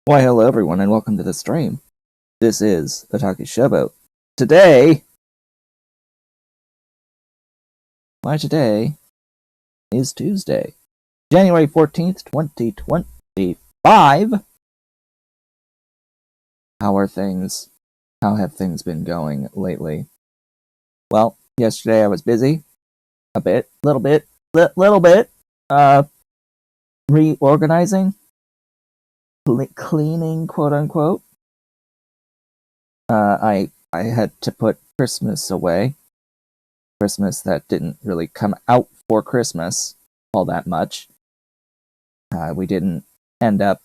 Why, hello everyone, and welcome to the stream. This is the Taki Showboat. Today is Tuesday, January 14th, 2025. How are things? How have things been going lately? Well, yesterday I was busy. Little bit, reorganizing, cleaning, quote unquote. I had to put Christmas away. Christmas that didn't really come out for Christmas all that much. We didn't end up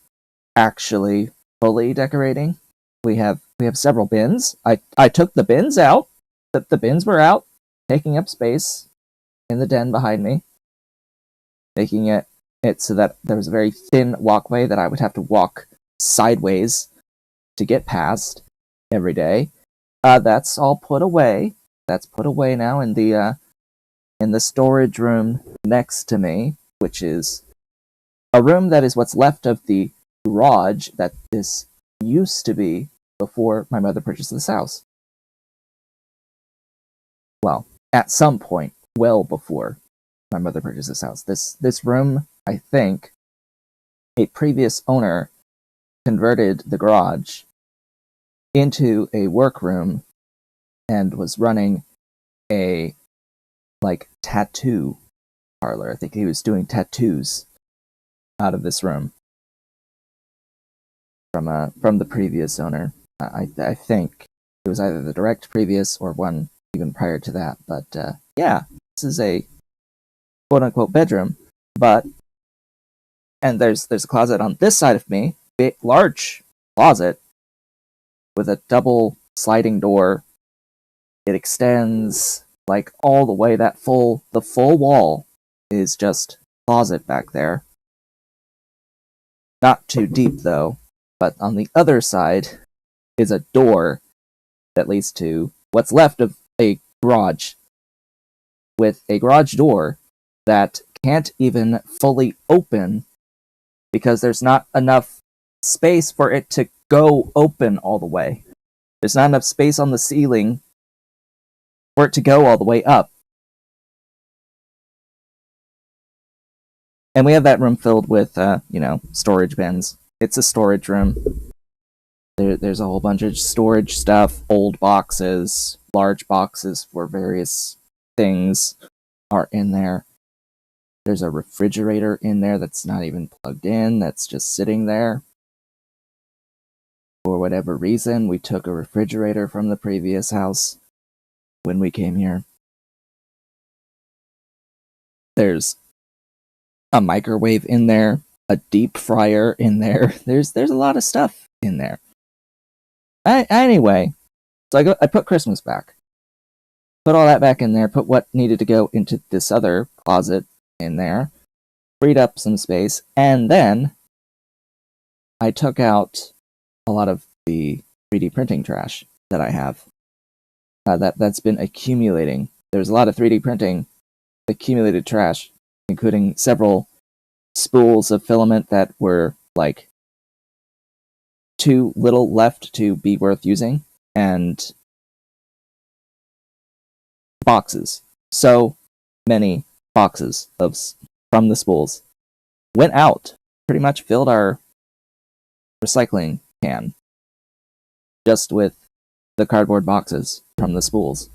actually fully decorating. We have several bins. I took the bins out. The bins were out, taking up space in the den behind me, making it so that there was a very thin walkway that I would have to walk sideways to get past every day. That's all put away. That's put away now in the storage room next to me, which is a room that is what's left of the garage that this used to be before my mother purchased this house. Well, at some point, well before my mother purchased this house. This room, I think, a previous owner converted the garage into a workroom and was running a tattoo parlor. I think he was doing tattoos out of this room from the previous owner. I think it was either the direct previous or one even prior to that. But yeah, this is a quote unquote bedroom. And there's a closet on this side of me, big large closet with a double sliding door. It extends all the way. The full wall is just closet back there. Not too deep though, but on the other side is a door that leads to what's left of a garage, with a garage door that can't even fully open because there's not enough space for it to go open all the way. There's not enough space on the ceiling for it to go all the way up. And we have that room filled with, storage bins. It's a storage room. There's a whole bunch of storage stuff, old boxes, large boxes for various things are in there. There's a refrigerator in there that's not even plugged in, that's just sitting there. For whatever reason, we took a refrigerator from the previous house when we came here. There's a microwave in there, a deep fryer in there. There's a lot of stuff in there. Anyway, so I put Christmas back. Put all that back in there, put what needed to go into this other closet in there, freed up some space, and then I took out a lot of the 3D printing trash that I have. That's been accumulating. There's a lot of 3D printing accumulated trash, including several spools of filament that were too little left to be worth using, and boxes. So many boxes from the spools went out. Pretty much filled our recycling can just with the cardboard boxes from the spools.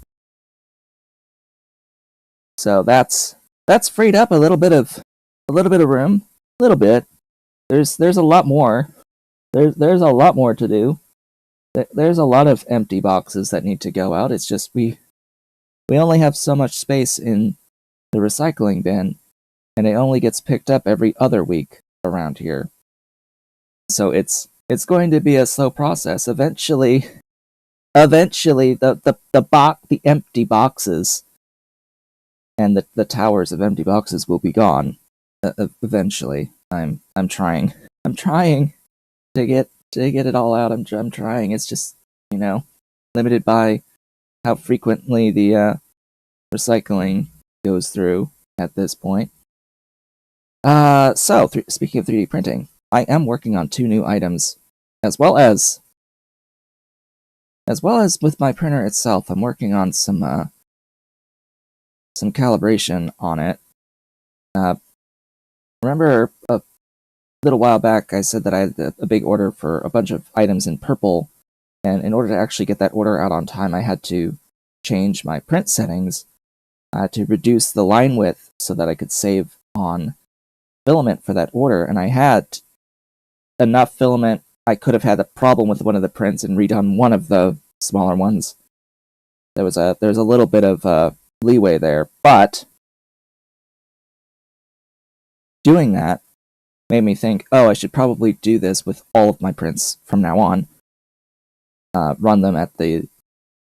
So that's freed up a little bit of room. A little bit. There's a lot more. There's a lot more to do. There's a lot of empty boxes that need to go out. It's just we only have so much space in the recycling bin, and it only gets picked up every other week around here. So it's going to be a slow process. Eventually the empty boxes and the towers of empty boxes will be gone. Eventually, I'm trying to get it all out. I'm trying. It's just limited by how frequently the recycling goes through at this point. So speaking of 3D printing, I am working on 2 new items as well as with my printer itself, I'm working on some calibration on it. Remember a little while back I said that I had a big order for a bunch of items in purple, and in order to actually get that order out on time, I had to change my print settings to reduce the line width so that I could save on filament for that order, and I had enough filament. I could have had a problem with one of the prints and redone one of the smaller ones. There's a little bit of leeway there, but doing that made me think, oh, I should probably do this with all of my prints from now on. Run them at the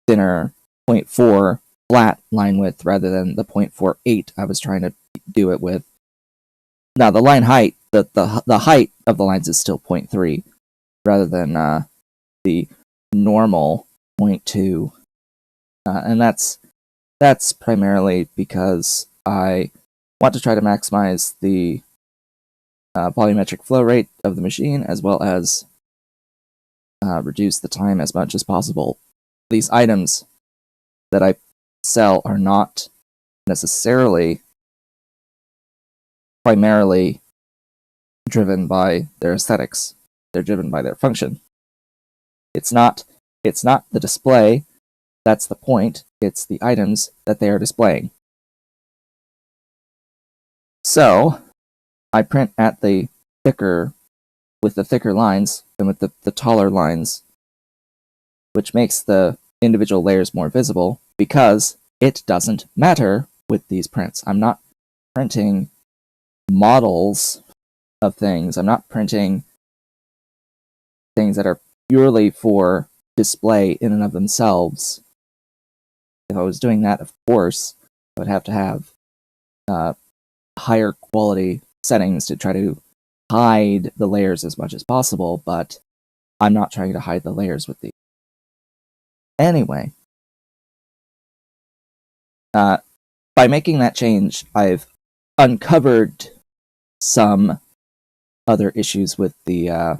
thinner 0.4 flat line width rather than the 0.48 I was trying to do it with. Now the line height, the height of the lines is still 0.3 rather than the normal 0.2, and that's primarily because I want to try to maximize the volumetric flow rate of the machine, as well as reduce the time as much as possible. These items that I sell are not necessarily primarily driven by their aesthetics. They're driven by their function. It's not the display that's the point, it's the items that they are displaying. So I print at the thicker lines than with the taller lines, which makes the individual layers more visible because it doesn't matter with these prints. I'm not printing models of things. I'm not printing things that are purely for display in and of themselves. If I was doing that, of course, I would have to have higher quality settings to try to hide the layers as much as possible, but I'm not trying to hide the layers with these. Anyway, by making that change, I've uncovered some other issues with the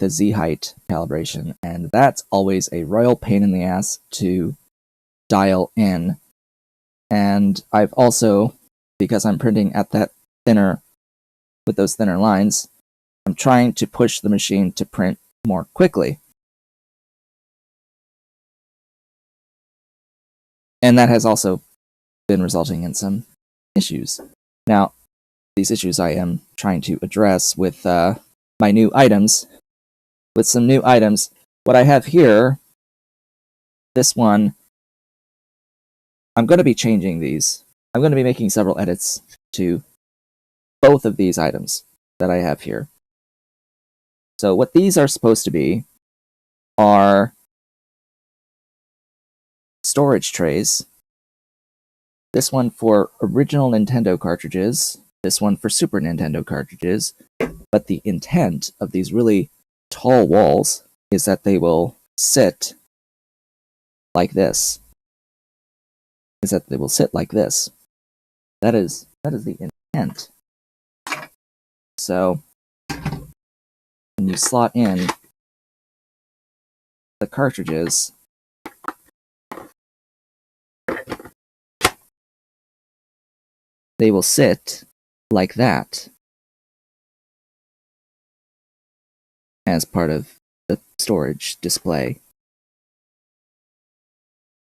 Z height calibration, and that's always a royal pain in the ass to dial in. And I've also, because I'm printing at that thinner, with those thinner lines, I'm trying to push the machine to print more quickly. And that has also been resulting in some issues. Now, these issues I am trying to address with my new items. With some new items, what I have here, this one, I'm going to be changing these. I'm going to be making several edits to both of these items that I have here. So what these are supposed to be are storage trays. This one for original Nintendo cartridges, this one for Super Nintendo cartridges, but the intent of these really tall walls is that they will sit like this. That is the intent. So when you slot in the cartridges, they will sit like that as part of the storage display.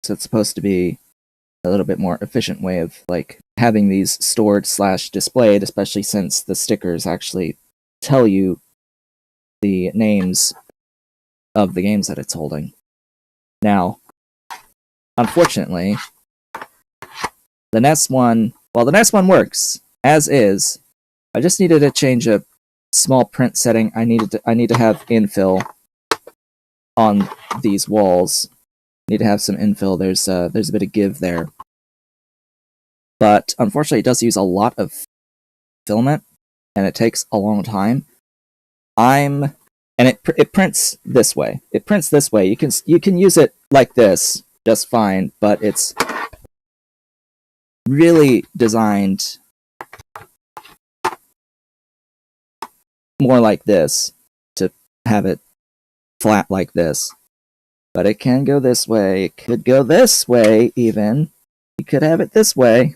So it's supposed to be a little bit more efficient way of like having these stored / displayed, especially since the stickers actually tell you the names of the games that it's holding. Now, unfortunately, the NES one works as is. I just needed to change a small print setting. I need to have infill on these walls. Need to have some infill. There's a bit of give there, but unfortunately, it does use a lot of filament, and it takes a long time. And it prints this way. It prints this way. You can use it like this just fine, but it's really designed more like this to have it flat like this. But it can go this way. It could go this way, even. You could have it this way.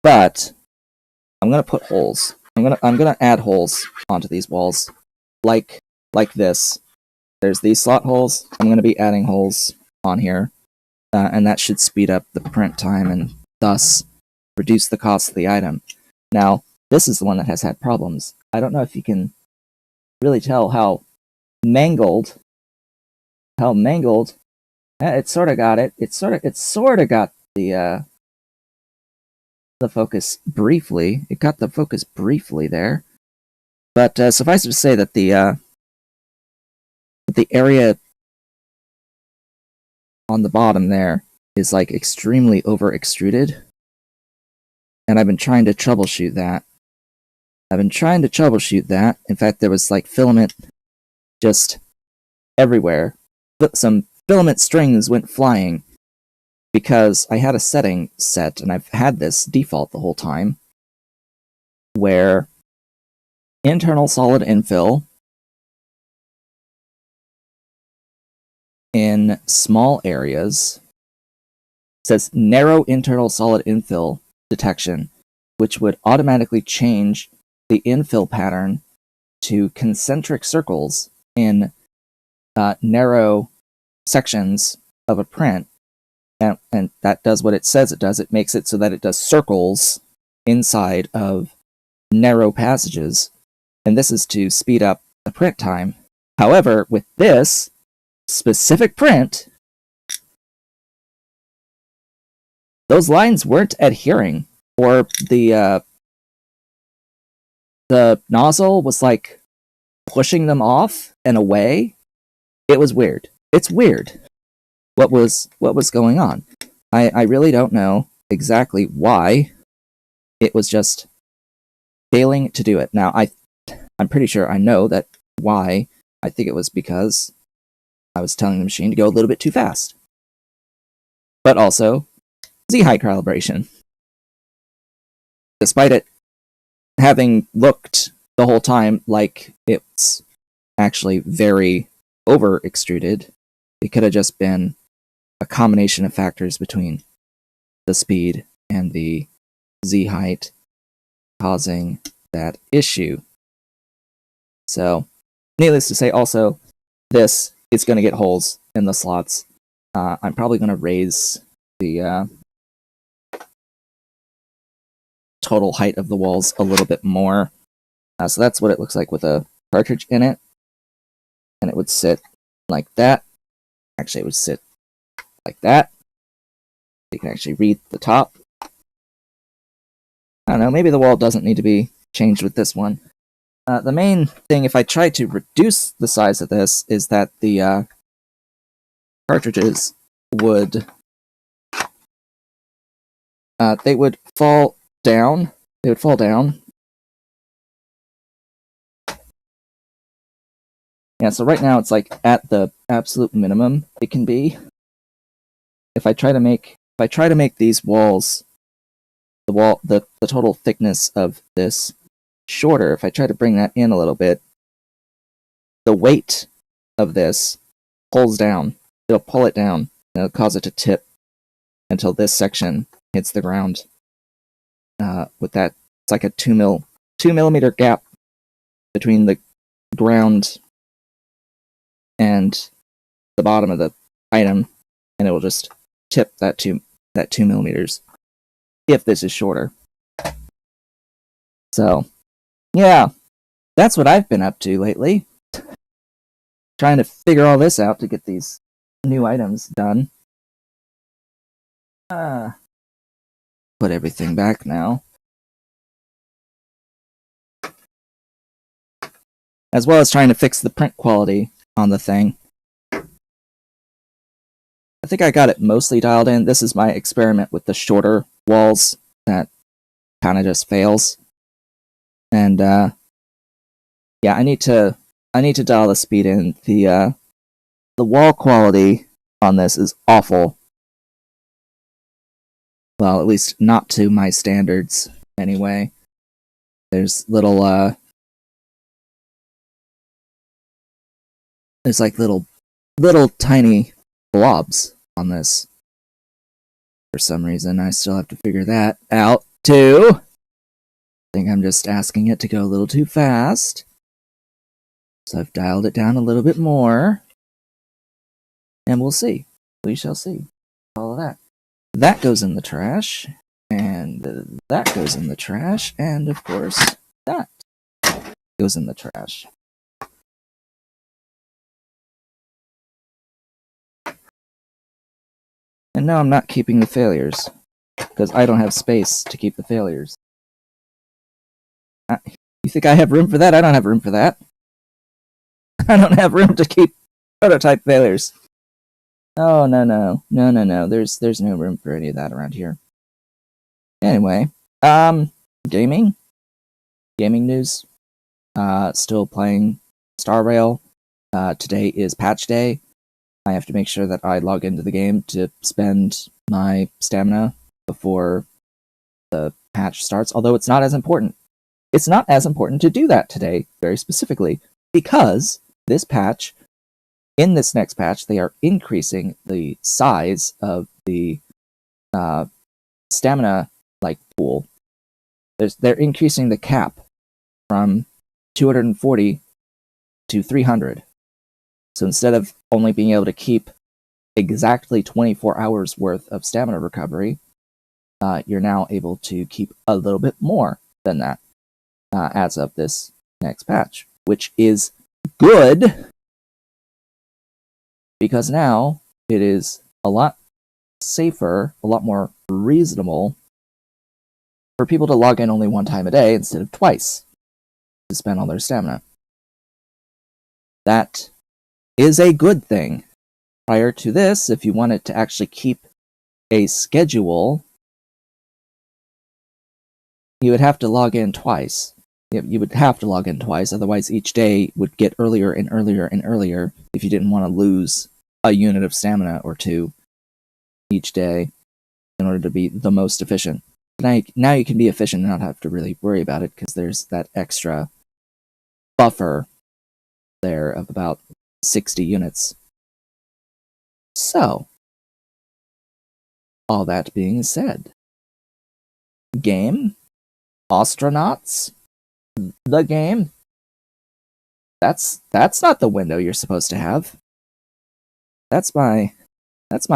But I'm gonna put holes. I'm gonna add holes onto these walls, like this. There's these slot holes. I'm gonna be adding holes on here, and that should speed up the print time and thus reduce the cost of the item. Now, this is the one that has had problems. I don't know if you can really tell how mangled. It sort of got it. It sort of got the focus briefly. It got the focus briefly there, but suffice it to say that the area on the bottom there is like extremely over extruded, and I've been trying to troubleshoot that. In fact, there was like filament just everywhere. Some filament strings went flying because I had a setting set, and I've had this default the whole time, where internal solid infill in small areas says narrow internal solid infill detection, which would automatically change the infill pattern to concentric circles in narrow sections of a print. And that does what it says it does. It makes it so that it does circles inside of narrow passages. And this is to speed up the print time. However, with this specific print, those lines weren't adhering, or the nozzle was like pushing them off and away. It was weird. It's weird. What was going on? I really don't know exactly why. It was just failing to do it. Now I'm pretty sure I know that why. I think it was because I was telling the machine to go a little bit too fast. But also Z-height calibration. Despite it having looked the whole time like it's actually very over extruded, it could have just been a combination of factors between the speed and the Z-height causing that issue. So, needless to say, also, this is going to get holes in the slots. I'm probably going to raise the total height of the walls a little bit more. So that's what it looks like with a cartridge in it. And it would sit like that. Actually, it would sit like that. You can actually read the top. I don't know, maybe the wall doesn't need to be changed with this one. The main thing, if I try to reduce the size of this, is that the cartridges would they would fall down. Yeah, so right now it's like at the absolute minimum it can be. If I try to make these walls, the total thickness of this shorter, if I try to bring that in a little bit, the weight of this pulls down. It'll pull it down, and it'll cause it to tip until this section hits the ground. With that, it's like a 2 millimeter gap between the ground and the bottom of the item, and it will just tip that 2 millimeters if this is shorter. So, yeah, that's what I've been up to lately. Trying to figure all this out to get these new items done. Put everything back now. As well as trying to fix the print quality on the thing. I think I got it mostly dialed in. This is my experiment with the shorter walls that kind of just fails. And yeah, I need to dial the speed in. The wall quality on this is awful. Well, at least not to my standards, anyway. There's little There's like little tiny blobs on this. For some reason, I still have to figure that out too. I think I'm just asking it to go a little too fast. So I've dialed it down a little bit more. And we'll see. We shall see. All of that. That goes in the trash. And that goes in the trash. And of course, that goes in the trash. And no, I'm not keeping the failures. Because I don't have space to keep the failures. You think I have room for that? I don't have room for that. I don't have room to keep prototype failures. Oh, no. There's no room for any of that around here. Anyway, gaming news. Still playing Star Rail. Today is patch day. I have to make sure that I log into the game to spend my stamina before the patch starts, although it's not as important. It's not as important to do that today, very specifically, because this patch, in this next patch, they are increasing the size of the stamina pool. They're increasing the cap from 240 to 300. So instead of only being able to keep exactly 24 hours worth of stamina recovery, you're now able to keep a little bit more than that as of this next patch, which is good because now it is a lot safer, a lot more reasonable for people to log in only one time a day instead of twice to spend all their stamina. That is a good thing. Prior to this, if you wanted to actually keep a schedule, you would have to log in twice. You would have to log in twice, otherwise each day would get earlier and earlier and earlier if you didn't want to lose a unit of stamina or two each day in order to be the most efficient. Now you can be efficient and not have to really worry about it because there's that extra buffer there of about 60 units. So, all that being said, game, Ostranauts, the game, that's not the window you're supposed to have. That's my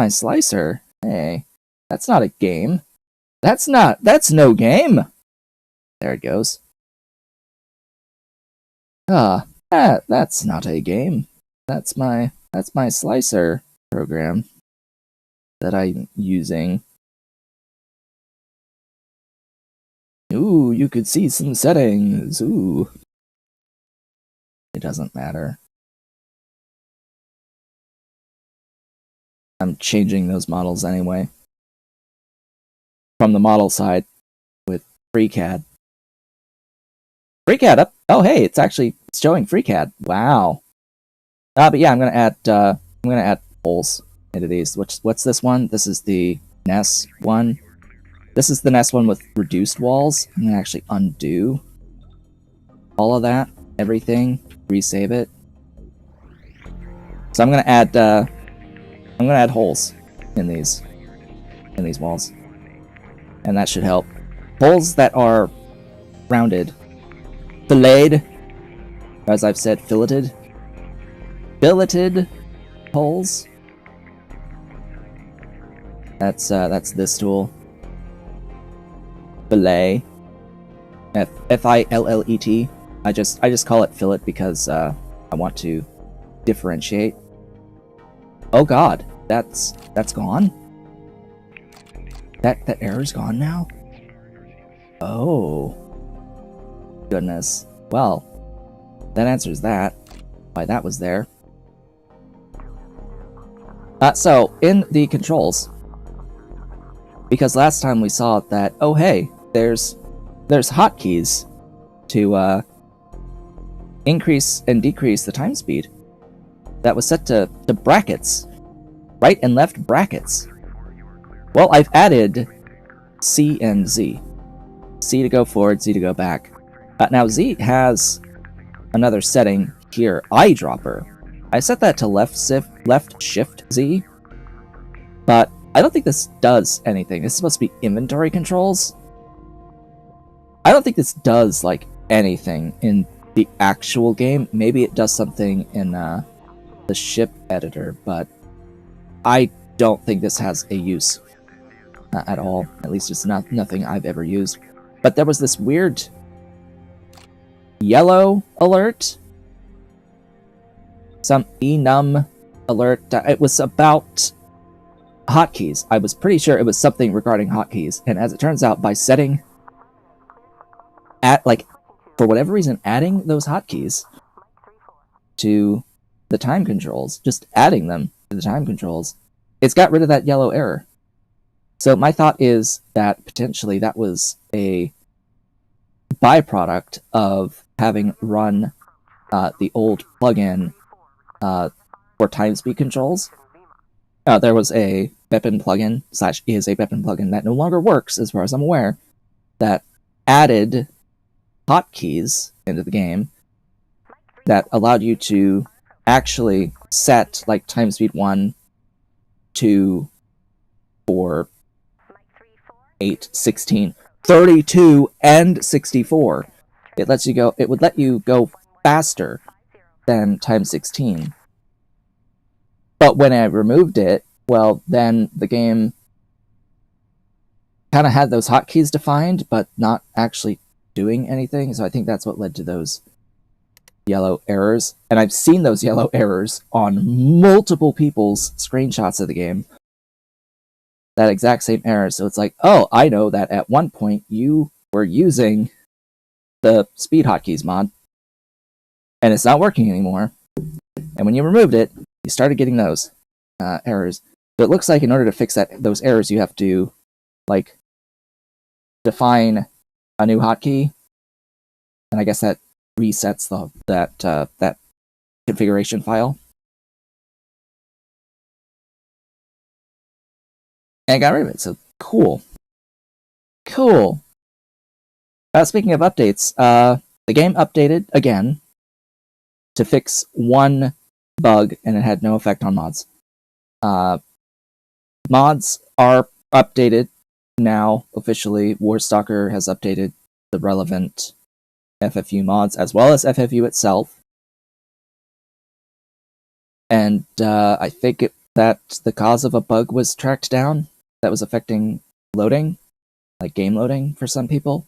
slicer. Hey, that's not a game. That's no game. There it goes. That's not a game. That's my slicer program that I'm using. Ooh, you could see some settings. Ooh. It doesn't matter. I'm changing those models anyway. From the model side with FreeCAD. FreeCAD up. Oh hey, it's showing FreeCAD. Wow. But yeah, I'm gonna add holes into these. What's this one? This is the NES one. This is the NES one with reduced walls. I'm gonna actually undo all of that, everything, resave it. So I'm gonna add holes in these walls, and that should help. Holes that are rounded, filleted, as I've said, filleted holes. That's this tool. Fillet. F-I-L-L-E-T. I just call it fillet because I want to differentiate. Oh god, that's gone? That error's gone now? Oh. Goodness. Well, that answers that. Why that was there. So, in the controls, because last time we saw that, oh hey, there's hotkeys to increase and decrease the time speed. That was set to brackets. Right and left brackets. Well, I've added C and Z. C to go forward, Z to go back. Now Z has another setting here, eyedropper. I set that to left shift Z, but I don't think this does anything. This is supposed to be inventory controls. I don't think this does, like, anything in the actual game. Maybe it does something in the ship editor, but I don't think this has a use at all. At least it's nothing I've ever used. But there was this weird yellow alert, some enum alert. It was about hotkeys. I was pretty sure it was something regarding hotkeys, and as it turns out, by setting for whatever reason, adding those hotkeys to the time controls, just adding them to the time controls, it's got rid of that yellow error. So my thought is that potentially that was a byproduct of having run the old plugin for time speed controls. There was a BepIn plugin, /is a BepIn plugin that no longer works, as far as I'm aware, that added hotkeys into the game that allowed you to actually set like time speed 1, 2, 4, 8, 16, 32, and 64. It would let you go faster than time 16. But when I removed it, well, then the game kind of had those hotkeys defined, but not actually doing anything. So I think that's what led to those yellow errors. And I've seen those yellow errors on multiple people's screenshots of the game. That exact same error. So it's like, oh, I know that at one point you were using the speed hotkeys mod, and it's not working anymore. And when you removed it, you started getting those errors. So it looks like in order to fix those errors, you have to like define a new hotkey, and I guess that resets that configuration file. And I got rid of it. So cool. Speaking of updates, the game updated again to fix one bug, and it had no effect on mods. Mods are updated now officially. Warstalker has updated the relevant FFU mods as well as FFU itself, and I think that the cause of a bug was tracked down that was affecting loading, like game loading for some people.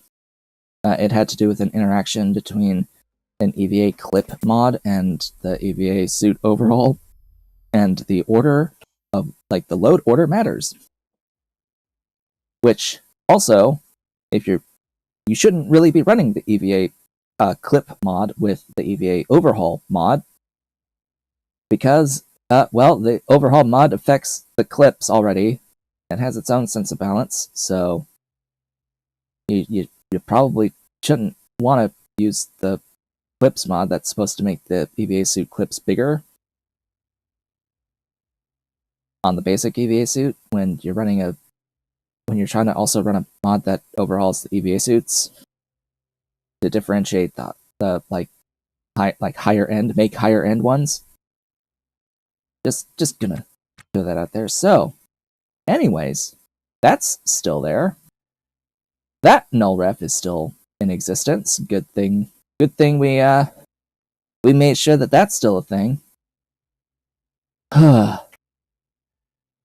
It had to do with an interaction between an EVA clip mod and the EVA suit overhaul, and the order of the load order matters. Which also, you shouldn't really be running the EVA clip mod with the EVA overhaul mod, because the overhaul mod affects the clips already and has its own sense of balance. So you probably shouldn't want to use the clips mod that's supposed to make the EVA suit clips bigger on the basic EVA suit when you're trying to also run a mod that overhauls the EVA suits to differentiate the higher end ones. Just gonna throw that out there. So, anyways, that's still there. That null ref is still in existence. Good thing we made sure that that's still a thing.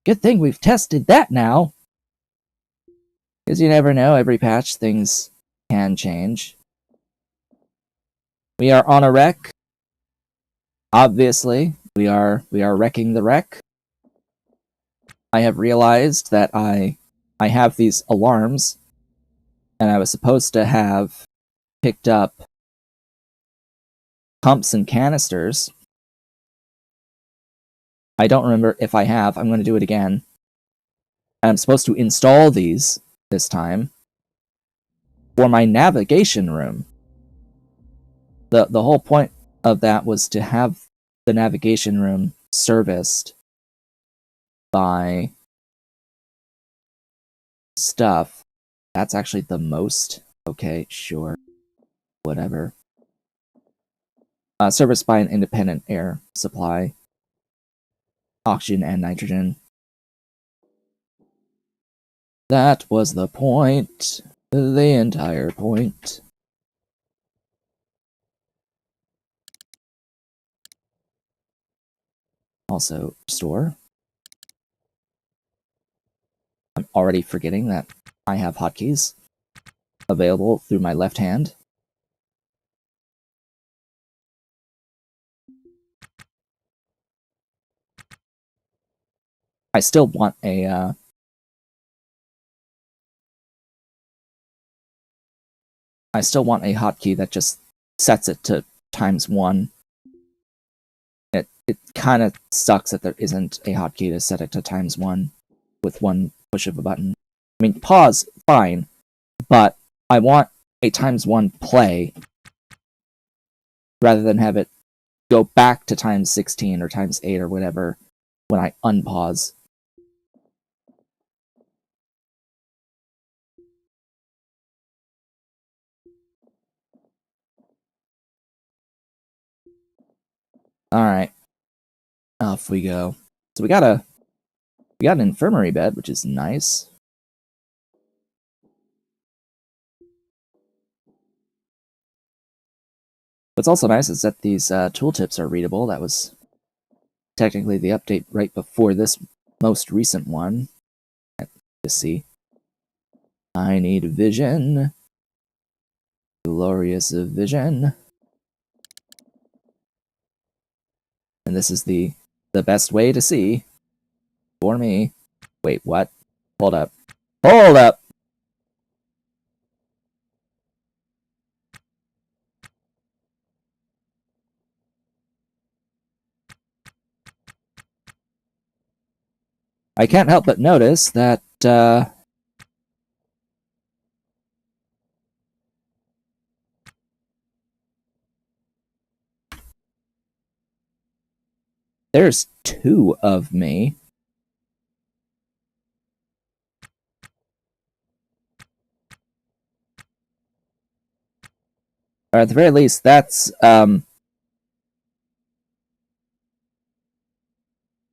Good thing we've tested that now. Because you never know, every patch things can change. We are on a wreck. Obviously, we are wrecking the wreck. I have realized that I have these alarms, and I was supposed to have picked up pumps and canisters. I don't remember if I have. I'm going to do it again. And I'm supposed to install these this time for my navigation room. The whole point of that was to have the navigation room serviced by stuff. That's actually the most. Okay, sure. Whatever. serviced by an independent air supply, oxygen and nitrogen. That was the point. The entire point. Also, store. I'm already forgetting that I have hotkeys available through my left hand. I still want a hotkey that just sets it to ×1. It kind of sucks that there isn't a hotkey to set it to ×1 with one push of a button. I mean, pause, fine, but I want a ×1 play rather than have it go back to ×16 or ×8 or whatever when I unpause. Alright. Off we go. So we got an infirmary bed, which is nice. What's also nice is that these tooltips are readable. That was technically the update right before this most recent one. Let's see. I need vision. Glorious vision. And this is the best way to see for me. Wait, what? Hold up. Hold up! I can't help but notice that there's 2 of me. Or at the very least, that's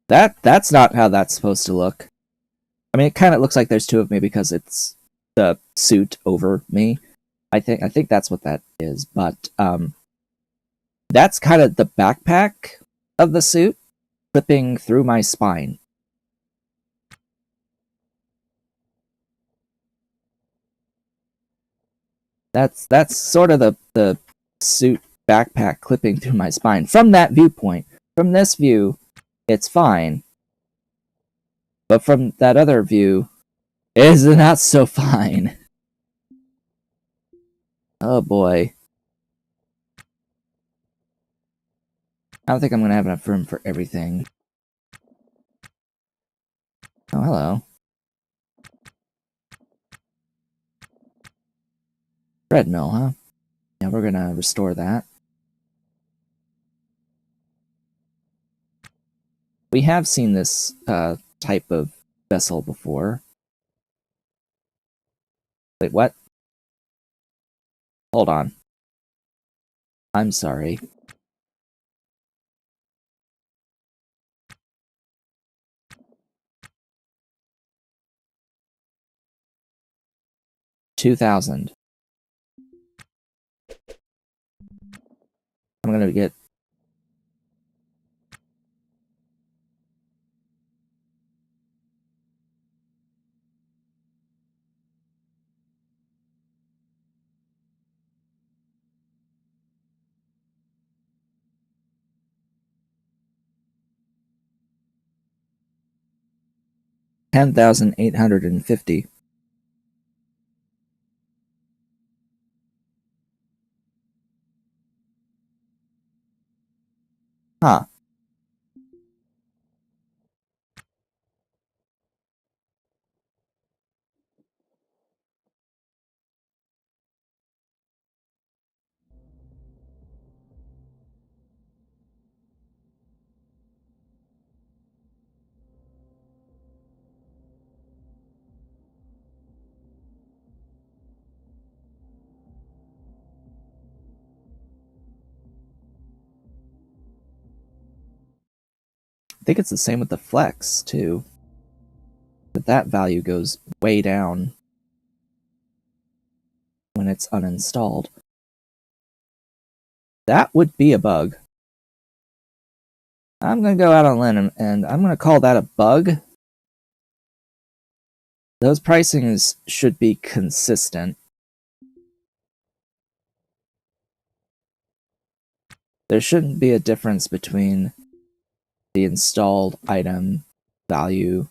that's not how that's supposed to look. I mean, it kind of looks like there's 2 of me because it's the suit over me. I think that's what that is, but that's kind of the backpack of the suit clipping through my spine. That's sort of the suit backpack clipping through my spine from that viewpoint. From this view, it's fine, but from that other view, it's not so fine. Oh boy. I don't think I'm gonna have enough room for everything. Oh, hello. Bread mill, huh? Yeah, we're gonna restore that. We have seen this type of vessel before. Wait, what? Hold on. I'm sorry. $2,000. I'm gonna get $10,850. Huh. think it's the same with the flex, too. But that value goes way down when it's uninstalled. That would be a bug. I'm going to go out on a limb, and I'm going to call that a bug. Those pricings should be consistent. There shouldn't be a difference between the installed item value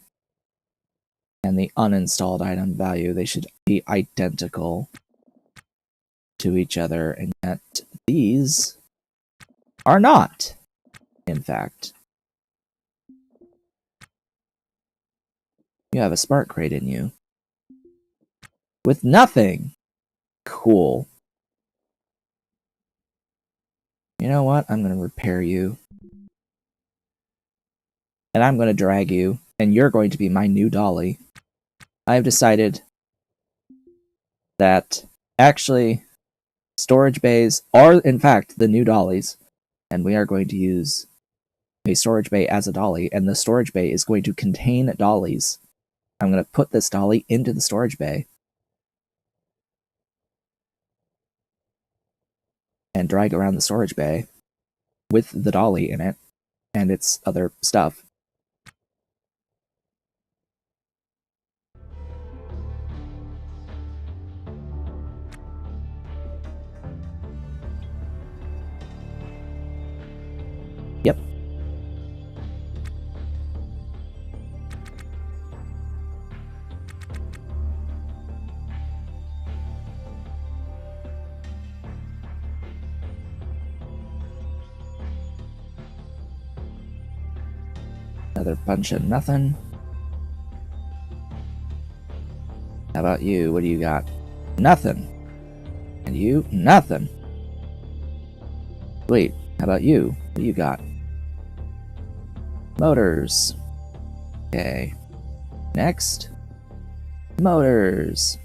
and the uninstalled item value. They should be identical to each other, and yet these are not, in fact. You have a spark crate in you. With nothing! Cool. You know what? I'm going to repair you. And I'm going to drag you, and you're going to be my new dolly. I've decided that actually storage bays are in fact the new dollies, and we are going to use a storage bay as a dolly, and the storage bay is going to contain dollies. I'm going to put this dolly into the storage bay and drag around the storage bay with the dolly in it and its other stuff. Yep. Another bunch of nothing. How about you? What do you got? Nothing. And you? Nothing. Wait, how about you? What do you got? Motors. Okay. Next. Motors.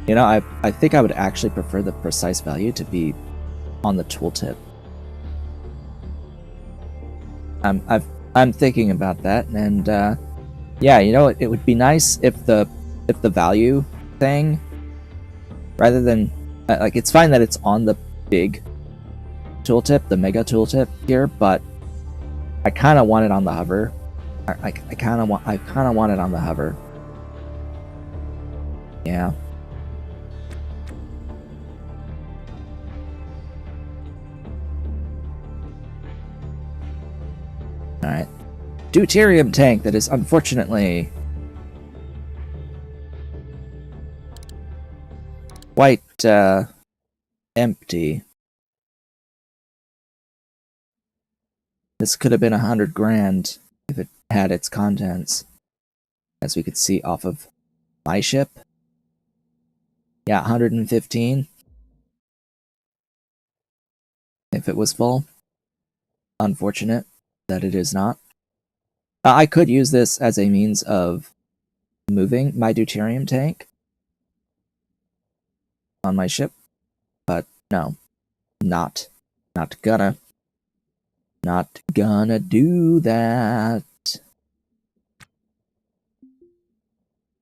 You know, I think I would actually prefer the precise value to be on the tooltip. I'm thinking about that, and yeah, you know, it would be nice if the value thing, rather than like, it's fine that it's on the big tooltip, the mega tooltip here, but I kind of want it on the hover. I kind of want it on the hover. Yeah. Alright. Deuterium tank that is unfortunately quite empty. This could have been 100 grand if it had its contents, as we could see off of my ship. Yeah, 115 if it was full. Unfortunate that it is not. I could use this as a means of moving my deuterium tank on my ship, but no, not gonna do that.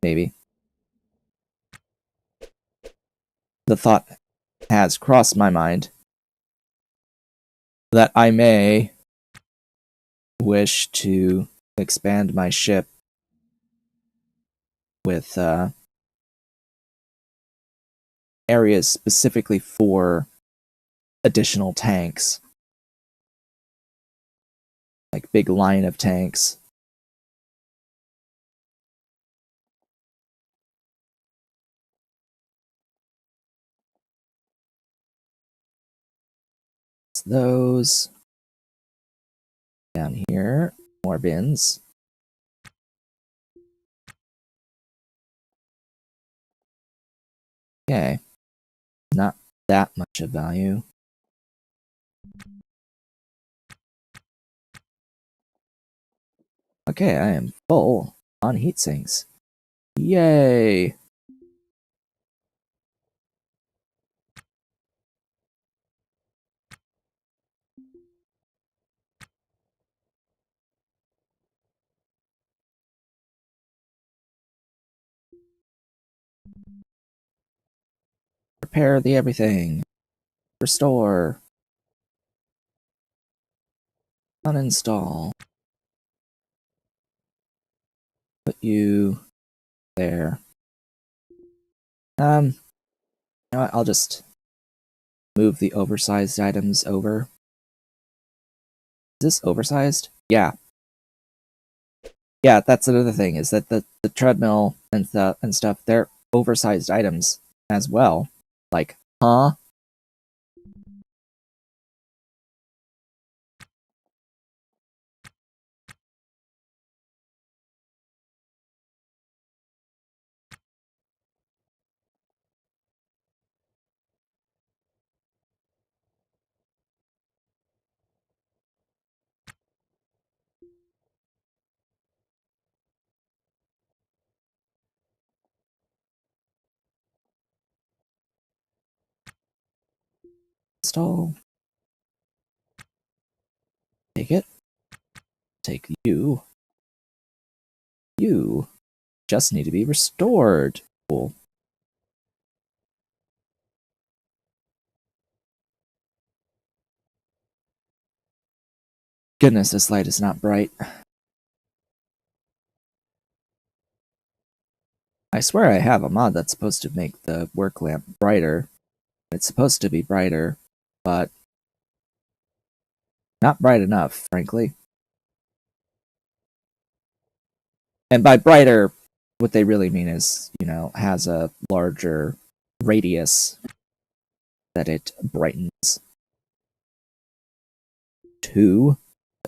Maybe. The thought has crossed my mind that I may wish to expand my ship with areas specifically for additional tanks. Like big line of tanks. Those. Down here, more bins. Okay. Not that much of value. Okay, I am full on heat sinks. Yay! repair the everything. Restore. Uninstall. Put you there. You know what? I'll just move the oversized items over. Is this oversized? Yeah. Yeah, that's another thing, is that the treadmill and stuff, they're oversized items as well. Like, huh? Install. Take it. Take you. You just need to be restored. Cool. Goodness, this light is not bright. I swear I have a mod that's supposed to make the work lamp brighter. It's supposed to be brighter, but not bright enough, frankly. And by brighter, what they really mean is, you know, has a larger radius that it brightens. 2.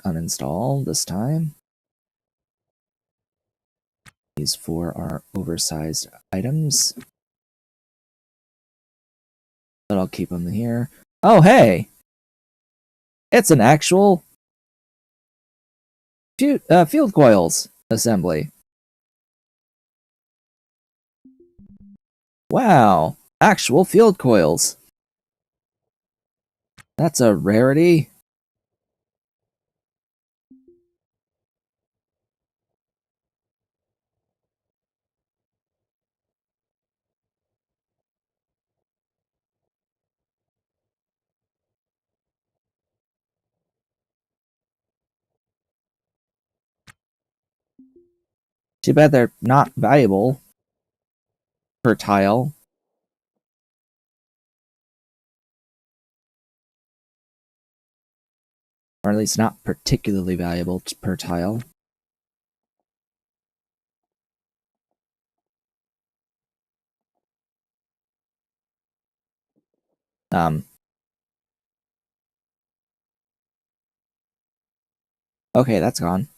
Uninstall this time. These 4 are oversized items. But I'll keep them here. Oh, hey! It's an actual field coils assembly. Wow! Actual field coils. That's a rarity. Too bad they're not valuable per tile. Or at least not particularly valuable per tile. Okay, that's gone.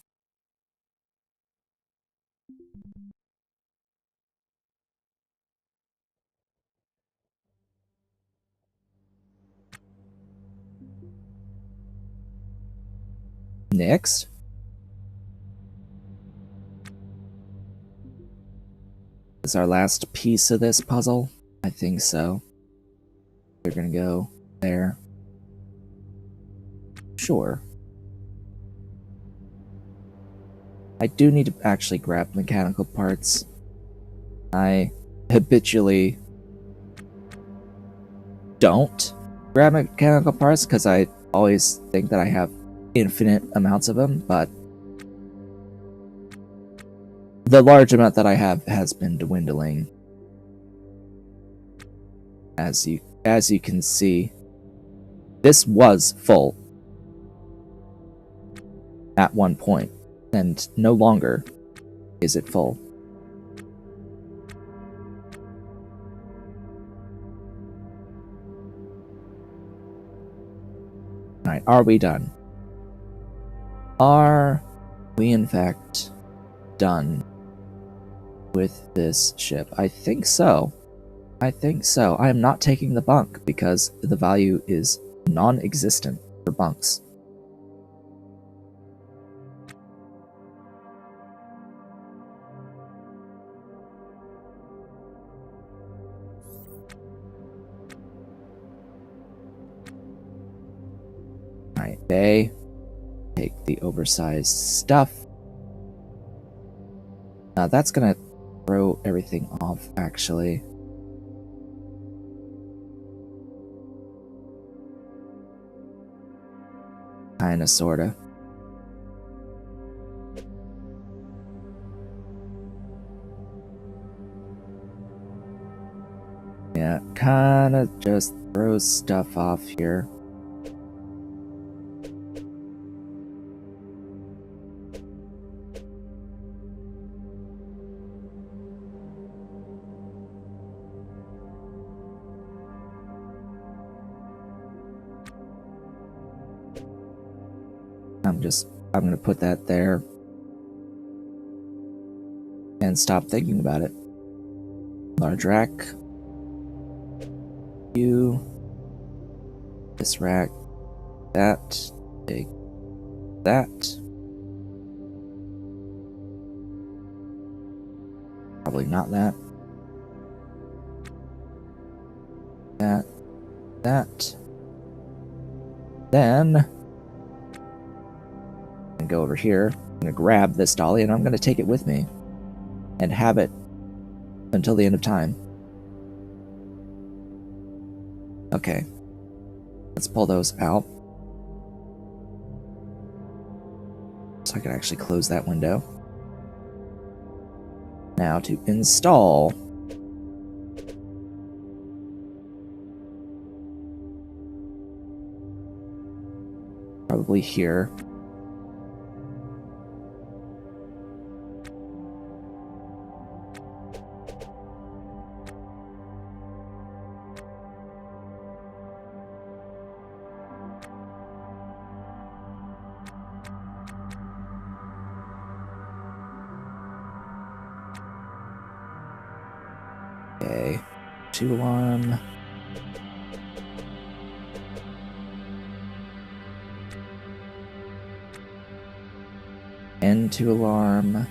Next. Is our last piece of this puzzle? I think so. We're gonna go there. Sure. I do need to actually grab mechanical parts. I habitually don't grab mechanical parts because I always think that I have infinite amounts of them, but the large amount that I have has been dwindling. As you can see, this was full at one point, and no longer is it full. Alright, are we done? Are we in fact done with this ship? I think so. I think so. I am not taking the bunk because the value is non-existent for bunks. Alright, they take the oversized stuff. That's gonna throw everything off, actually. Kinda, sorta. Yeah, kinda just throws stuff off here. I'm gonna put that there and stop thinking about it. Large rack. This rack. That. Big. That. Probably not that. That. Then I'm gonna go over here. I'm gonna grab this dolly and I'm gonna take it with me and have it until the end of time. Okay. Let's pull those out. So I can actually close that window. Now to install. Probably here. Okay, 2 alarm. N2 alarm.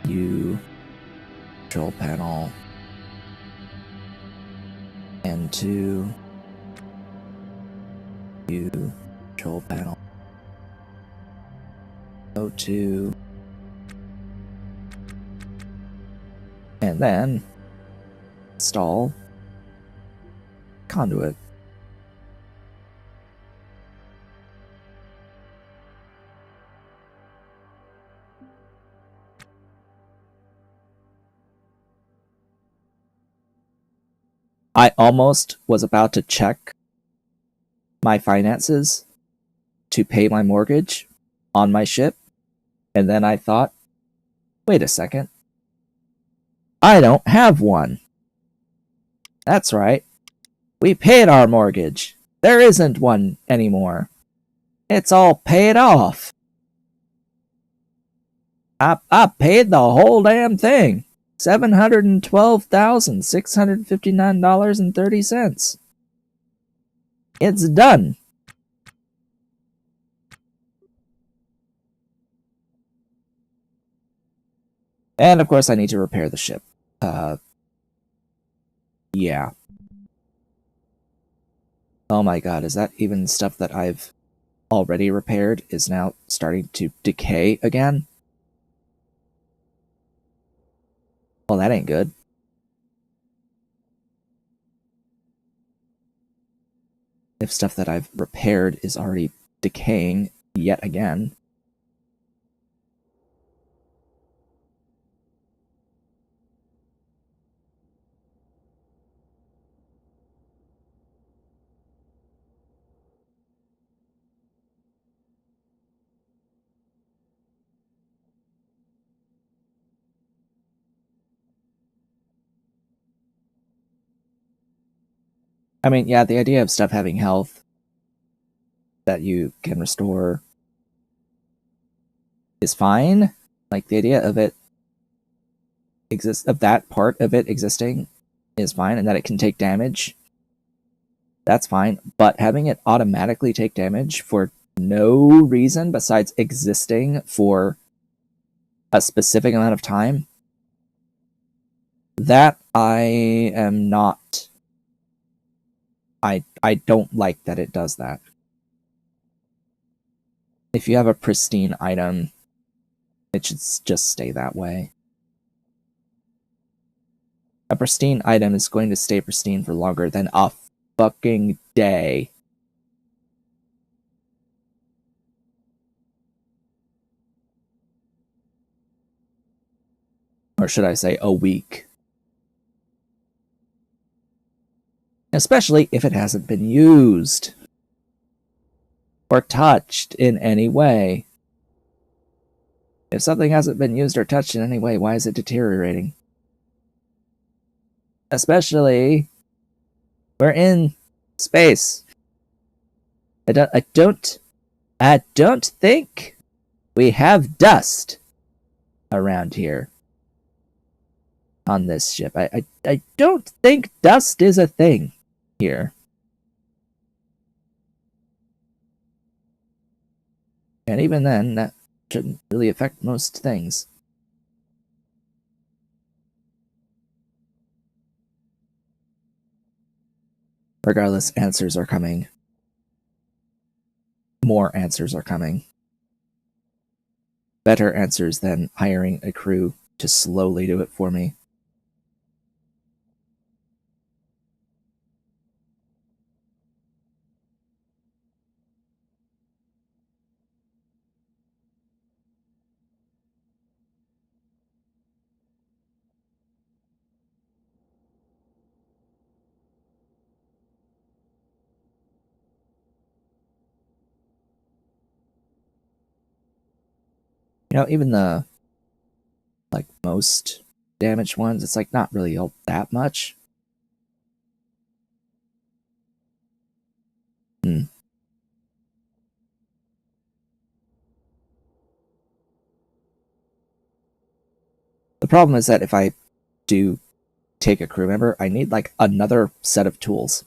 U control panel. N2. U control panel. O2. And then install conduit. I almost was about to check my finances to pay my mortgage on my ship, and then I thought, wait a second. I don't have one. That's right. We paid our mortgage. There isn't one anymore. It's all paid off. I paid the whole damn thing. $712,659.30. It's done. And of course I need to repair the ship. Yeah. Oh my god, is that even stuff that I've already repaired is now starting to decay again? Well, that ain't good. If stuff that I've repaired is already decaying yet again. I mean, yeah, the idea of stuff having health that you can restore is fine. Like, the idea of it of that part of it existing is fine, and that it can take damage, that's fine. But having it automatically take damage for no reason besides existing for a specific amount of time, that I am not. I don't like that it does that. If you have a pristine item It should just stay that way. A pristine item is going to stay pristine for longer than a fucking day. Or should I say a week? Especially if it hasn't been used or touched in any way. If something hasn't been used or touched in any way, why is it deteriorating? Especially, we're in space. I don't think we have dust around here on this ship. I don't think dust is a thing here. And even then, that shouldn't really affect most things. Regardless, answers are coming. More answers are coming. Better answers than hiring a crew to slowly do it for me. You know, even the most damaged ones, it's not really all that much. The problem is that if I do take a crew member, I need another set of tools.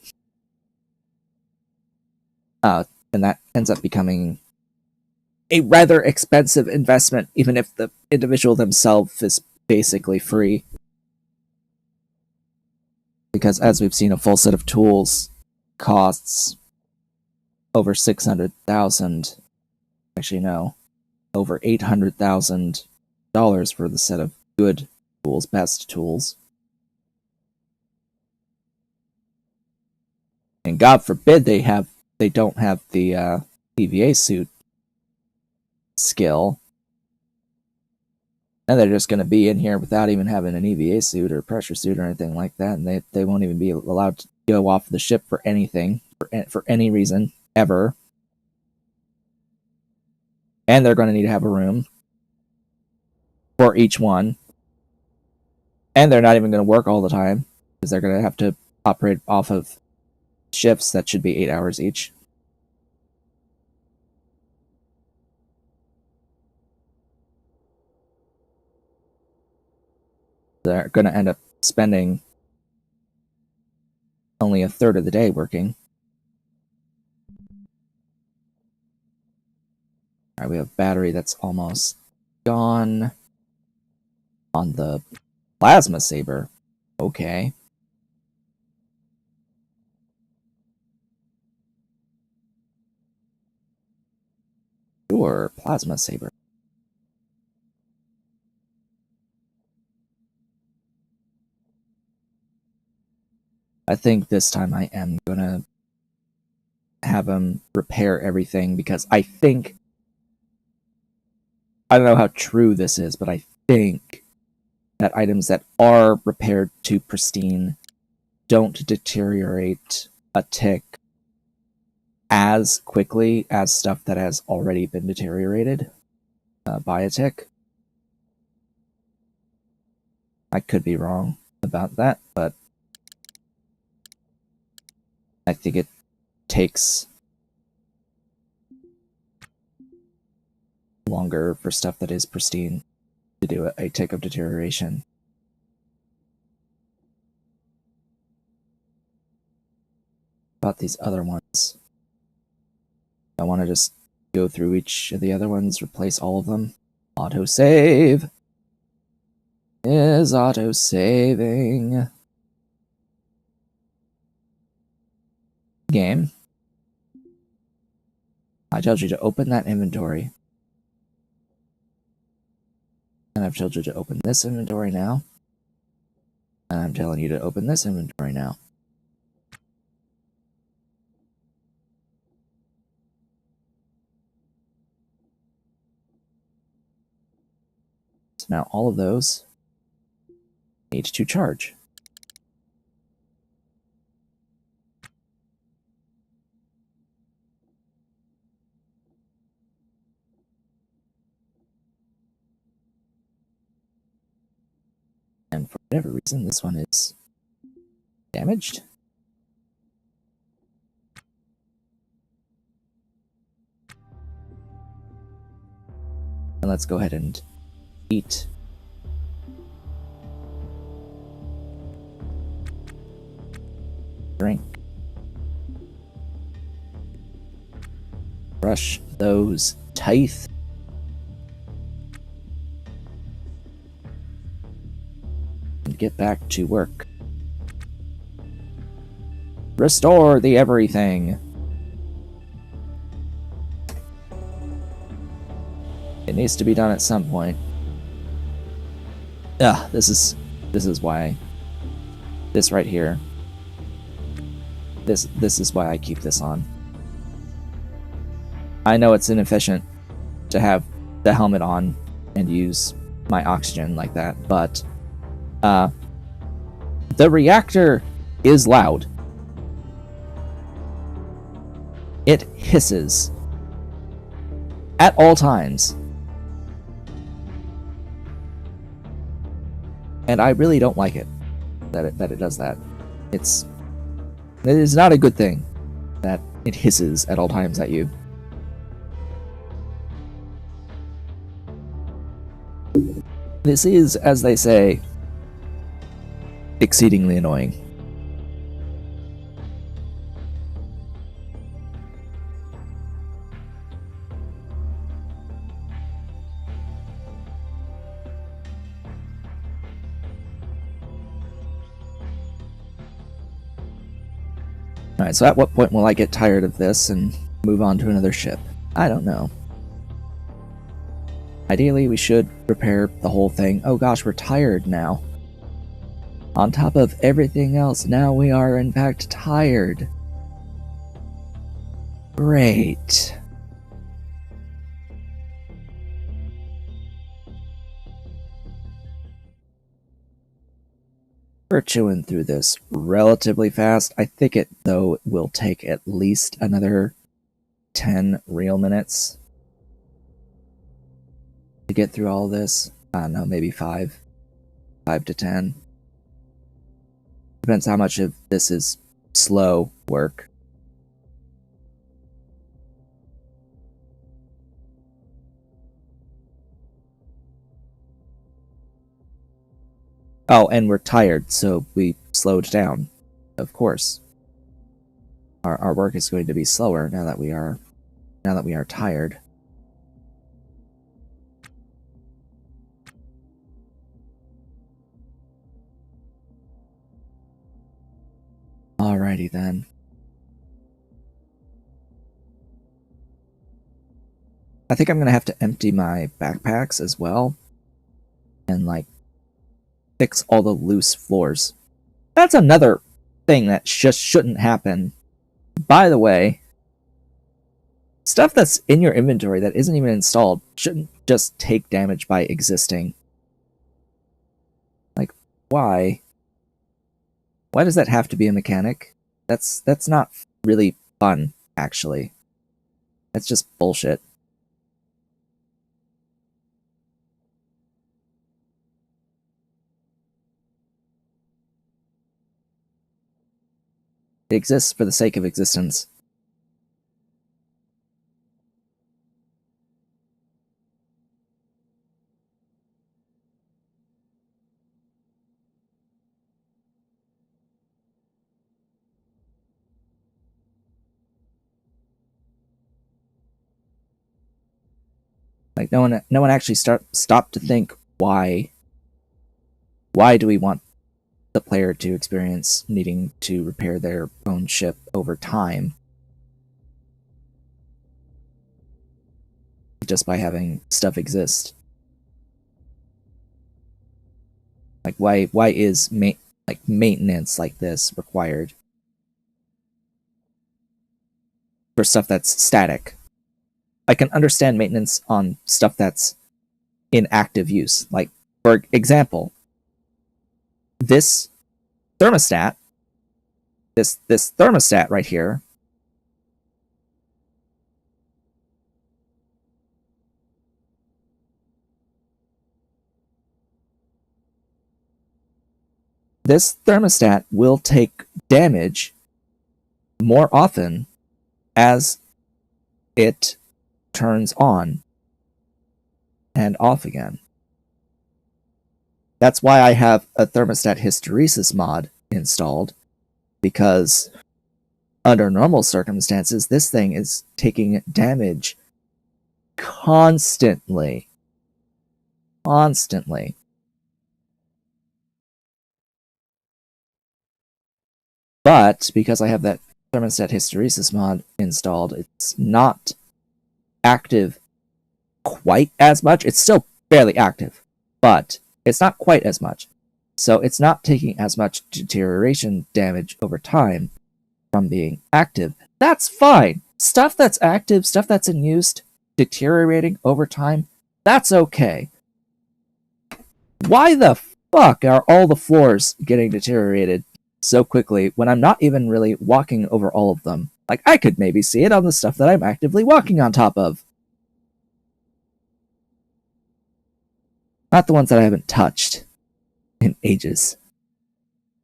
And that ends up becoming a rather expensive investment, even if the individual themselves is basically free. Because as we've seen, a full set of tools costs over 600,000. Actually, no, over $800,000 for the set of good tools, best tools. And God forbid they don't have the EVA suit skill. And they're just going to be in here without even having an EVA suit or pressure suit or anything like that, and they won't even be allowed to go off the ship for anything, for any reason, ever. And they're going to need to have a room for each one. And they're not even going to work all the time, because they're going to have to operate off of shifts that should be 8 hours each. They're going to end up spending only a third of the day working. Alright, we have battery that's almost gone on the plasma saber. Okay. Sure, plasma saber. I think this time I am gonna have him repair everything, because I think, I don't know how true this is, but I think that items that are repaired to pristine don't deteriorate a tick as quickly as stuff that has already been deteriorated by a tick. I could be wrong about that, but I think it takes longer for stuff that is pristine to do a tick of deterioration. About these other ones, I want to just go through each of the other ones, replace all of them. Autosave is auto-saving. Game. I told you to open that inventory. I've told you to open this inventory now. And I'm telling you to open this inventory now. So now all of those need to charge. And for whatever reason, this one is damaged. And let's go ahead and eat. Drink. Brush those teeth. And get back to work. Restore the everything. It needs to be done at some point. This is why. This right here. This is why I keep this on. I know it's inefficient to have the helmet on and use my oxygen like that, but the reactor is loud. It hisses at all times. And I really don't like it that it does that. It is not a good thing that it hisses at all times at you. This is, as they say, exceedingly annoying. Alright, so at what point will I get tired of this and move on to another ship? I don't know. Ideally, we should repair the whole thing. Oh gosh, we're tired now. On top of everything else, now we are in fact tired. Great. We're chewing through this relatively fast. I think it, though, will take at least another 10 real minutes to get through all this. I don't know, maybe 5 to 10. Depends how much of this is slow work. Oh, and we're tired, so we slowed down. Of course. Our work is going to be slower now that we are tired. Alrighty then. I think I'm gonna have to empty my backpacks as well. And like fix all the loose floors. That's another thing that just shouldn't happen. By the way, stuff that's in your inventory that isn't even installed shouldn't just take damage by existing. Like, why? Why does that have to be a mechanic? That's not really fun, actually. That's just bullshit. It exists for the sake of existence. Like no one actually stopped to think why do we want the player to experience needing to repair their own ship over time just by having stuff exist. Like why is maintenance like this required for stuff that's static? I can understand maintenance on stuff that's in active use. Like, for example, this thermostat, this thermostat right here, this thermostat will take damage more often as it turns on and off again. That's why I have a thermostat hysteresis mod installed, because under normal circumstances, this thing is taking damage constantly. Constantly. But because I have that thermostat hysteresis mod installed, it's not active quite as much. It's still fairly active, but it's not quite as much. So it's not taking as much deterioration damage over time from being active. That's fine. Stuff that's active, stuff that's in use, deteriorating over time, that's okay. Why the fuck are all the floors getting deteriorated so quickly when I'm not even really walking over all of them? Like, I could maybe see it on the stuff that I'm actively walking on top of. Not the ones that I haven't touched in ages.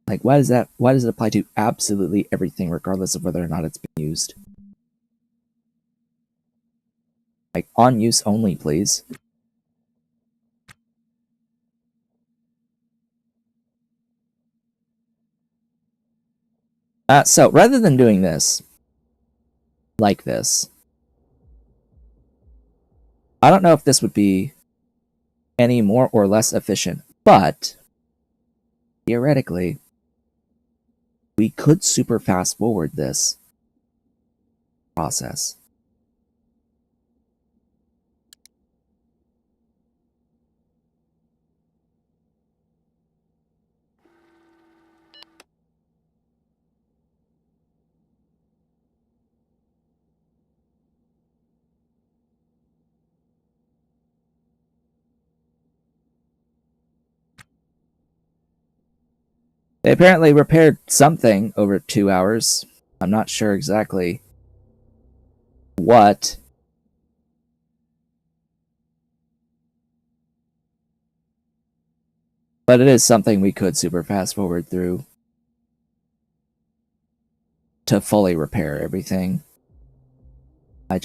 Like, why does it apply to absolutely everything, regardless of whether or not it's been used? Like, on use only, please. So, rather than doing this, like this, I don't know if this would be any more or less efficient, but theoretically, we could super fast forward this process. They apparently repaired something over 2 hours. I'm not sure exactly what. But it is something we could super fast forward through to fully repair everything. I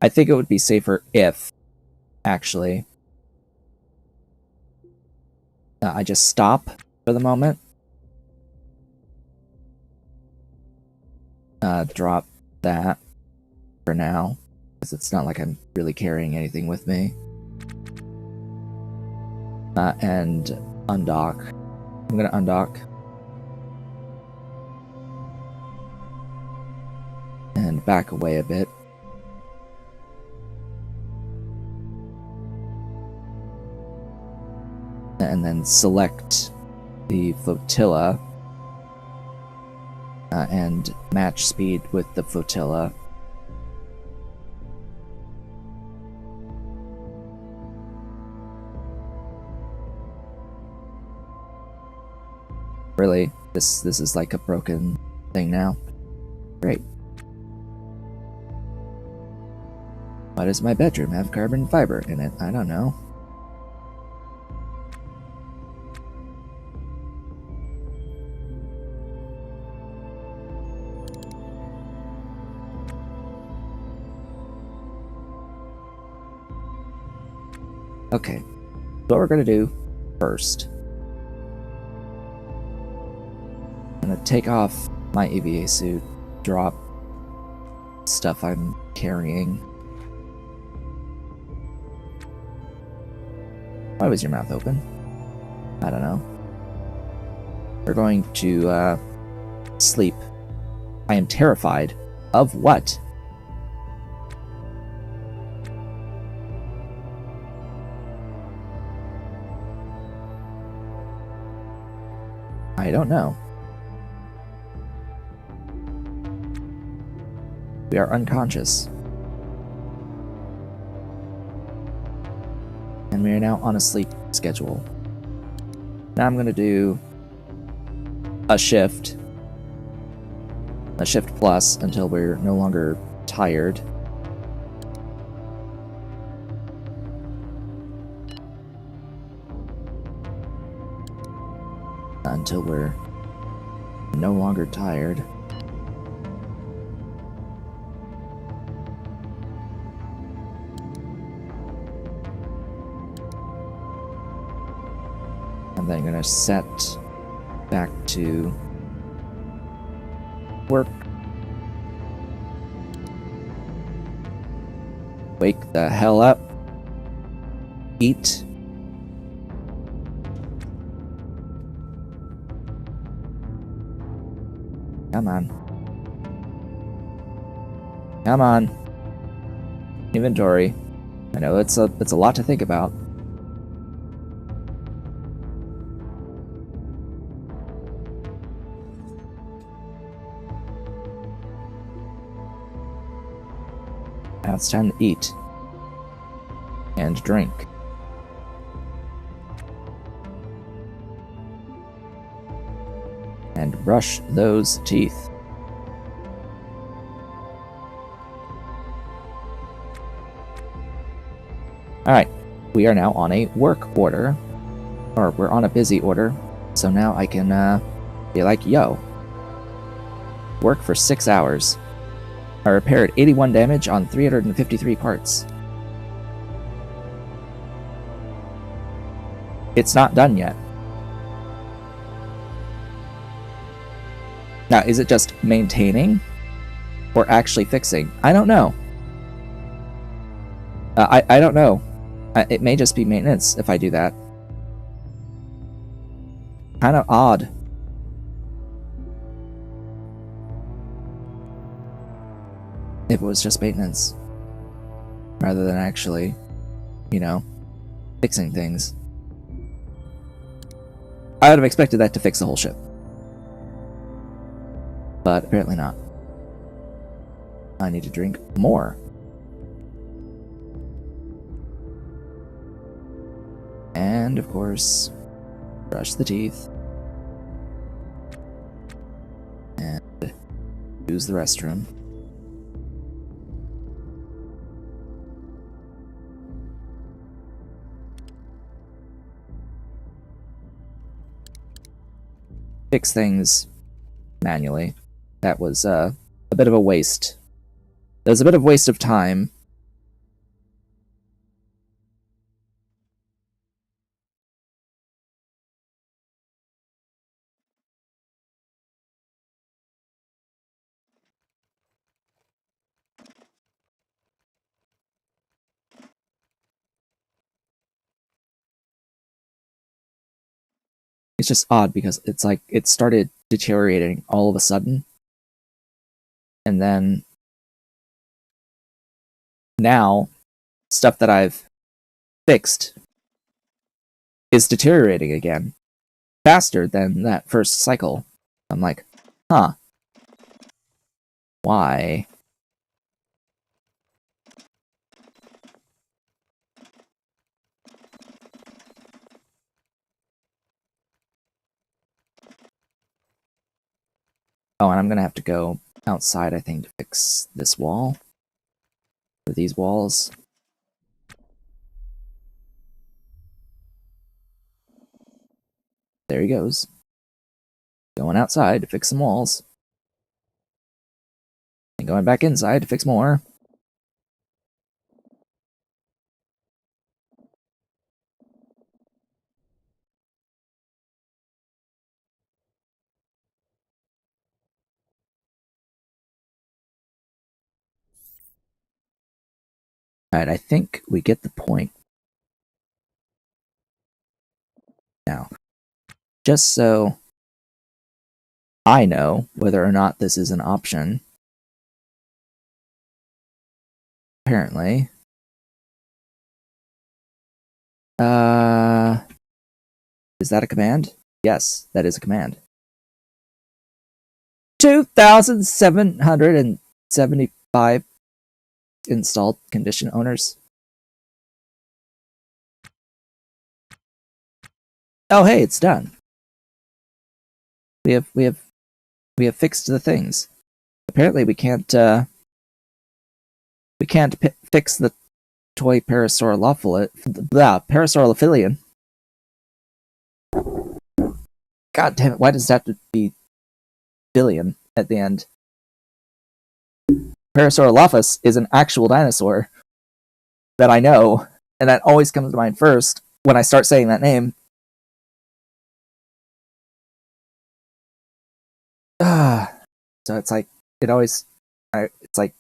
think it would be safer if, actually, I just stop for the moment. Drop that for now, because it's not like I'm really carrying anything with me. And undock. I'm gonna undock. And back away a bit. And then select the flotilla and match speed with the flotilla. Really, this is like a broken thing now. Great. Why does my bedroom have carbon fiber in it? I don't know. Okay, what we're gonna do first, I'm gonna take off my EVA suit, drop stuff I'm carrying. Why was your mouth open? I don't know. We're going to sleep. I am terrified of what? I don't know. We are unconscious. And we are now on a sleep schedule. Now I'm going to do a shift plus until we're no longer tired. Until we're no longer tired. And then I'm going to set back to work. Wake the hell up. Eat. Come on. Come on. Inventory. I know it's a lot to think about. Now it's time to eat. And drink. And brush those teeth. Alright, we are now on a work order. Or we're on a busy order. So now I can be like, yo. Work for 6 hours. I repaired 81 damage on 353 parts. It's not done yet. Now, is it just maintaining? Or actually fixing? I don't know. I don't know. It may just be maintenance if I do that. Kind of odd. If it was just maintenance. Rather than actually, you know, fixing things. I would have expected that to fix the whole ship. But apparently not. I need to drink more. And, of course, brush the teeth. And use the restroom. Fix things manually. That was a bit of a waste. That was a bit of waste of time. It's just odd because it's like it started deteriorating all of a sudden. And then now, stuff that I've fixed is deteriorating again. Faster than that first cycle. I'm like, huh. Why? Oh, and I'm gonna have to go outside, I think, to fix this wall. Or these walls. There he goes. Going outside to fix some walls. And going back inside to fix more. Alright, I think we get the point. Now, just so I know whether or not this is an option, apparently, is that a command? Yes, that is a command. 2,775 installed condition owners. Oh, hey, it's done. We have fixed the things. Apparently, we can't fix the toy Parasaurolophilian. God damn it! Why does that have to be billion at the end? Parasaurolophus is an actual dinosaur that I know, and that always comes to mind first when I start saying that name. So it's like it's like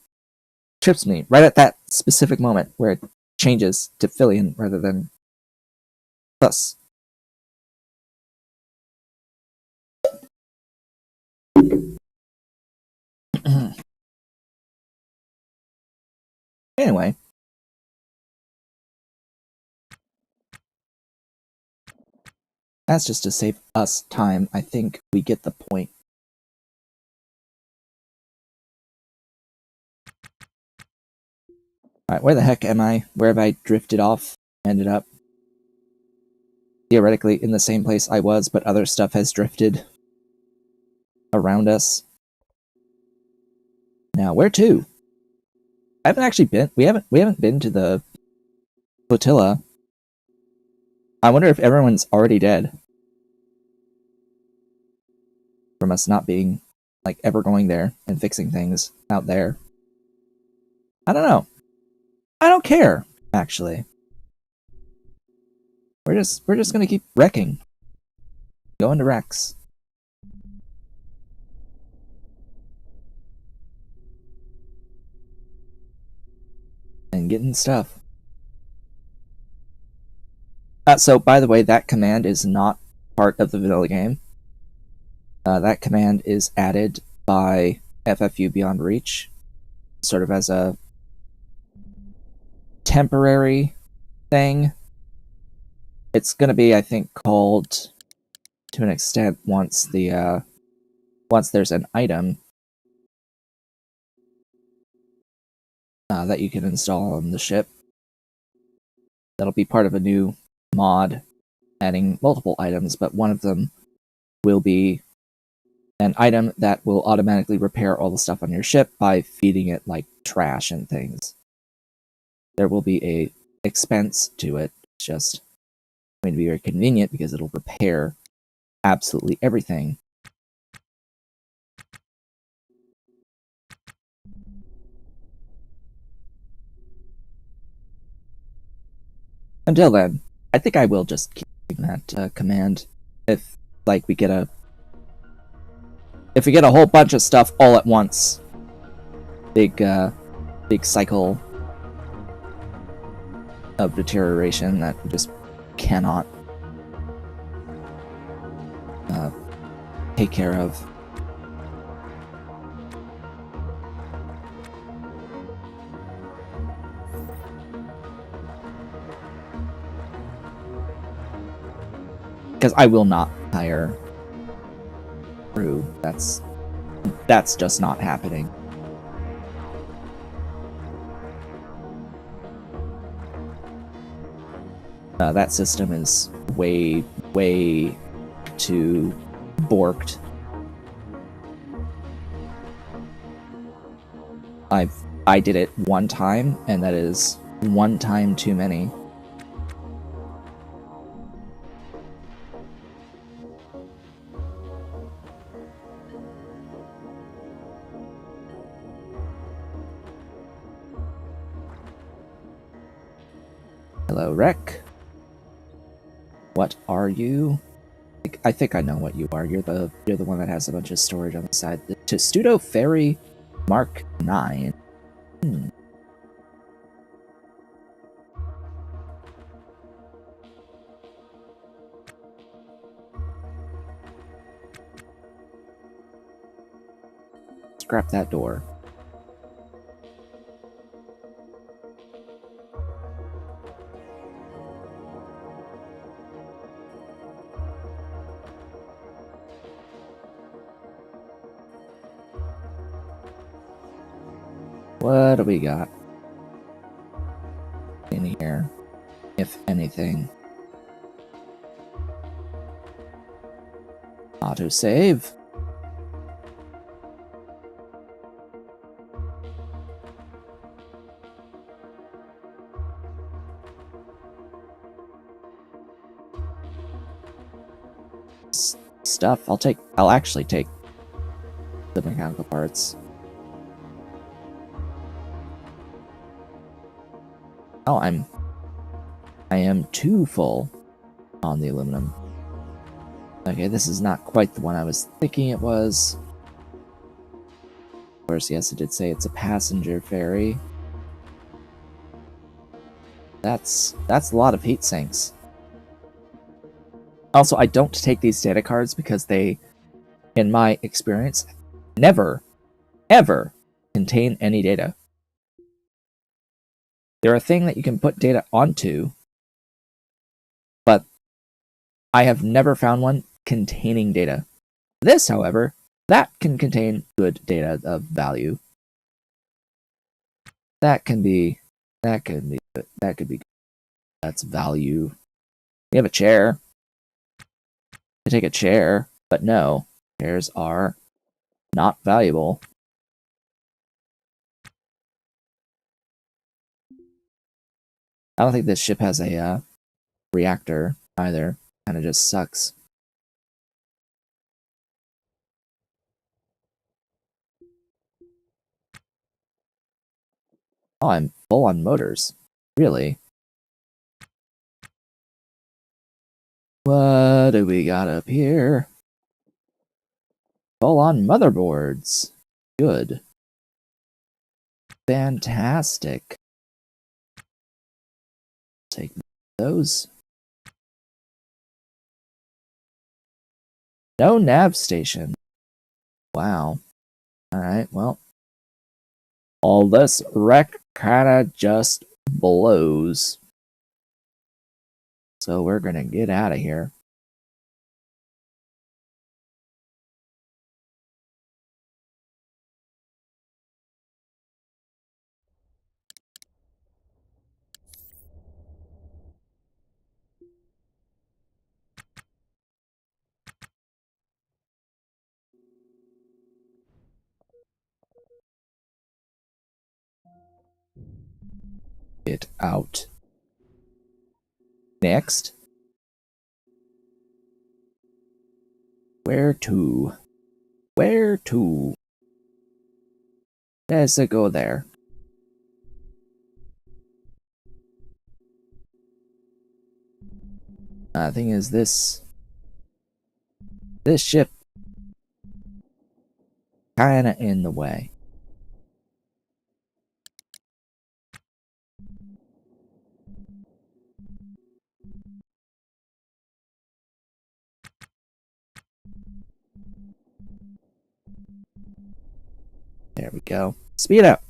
trips me right at that specific moment where it changes to Philian rather than Thus. Anyway. That's just to save us time. I think we get the point. Alright, where the heck am I? Where have I drifted off? Ended up theoretically in the same place I was, but other stuff has drifted around us. Now, where to? I haven't actually been. We haven't been to the flotilla. I wonder if everyone's already dead from us not being like ever going there and fixing things out there. I don't know. I don't care, actually. We're just gonna keep wrecking. Going to wrecks. And getting stuff. So, by the way, that command is not part of the vanilla game. That command is added by FFU Beyond Reach, sort of as a temporary thing. It's going to be, I think, called to an extent once there's an item that you can install on the ship. That'll be part of a new mod adding multiple items, but one of them will be an item that will automatically repair all the stuff on your ship by feeding it like trash and things. There will be a expense to it. It's just going to be very convenient because it'll repair absolutely everything. Until then, I think I will just keep that command. If like we get a whole bunch of stuff all at once, big cycle of deterioration that we just cannot take care of. Because I will not hire crew. That's just not happening. That system is way too borked. I did it one time, and that is one time too many. Hello, Rec. What are you? I think I know what you are. You're the one that has a bunch of storage on the side. The Testudo Ferry Mark 9. Scrap that door. What do we got in here, if anything? Autosave. Stuff. I'll actually take the mechanical parts. Oh, I am too full on the aluminum. Okay, this is not quite the one I was thinking it was. Of course, yes, it did say it's a passenger ferry. That's a lot of heat sinks. Also, I don't take these data cards because they, in my experience, never, ever contain any data. They're a thing that you can put data onto, but I have never found one containing data. This, however, that can contain good data of value. That could be good. That's value. We have a chair. I take a chair, but no, chairs are not valuable. I don't think this ship has a reactor either. Kind of just sucks. Oh, I'm full on motors. Really? What do we got up here? Full on motherboards. Good. Fantastic. Take those. No nav station. Wow. Alright, well. All this wreck kinda just blows. So we're gonna get out of here. Get out. Next. Where to? Where to? Does it go there? Thing is, this ship kinda in the way. There we go. Speed up.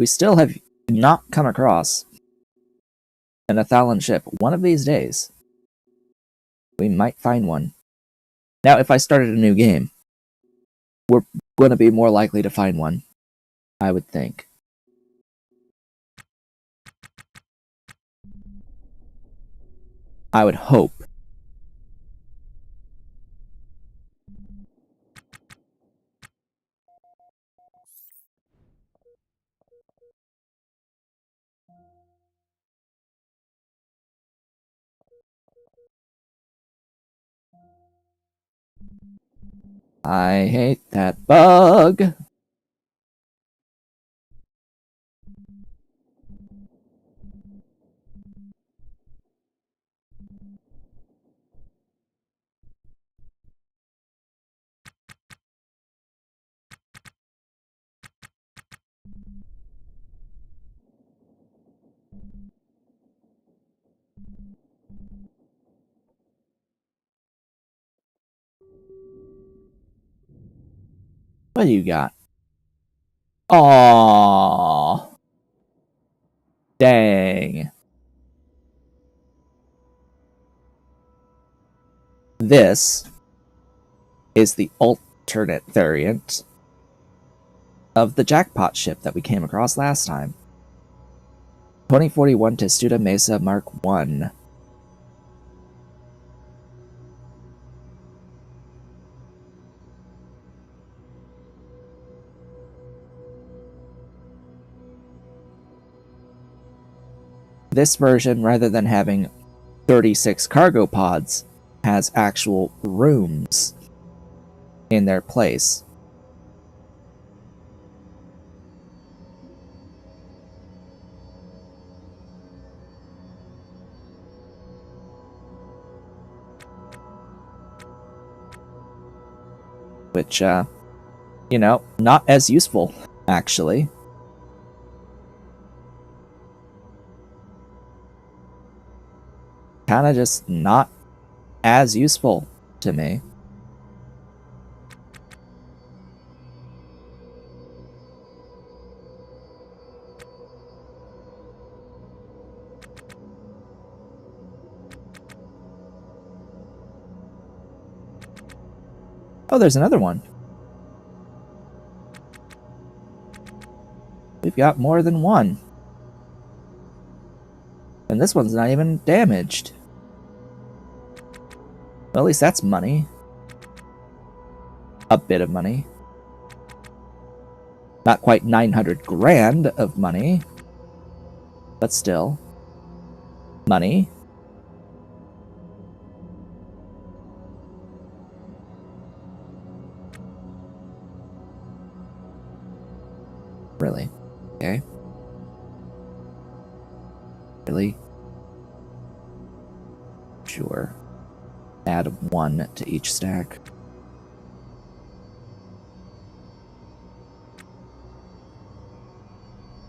We still have not come across an Athalan ship. One of these days, we might find one. Now, if I started a new game, we're going to be more likely to find one, I would think. I would hope. I hate that bug. What do you got? Aww. Dang. This is the alternate variant of the jackpot ship that we came across last time. 2041 Testudo Mesa Mark 1. This version, rather than having 36 cargo pods, has actual rooms in their place. Which, you know, not as useful, actually. Kinda just not as useful to me. Oh, there's another one. We've got more than one. And this one's not even damaged. Well, at least that's money. A bit of money. Not quite 900 grand of money. But still. Money. Really? Okay. Really? Sure. Add 1 to each stack.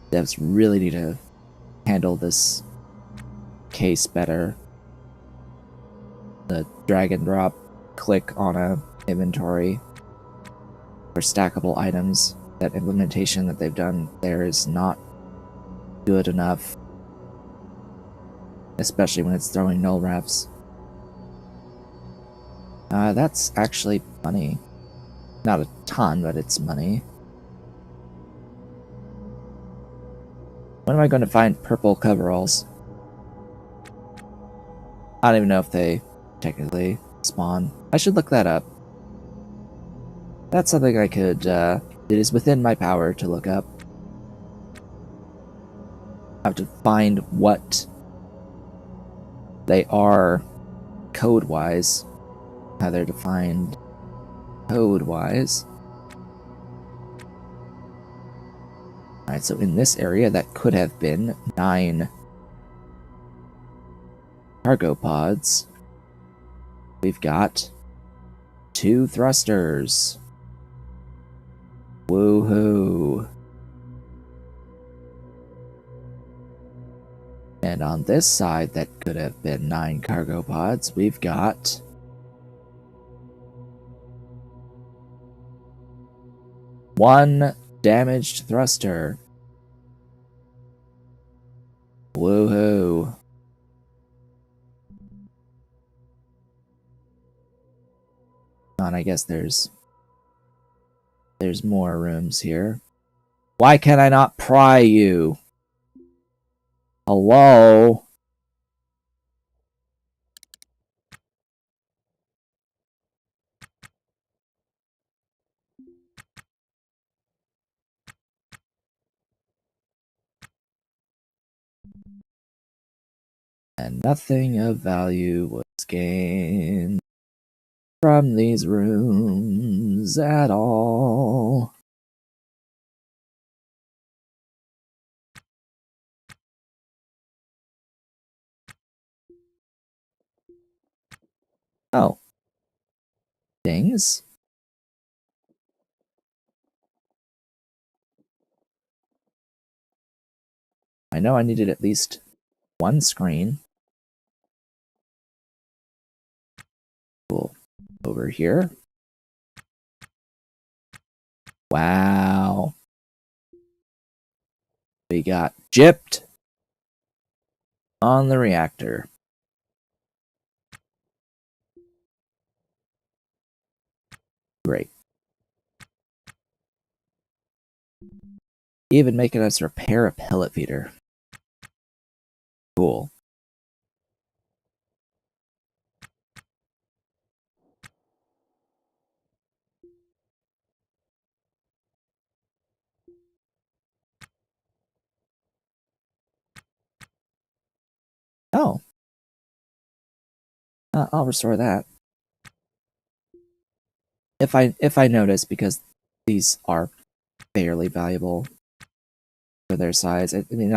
Devs really need to handle this case better. The drag and drop click on a inventory for stackable items. That implementation that they've done there is not good enough. Especially when it's throwing null refs. That's actually money. Not a ton, but it's money. When am I going to find purple coveralls? I don't even know if they technically spawn. I should look that up. That's something I could, it is within my power to look up. I have to find what they are code-wise. How they're defined code-wise. Alright, so in this area, that could have been 9 cargo pods. We've got 2 thrusters. Woohoo! And on this side, that could have been 9 cargo pods. We've got 1 damaged thruster. Woohoo! And I guess there's more rooms here. Why can I not pry you? Hello? And nothing of value was gained from these rooms at all. Oh. Things? I know I needed at least 1 screen. Cool. Over here. Wow. We got gypped on the reactor. Great. Even making us repair a pellet feeder. Cool. Oh. I'll restore that. If I notice, because these are fairly valuable for their size. I mean,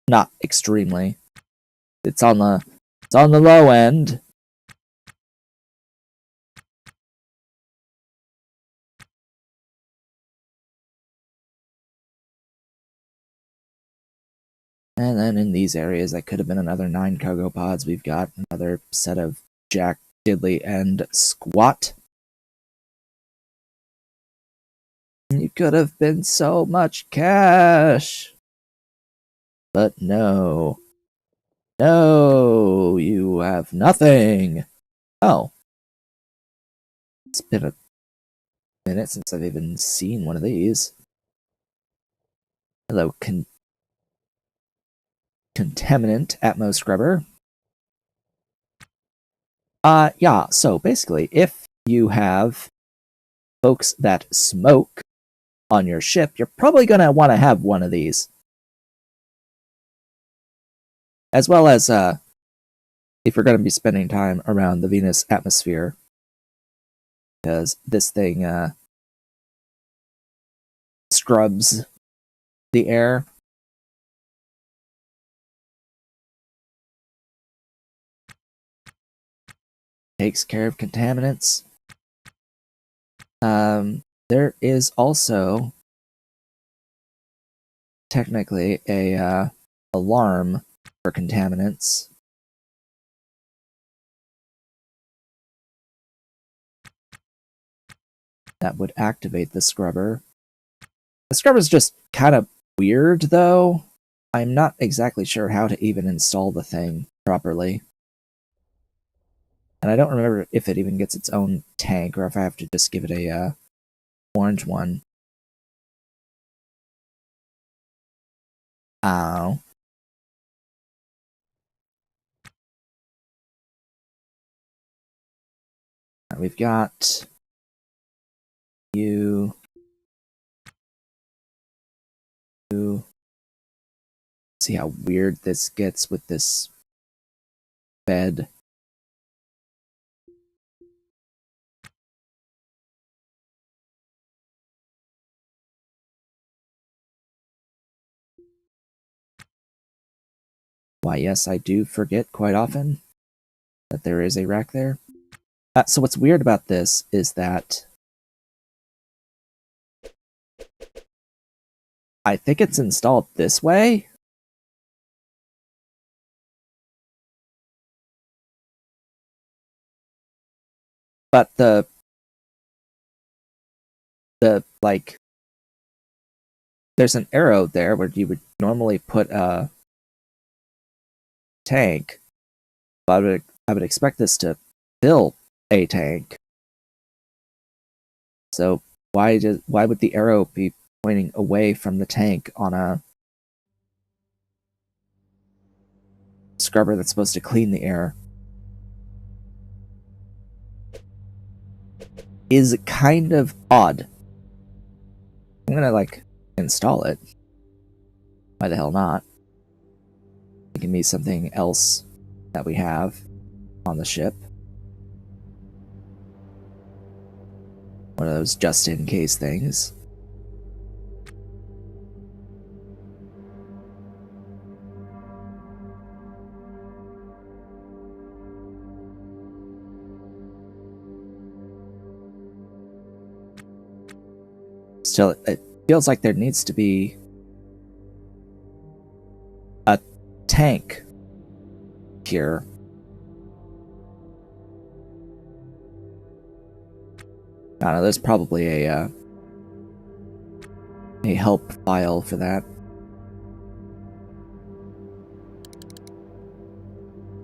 not extremely. It's on the low end. And then in these areas, that could have been another 9 cargo pods. We've got another set of Jack, Diddley, and Squat. You could have been so much cash. But no. No, you have nothing. Oh. It's been a minute since I've even seen one of these. Hello, contaminant Atmo Scrubber. Yeah, so basically, if you have folks that smoke on your ship, you're probably going to want to have one of these. As well as, if you're going to be spending time around the Venus atmosphere, because this thing, scrubs the air. Takes care of contaminants. There is also technically a alarm for contaminants. That would activate the scrubber. The scrubber's just kind of weird, though. I'm not exactly sure how to even install the thing properly. And I don't remember if it even gets its own tank, or if I have to just give it a orange one. Ow. We've got you. See how weird this gets with this bed. Why, yes, I do forget quite often that there is a rack there. So what's weird about this is that I think it's installed this way. But like, there's an arrow there where you would normally put a tank. But I would expect this to fill a tank. So why would the arrow be pointing away from the tank on a scrubber that's supposed to clean the air? Is kind of odd. I'm gonna, like, install it. Why the hell not? It can be something else that we have on the ship. One of those just-in-case things. Still, it feels like there needs to be a tank here. I don't know, there's probably a a help file for that.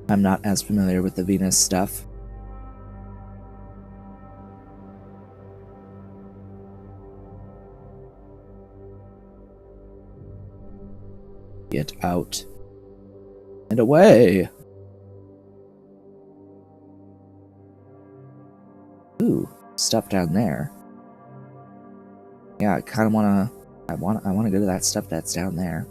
I'm not as familiar with the Venus stuff. Get out and away. Ooh, stuff down there. Yeah, I kind of wanna. I wanna go to that stuff that's down there.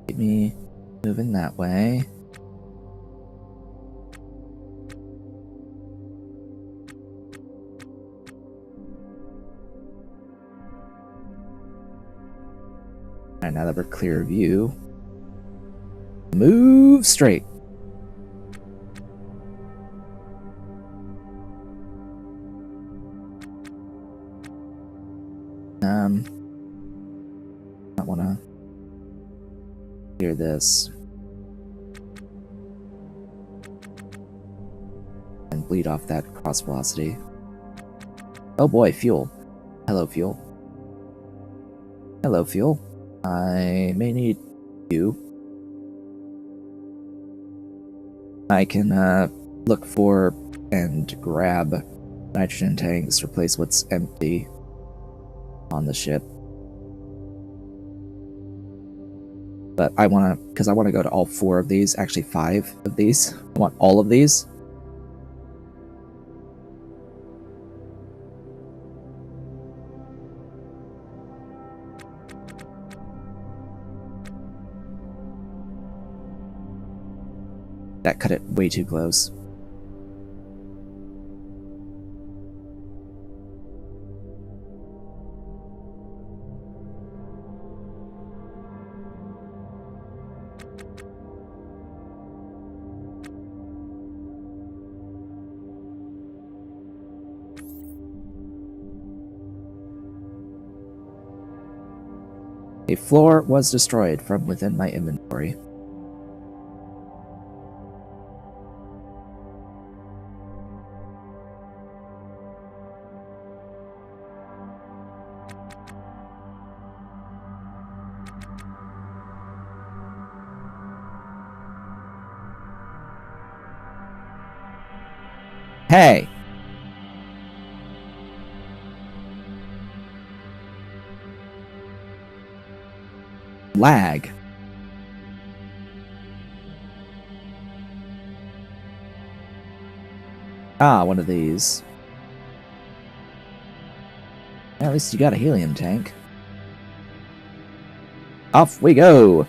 Keep me moving that way. Alright, now that we're clear of view, move straight. I wanna clear this and bleed off that cross velocity. Oh boy, fuel. Hello, fuel. Hello, fuel. I may need you. I can look for and grab nitrogen tanks, replace what's empty on the ship. But I want to, because I want to go to all 4 of these, actually 5 of these. I want all of these. That cut it way too close. A floor was destroyed from within my inventory. Hey! Lag. Ah, one of these. At least you got a helium tank. Off we go!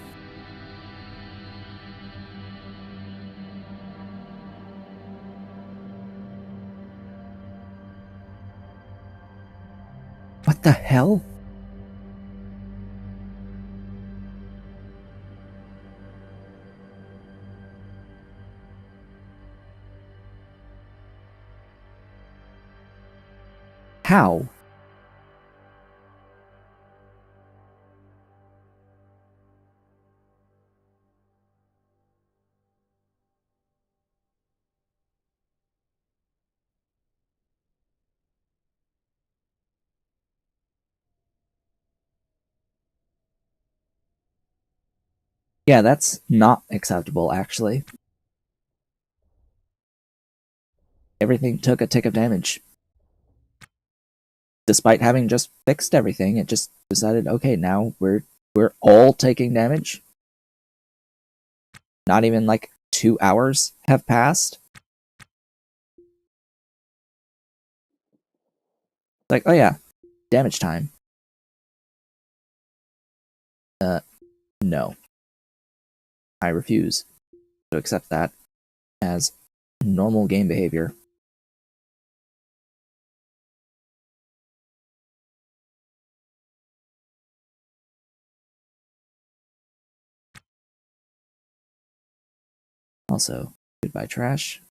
What the hell? How? Yeah, that's not acceptable, actually. Everything took a tick of damage. Despite having just fixed everything, it just decided, okay, now we're all taking damage. Not even like 2 hours have passed. Like, oh yeah, damage time. No. I refuse to accept that as normal game behavior. Also, goodbye trash.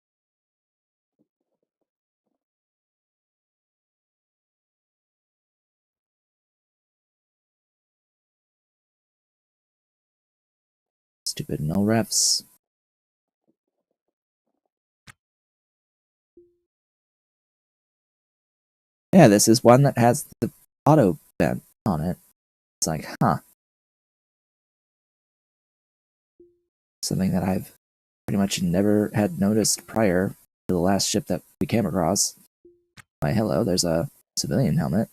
Stupid null refs. Yeah, this is one that has the auto vent on it. It's like, huh. Something that I've pretty much never had noticed prior to the last ship that we came across. Why, hello, there's a civilian helmet.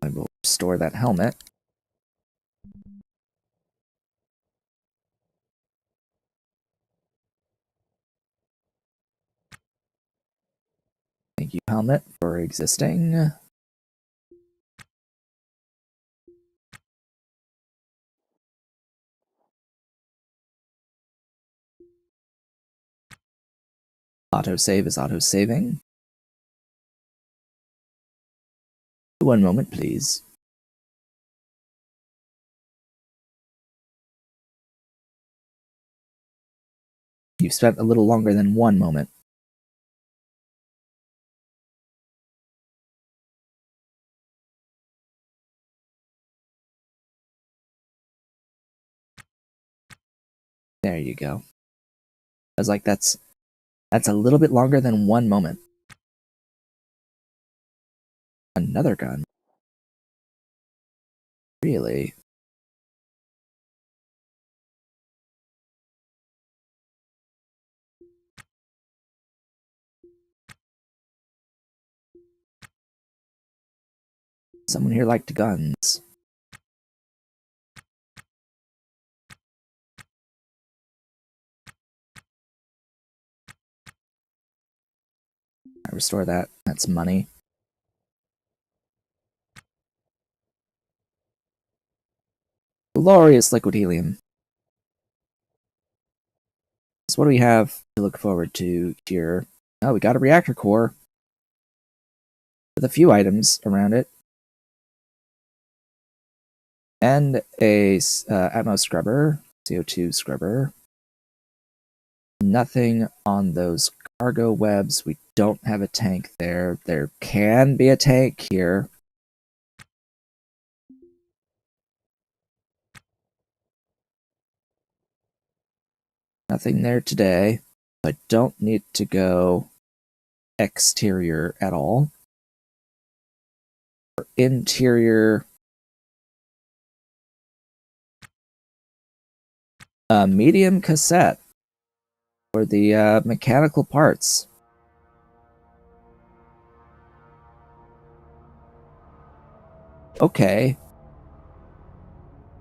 I will store that helmet. Thank you, helmet, for existing. Autosave is auto-saving. 1 moment, please. You've spent a little longer than 1 moment. There you go. I was like, that's a little bit longer than 1 moment. Another gun. Really? Someone here liked guns. I restore that. That's money. Glorious liquid helium. So what do we have to look forward to here? Oh, we got a reactor core with a few items around it. And a Atmos scrubber, CO2 scrubber. Nothing on those cargo webs. We don't have a tank there. There can be a tank here. Nothing there today. I don't need to go exterior at all. For interior, medium cassette for the mechanical parts. Okay.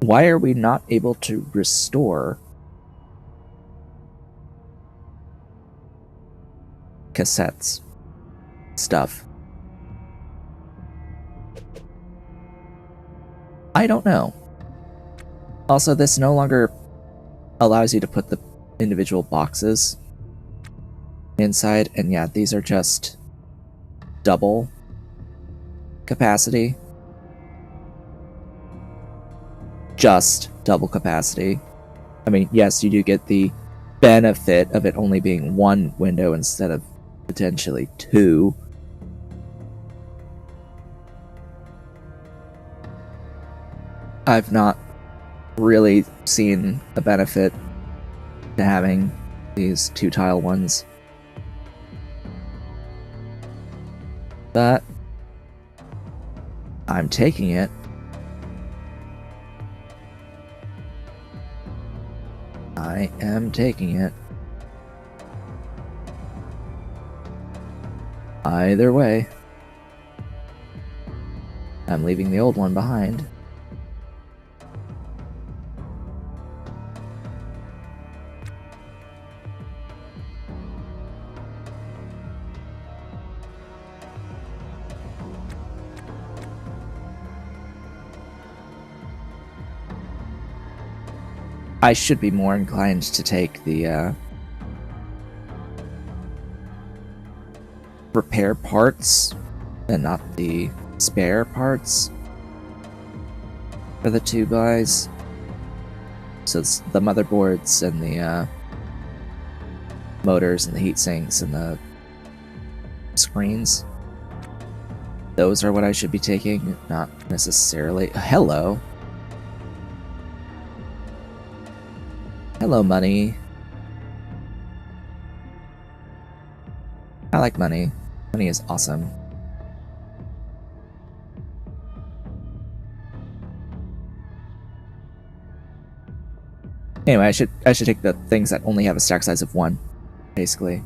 Why are we not able to restore cassettes stuff? I don't know. Also, this no longer allows you to put the individual boxes inside, and yeah, these are just double capacity. Just double capacity. I mean, yes, you do get the benefit of it only being one window instead of potentially two. I've not really seen a benefit to having these two-tile ones. But I'm taking it. I am taking it. Either way, I'm leaving the old one behind. I should be more inclined to take the repair parts and not the spare parts for the two buys. So it's the motherboards and the motors and the heat sinks and the screens. Those are what I should be taking, not necessarily... Hello! Hello, money. I like money. Money is awesome. Anyway, I should take the things that only have a stack size of 1, basically.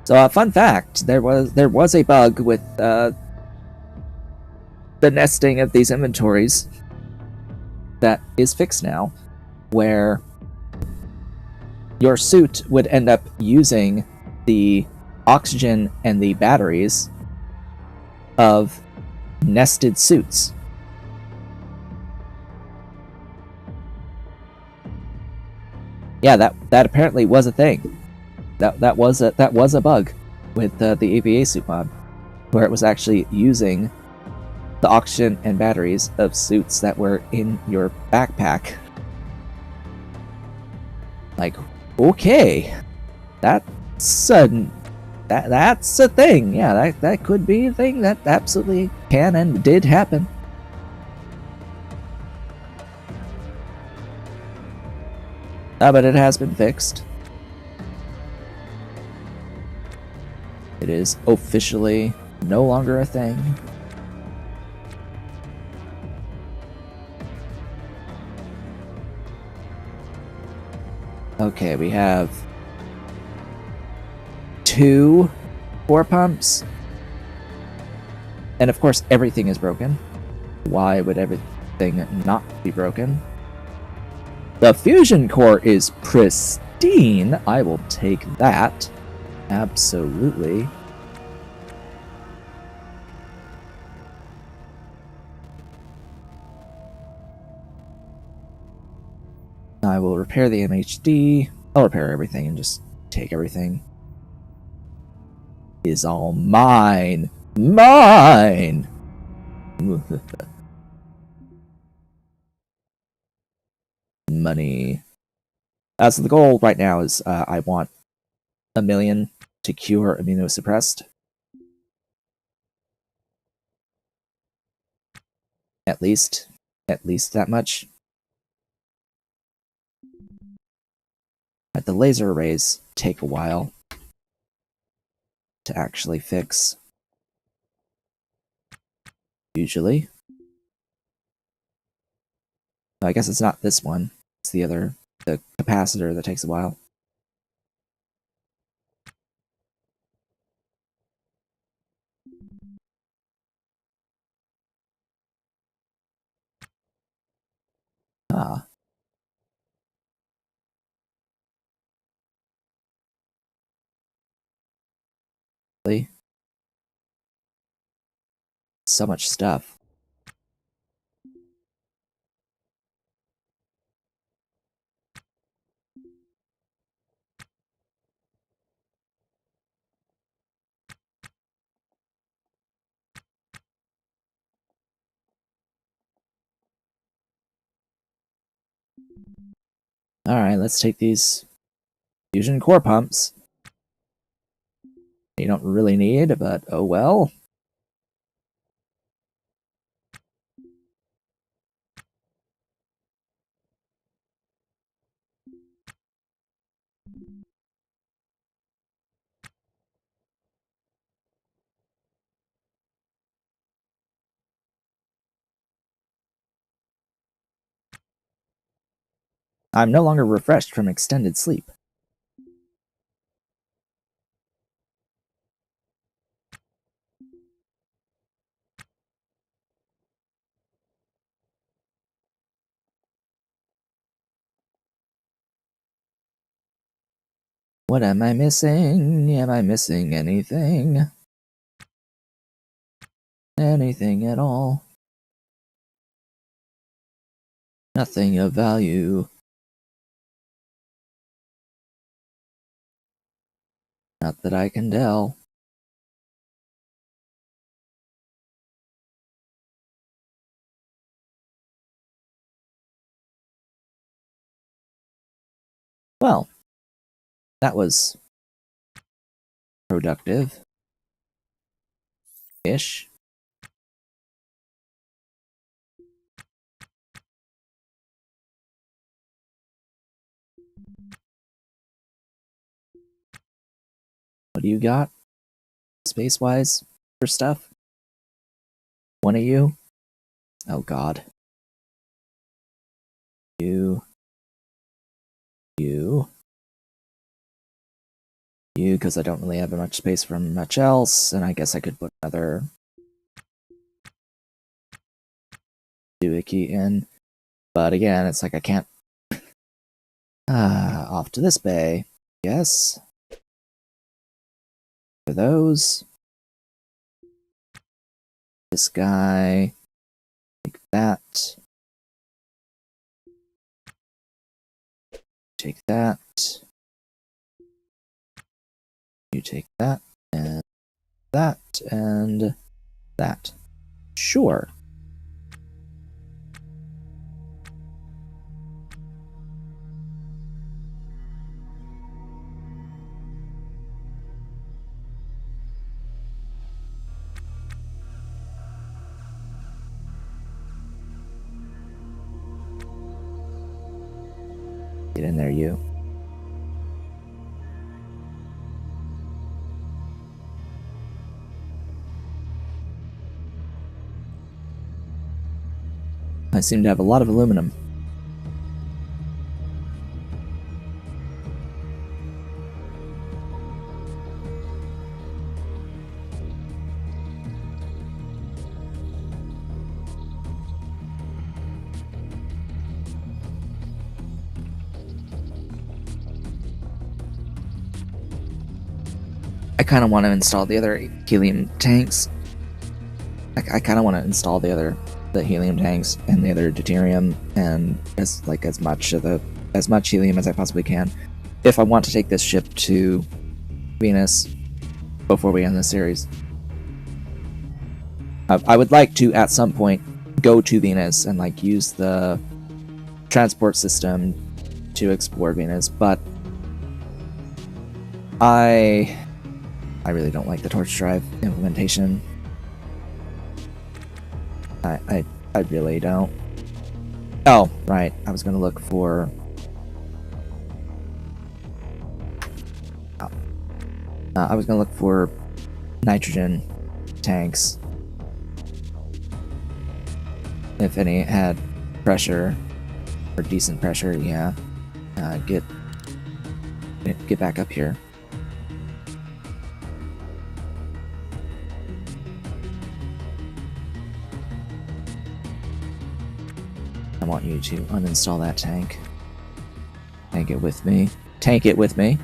So, fun fact: there was a bug with the nesting of these inventories that is fixed now, where your suit would end up using the oxygen and the batteries of nested suits. Yeah, that apparently was a thing. That was a bug with the AVA suit mod, where it was actually using the oxygen and batteries of suits that were in your backpack. Like, okay, that's a thing. Yeah, that could be a thing that absolutely can and did happen. But it has been fixed. It is officially no longer a thing. Okay, we have 2 core pumps. And of course, everything is broken. Why would everything not be broken? The fusion core is pristine. I will take that. Absolutely. I will repair the MHD. I'll repair everything and just take everything. It is all mine. Mine! Money. So the goal right now is I want 1 million to cure immunosuppressed. At least that much. But the laser arrays take a while to actually fix. Usually. I guess it's not this one. It's the capacitor that takes a while. Ah. So much stuff. Alright, let's take these fusion core pumps. You don't really need, but oh well. I'm no longer refreshed from extended sleep. What am I missing? Am I missing anything? Anything at all? Nothing of value. Not that I can tell. Well, that was productive-ish. What do you got? Space-wise for stuff? One of you? Oh god. You, because I don't really have much space for much else, and I guess I could put another doohickey in. But again, it's like I can't... off to this bay. Yes. For those. This guy. Take that. Take that. You take that, and that, and that. Sure. Get in there, you. I seem to have a lot of aluminum. I kind of want to install the other helium tanks. I kind of want to install the helium tanks and the other deuterium, and as much helium as I possibly can, if I want to take this ship to Venus before we end the series. I would like to at some point go to Venus and like use the transport system to explore Venus, but I really don't like the torch drive implementation. I really don't. Oh, right. I was gonna look for... I was gonna look for nitrogen tanks. If any had pressure, or decent pressure, yeah. Get back up here. I want you to uninstall that tank. Tank it with me. Tank it with me.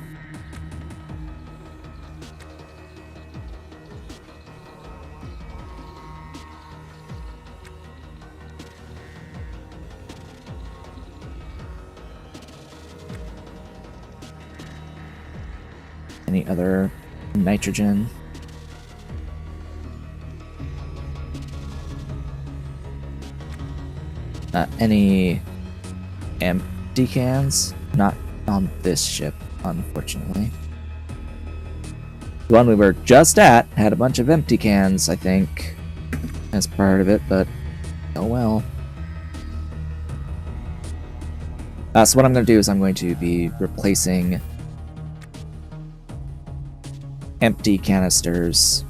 Any other nitrogen? Any empty cans? Not on this ship, unfortunately. The one we were just at had a bunch of empty cans, I think, as part of it, but oh well. So what I'm going to do is I'm going to be replacing empty canisters,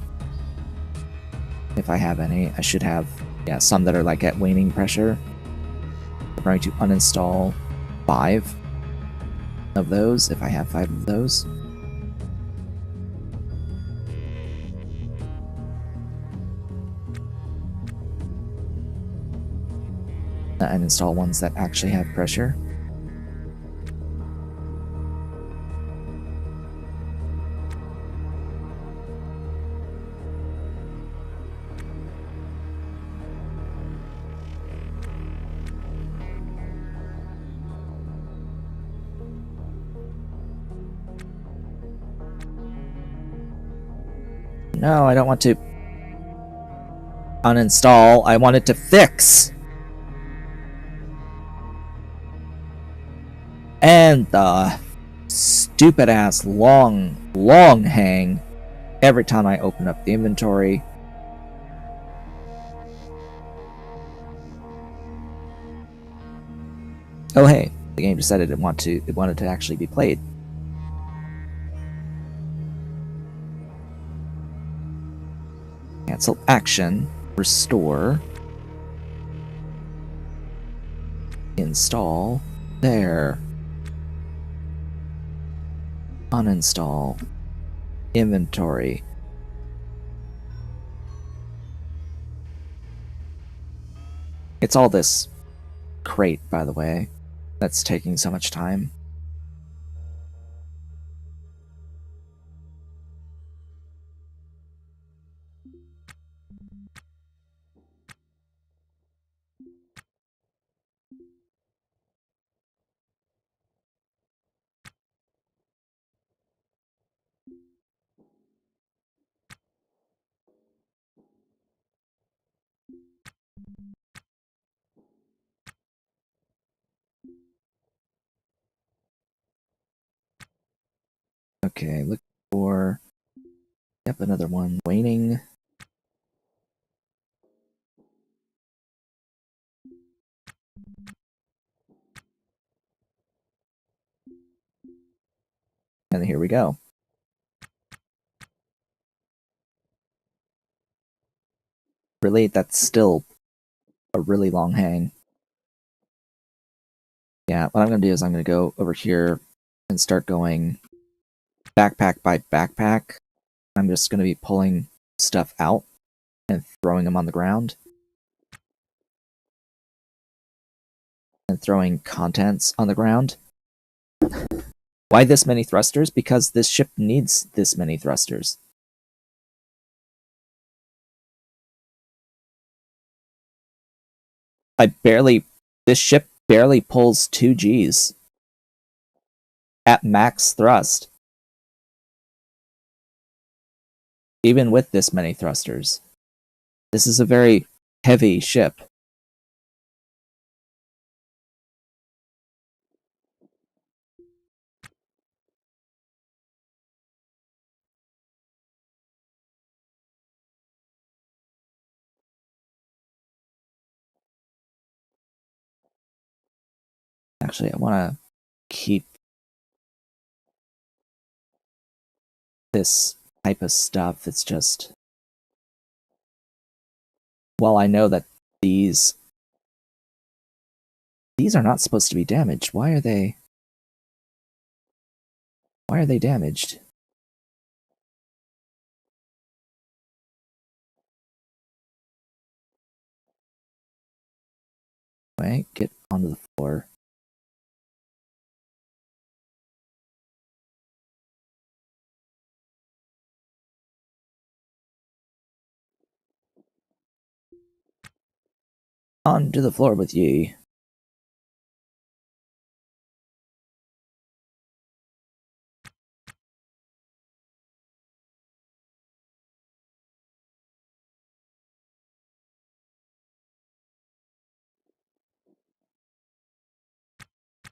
if I have any. I should have, yeah, some that are like at waning pressure. I'm going to uninstall 5 of those, if I have 5 of those. And install ones that actually have pressure. No, I don't want to uninstall. I want it to fix. And the stupid ass long hang every time I open up the inventory. Oh hey, the game decided it wanted to actually be played. Cancel action. Restore. Install. There. Uninstall. Inventory. It's all this crate, by the way, that's taking so much time. Okay, look for... Yep, another one. Waning. And here we go. Really, that's still a really long hang. Yeah, what I'm going to do is I'm going to go over here and start going backpack by backpack. I'm just going to be pulling stuff out and throwing them on the ground. And throwing contents on the ground. Why this many thrusters? Because this ship needs this many thrusters. This ship barely pulls 2 Gs at max thrust. Even with this many thrusters. This is a very heavy ship. Actually, I want to keep this type of stuff. It's just... Well, I know that these are not supposed to be damaged. Why are they damaged? Anyway, get onto the floor. Onto the floor with ye.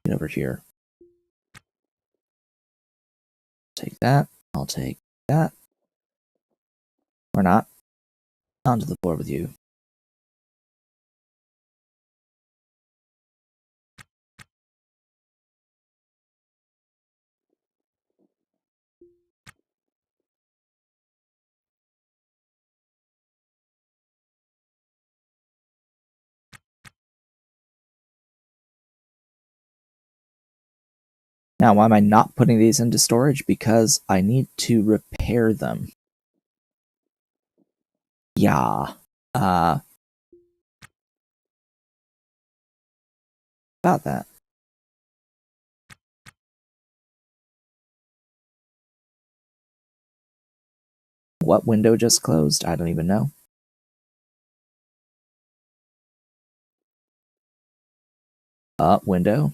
Get over here. Take that. I'll take that. Or not. Onto the floor with you. Now, why am I not putting these into storage? Because I need to repair them. Yeah. About that. What window just closed? I don't even know. Window.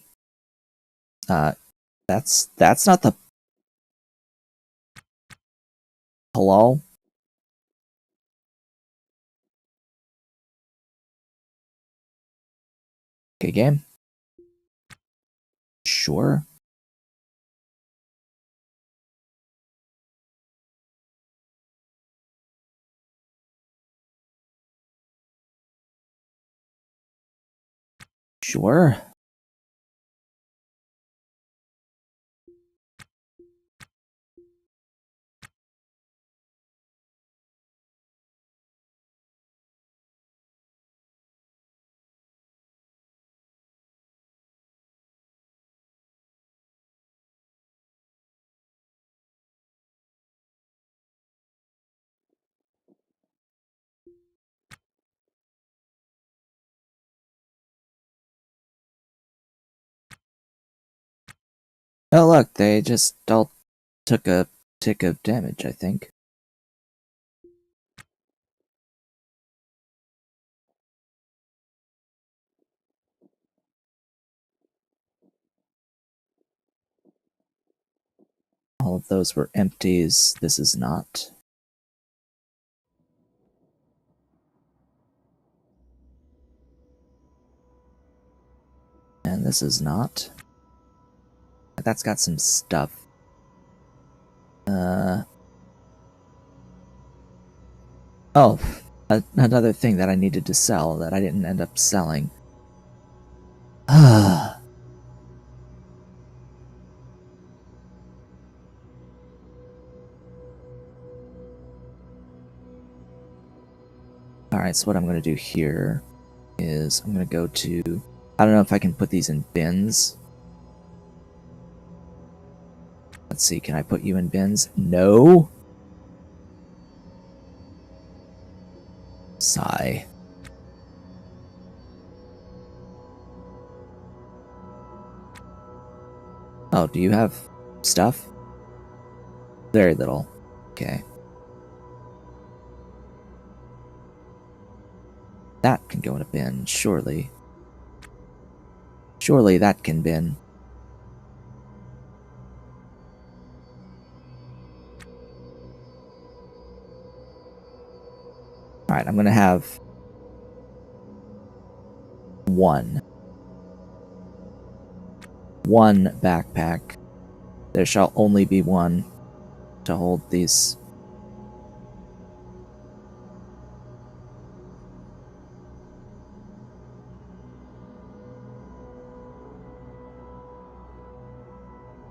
That's not the... Hello? Okay, game. Sure. Sure. Oh look, they just all took a tick of damage, I think. All of those were empties. This is not. And this is not. That's got some stuff. Oh, another thing that I needed to sell that I didn't end up selling. Alright, so what I'm going to do here is I'm going to go to... I don't know if I can put these in bins. Let's see, can I put you in bins? No? Sigh. Oh, do you have stuff? Very little. Okay. That can go in a bin, surely. Surely that can bin. Alright, I'm gonna have one backpack. There shall only be one to hold these.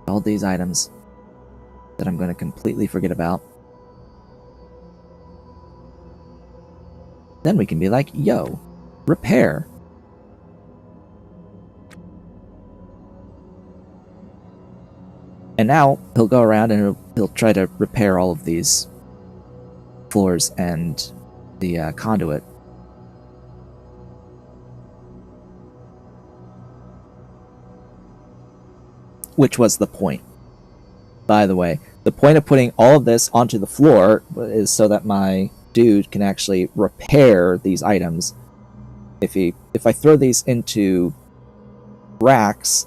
All these items that I'm going to completely forget about. Then we can be like, yo, repair. And now he'll go around and he'll try to repair all of these floors and the conduit. Which was the point. By the way, the point of putting all of this onto the floor is so that my dude can actually repair these items. If I throw these into racks,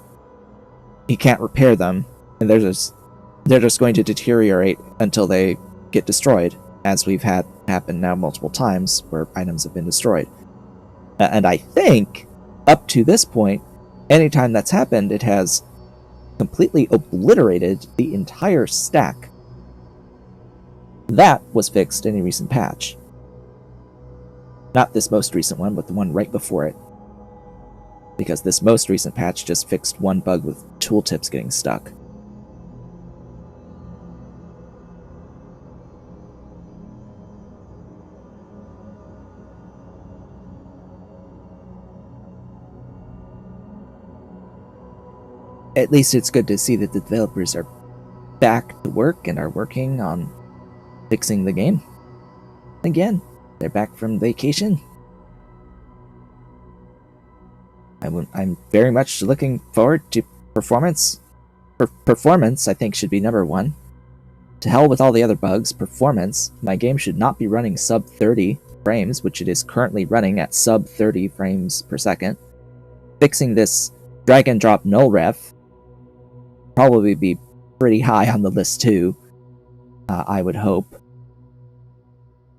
he can't repair them, and they're just going to deteriorate until they get destroyed, as we've had happen now multiple times where items have been destroyed. And I think up to this point, anytime that's happened, it has completely obliterated the entire stack. That was fixed in a recent patch. Not this most recent one, but the one right before it. Because this most recent patch just fixed one bug with tooltips getting stuck. At least it's good to see that the developers are back to work and are working on fixing the game. Again, they're back from vacation. I'm very much looking forward to performance. Performance, I think, should be number one. To hell with all the other bugs. Performance. My game should not be running sub 30 frames, which it is currently running at sub 30 frames per second. Fixing this drag and drop null ref probably be pretty high on the list too, I would hope,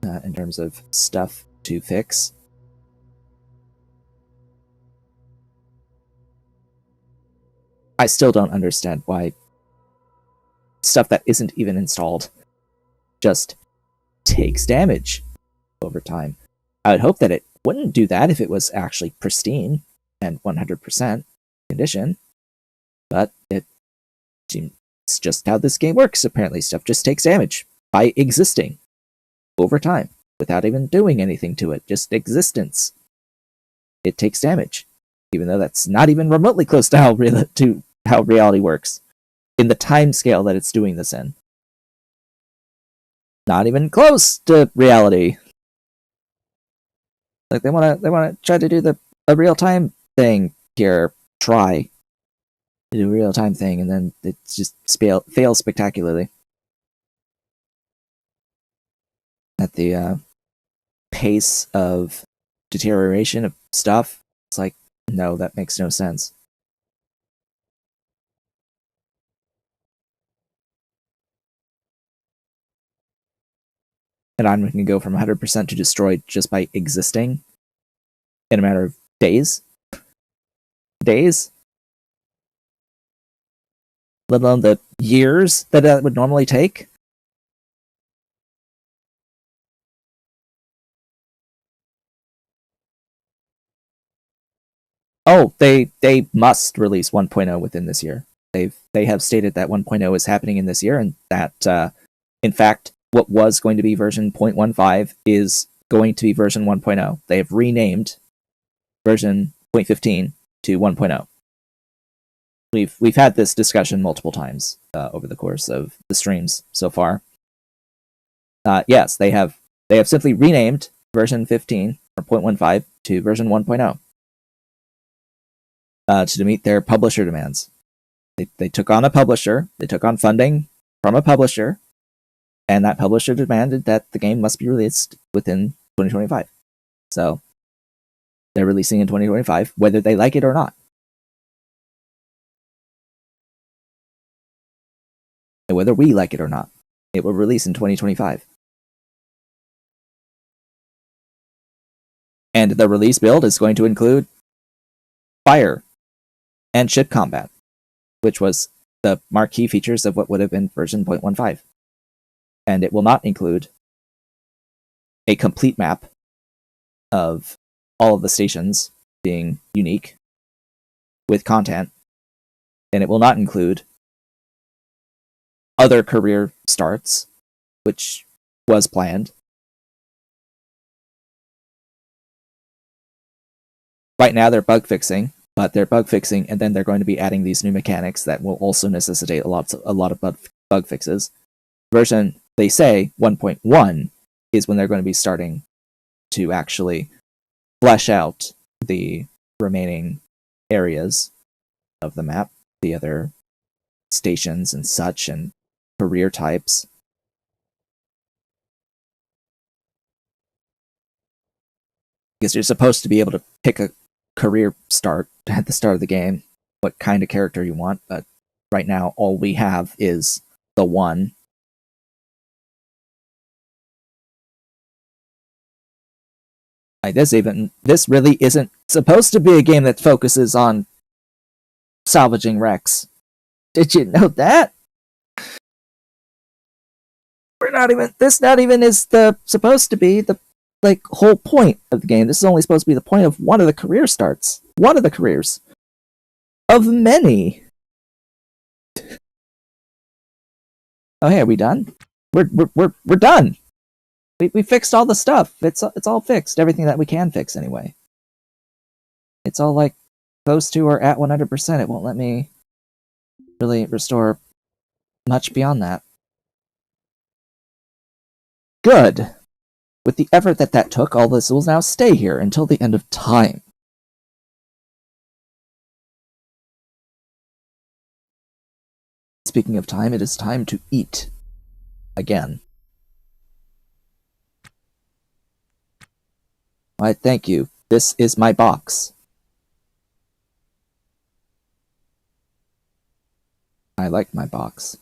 in terms of stuff to fix. I still don't understand why stuff that isn't even installed just takes damage over time. I would hope that it wouldn't do that if it was actually pristine and 100% condition, but it's just how this game works. Apparently stuff just takes damage by existing over time without even doing anything to it, just existence. It takes damage, even though that's not even remotely close to how reality works in the time scale that it's doing this in. Not even close to reality. Like they wanna try to do a real time thing here. Try. to do a real-time thing, and then it just fails spectacularly. At the pace of deterioration of stuff, it's like, no, that makes no sense. And I'm going to go from 100% to destroyed just by existing in a matter of days. Days? Let alone the years that that would normally take. Oh, they must release 1.0 within this year. They have stated that 1.0 is happening in this year, and that in fact what was going to be version 0.15 is going to be version 1.0. They have renamed version 0.15 to 1.0. We've had this discussion multiple times over the course of the streams so far. Yes, they have simply renamed version 15 or 0.15 to version 1.0 to meet their publisher demands. They took on a publisher, they took on funding from a publisher, and that publisher demanded that the game must be released within 2025. So they're releasing in 2025, whether they like it or not. And whether we like it or not, it will release in 2025. And the release build is going to include fire and ship combat, which was the marquee features of what would have been version 0.15. And it will not include a complete map of all of the stations being unique with content, and it will not include other career starts, which was planned. Right now they're bug fixing, but they're bug fixing, and then they're going to be adding these new mechanics that will also necessitate a lot of bug fixes. Version, they say, 1.1 is when they're going to be starting to actually flesh out the remaining areas of the map, the other stations and such, and career types. Because you're supposed to be able to pick a career start at the start of the game, what kind of character you want, but right now all we have is the one. Like this really isn't supposed to be a game that focuses on salvaging wrecks. Did you know that? This not even is the supposed to be the whole point of the game. This is only supposed to be the point of one of the career starts. One of the careers. Of many. Oh hey, are we done? We're done. We fixed all the stuff. It's all fixed. Everything that we can fix anyway. It's all like those two are at 100%. It won't let me really restore much beyond that. Good. With the effort that took, all this will now stay here until the end of time. Speaking of time, it is time to eat. Again. Why, thank you. This is my box. I like my box.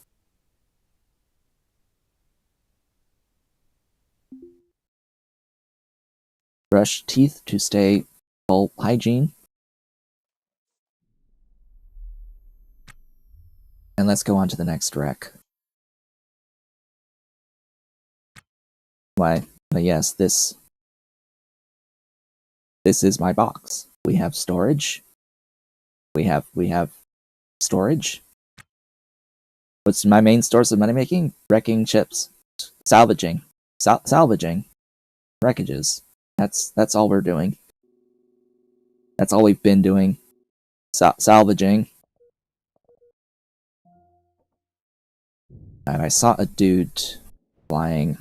Brush teeth to stay full hygiene. And let's go on to the next wreck. Why, yes, this is my box. We have storage. We have storage. What's my main source of money making? Wrecking chips. Salvaging. Salvaging. Wreckages. That's all we're doing. That's all we've been doing. Salvaging. And I saw a dude flying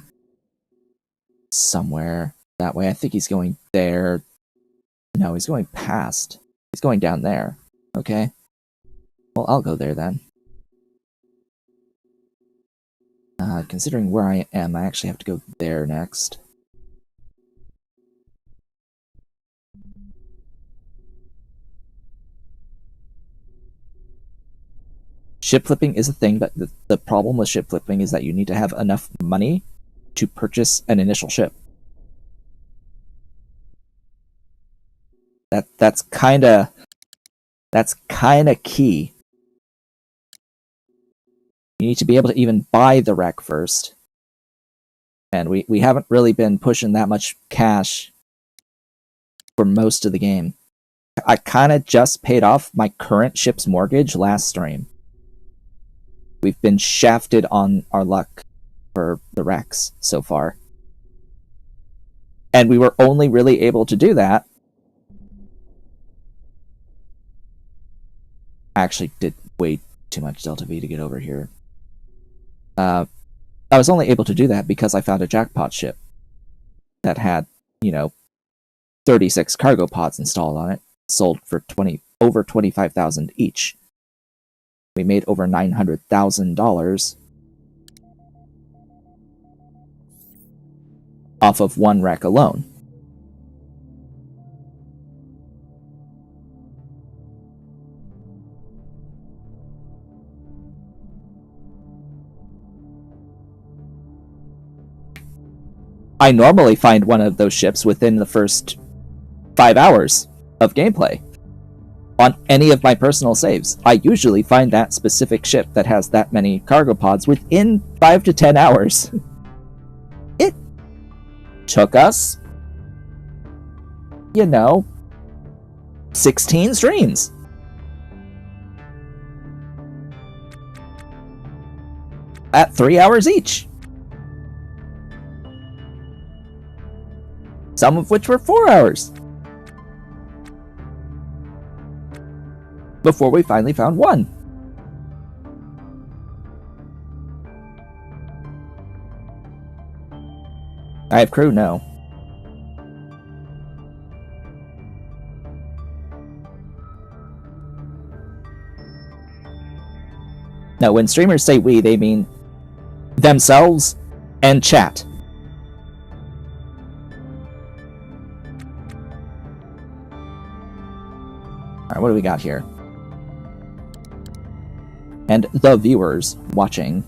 somewhere that way. I think he's going there. No, he's going past. He's going down there. Okay. Well, I'll go there then. Considering where I am, I actually have to go there next. Ship flipping is a thing, but the problem with ship flipping is that you need to have enough money to purchase an initial ship. That's kinda key. You need to be able to even buy the wreck first. And we haven't really been pushing that much cash for most of the game. I kinda just paid off my current ship's mortgage last stream. We've been shafted on our luck for the wrecks so far. And we were only really able to do that. I actually did way too much Delta V to get over here. I was only able to do that because I found a jackpot ship that had, 36 cargo pods installed on it, sold for over 25,000 each. We made over $900,000 off of one wreck alone. I normally find one of those ships within the first 5 hours of gameplay. On any of my personal saves, I usually find that specific ship that has that many cargo pods within 5 to 10 hours. It took us, 16 streams. At 3 hours each. Some of which were 4 hours. Before we finally found one. I have crew? No. No, when streamers say we, they mean themselves and chat. Alright, what do we got here? And the viewers watching.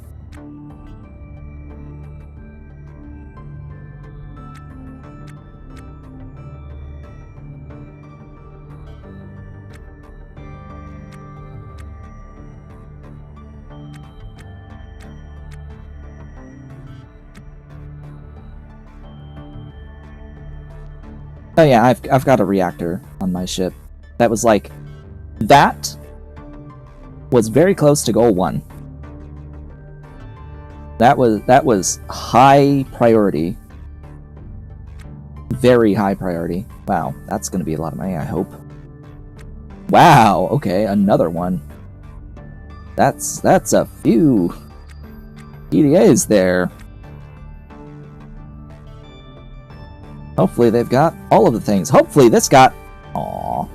Oh yeah, I've got a reactor on my ship. That was very close to goal 1. That was high priority. Very high priority. Wow, that's gonna be a lot of money, I hope. Wow, okay, another one. That's a few EDAs there. Hopefully they've got all of the things. Hopefully this got... Aww.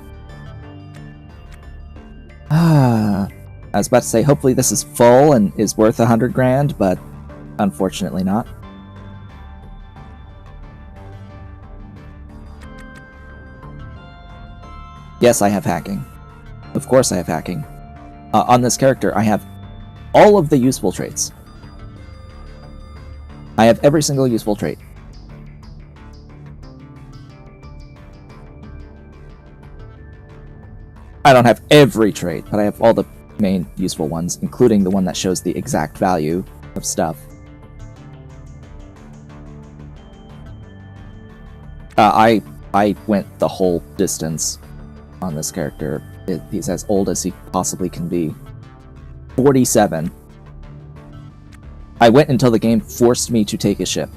I was about to say, hopefully this is full and is worth 100 grand, but unfortunately not. Yes, I have hacking. Of course I have hacking. On this character, I have all of the useful traits. I have every single useful trait. I don't have every trait, but I have all the main useful ones, including the one that shows the exact value of stuff. I went the whole distance on this character. He's as old as he possibly can be. 47. I went until the game forced me to take a ship.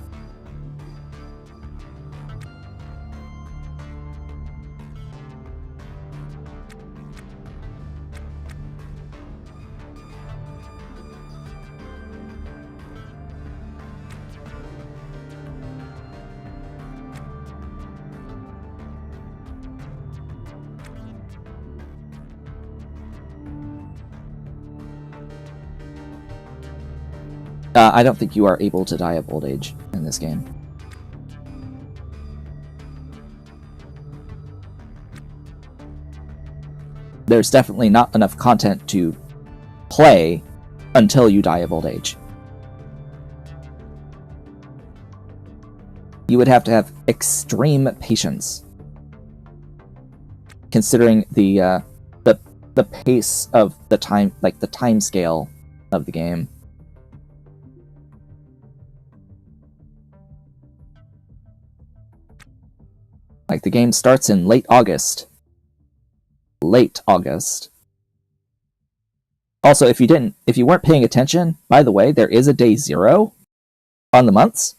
I don't think you are able to die of old age in this game. There's definitely not enough content to play until you die of old age. You would have to have extreme patience, considering the pace of the time, like the time scale of the game. Like, the game starts in late August. Late August. Also, if you weren't paying attention, by the way, there is a day 0 on the months.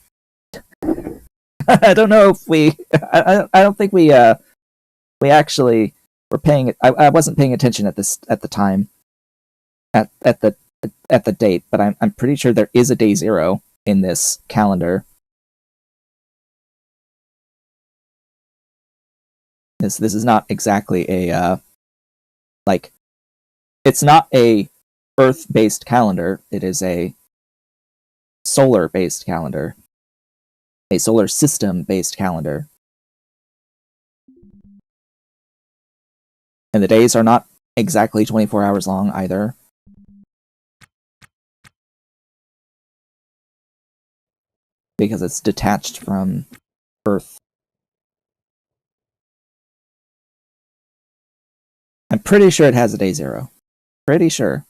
I don't know if I don't think we actually were paying it. I wasn't paying attention at the time, at the date, but I'm pretty sure there is a day 0 in this calendar. This is not exactly a like, it's not a Earth-based calendar. It is a solar-based calendar, a solar system-based calendar, and the days are not exactly 24 hours long either. Because it's detached from Earth. I'm pretty sure it has a day 0. Pretty sure.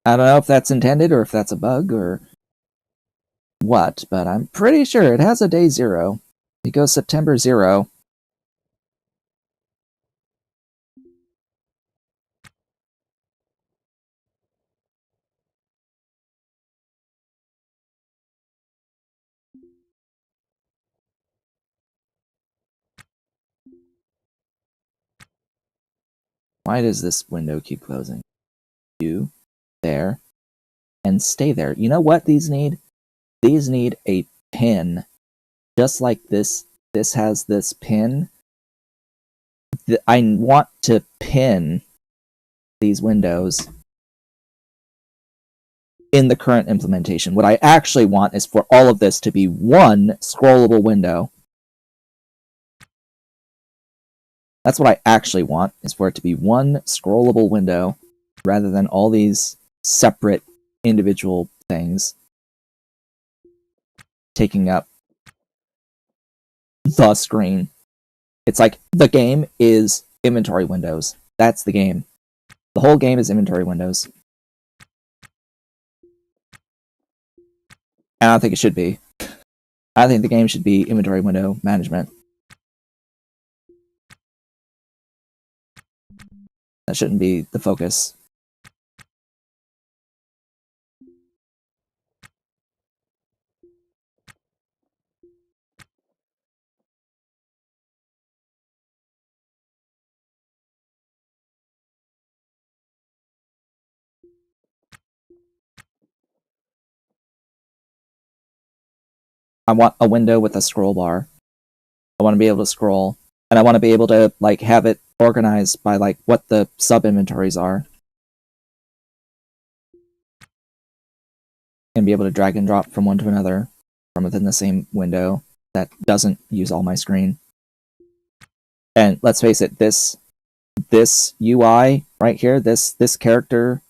I don't know if that's intended or if that's a bug or what, but I'm pretty sure it has a day 0. It goes September 0. Why does this window keep closing? You, there, and stay there. You know what these need? These need a pin. Just like this. This has this pin. I want to pin these windows in the current implementation. What I actually want is for all of this to be one scrollable window. That's what I actually want, is for it to be one scrollable window rather than all these separate individual things taking up the screen. It's like, the game is inventory windows. That's the game. The whole game is inventory windows. And I don't think it should be. I think the game should be inventory window management. That shouldn't be the focus. I want a window with a scroll bar. I want to be able to scroll. And I want to be able to, like, have it organized by, like, what the sub-inventories are. And be able to drag and drop from one to another from within the same window that doesn't use all my screen. And let's face it, this UI right here, this character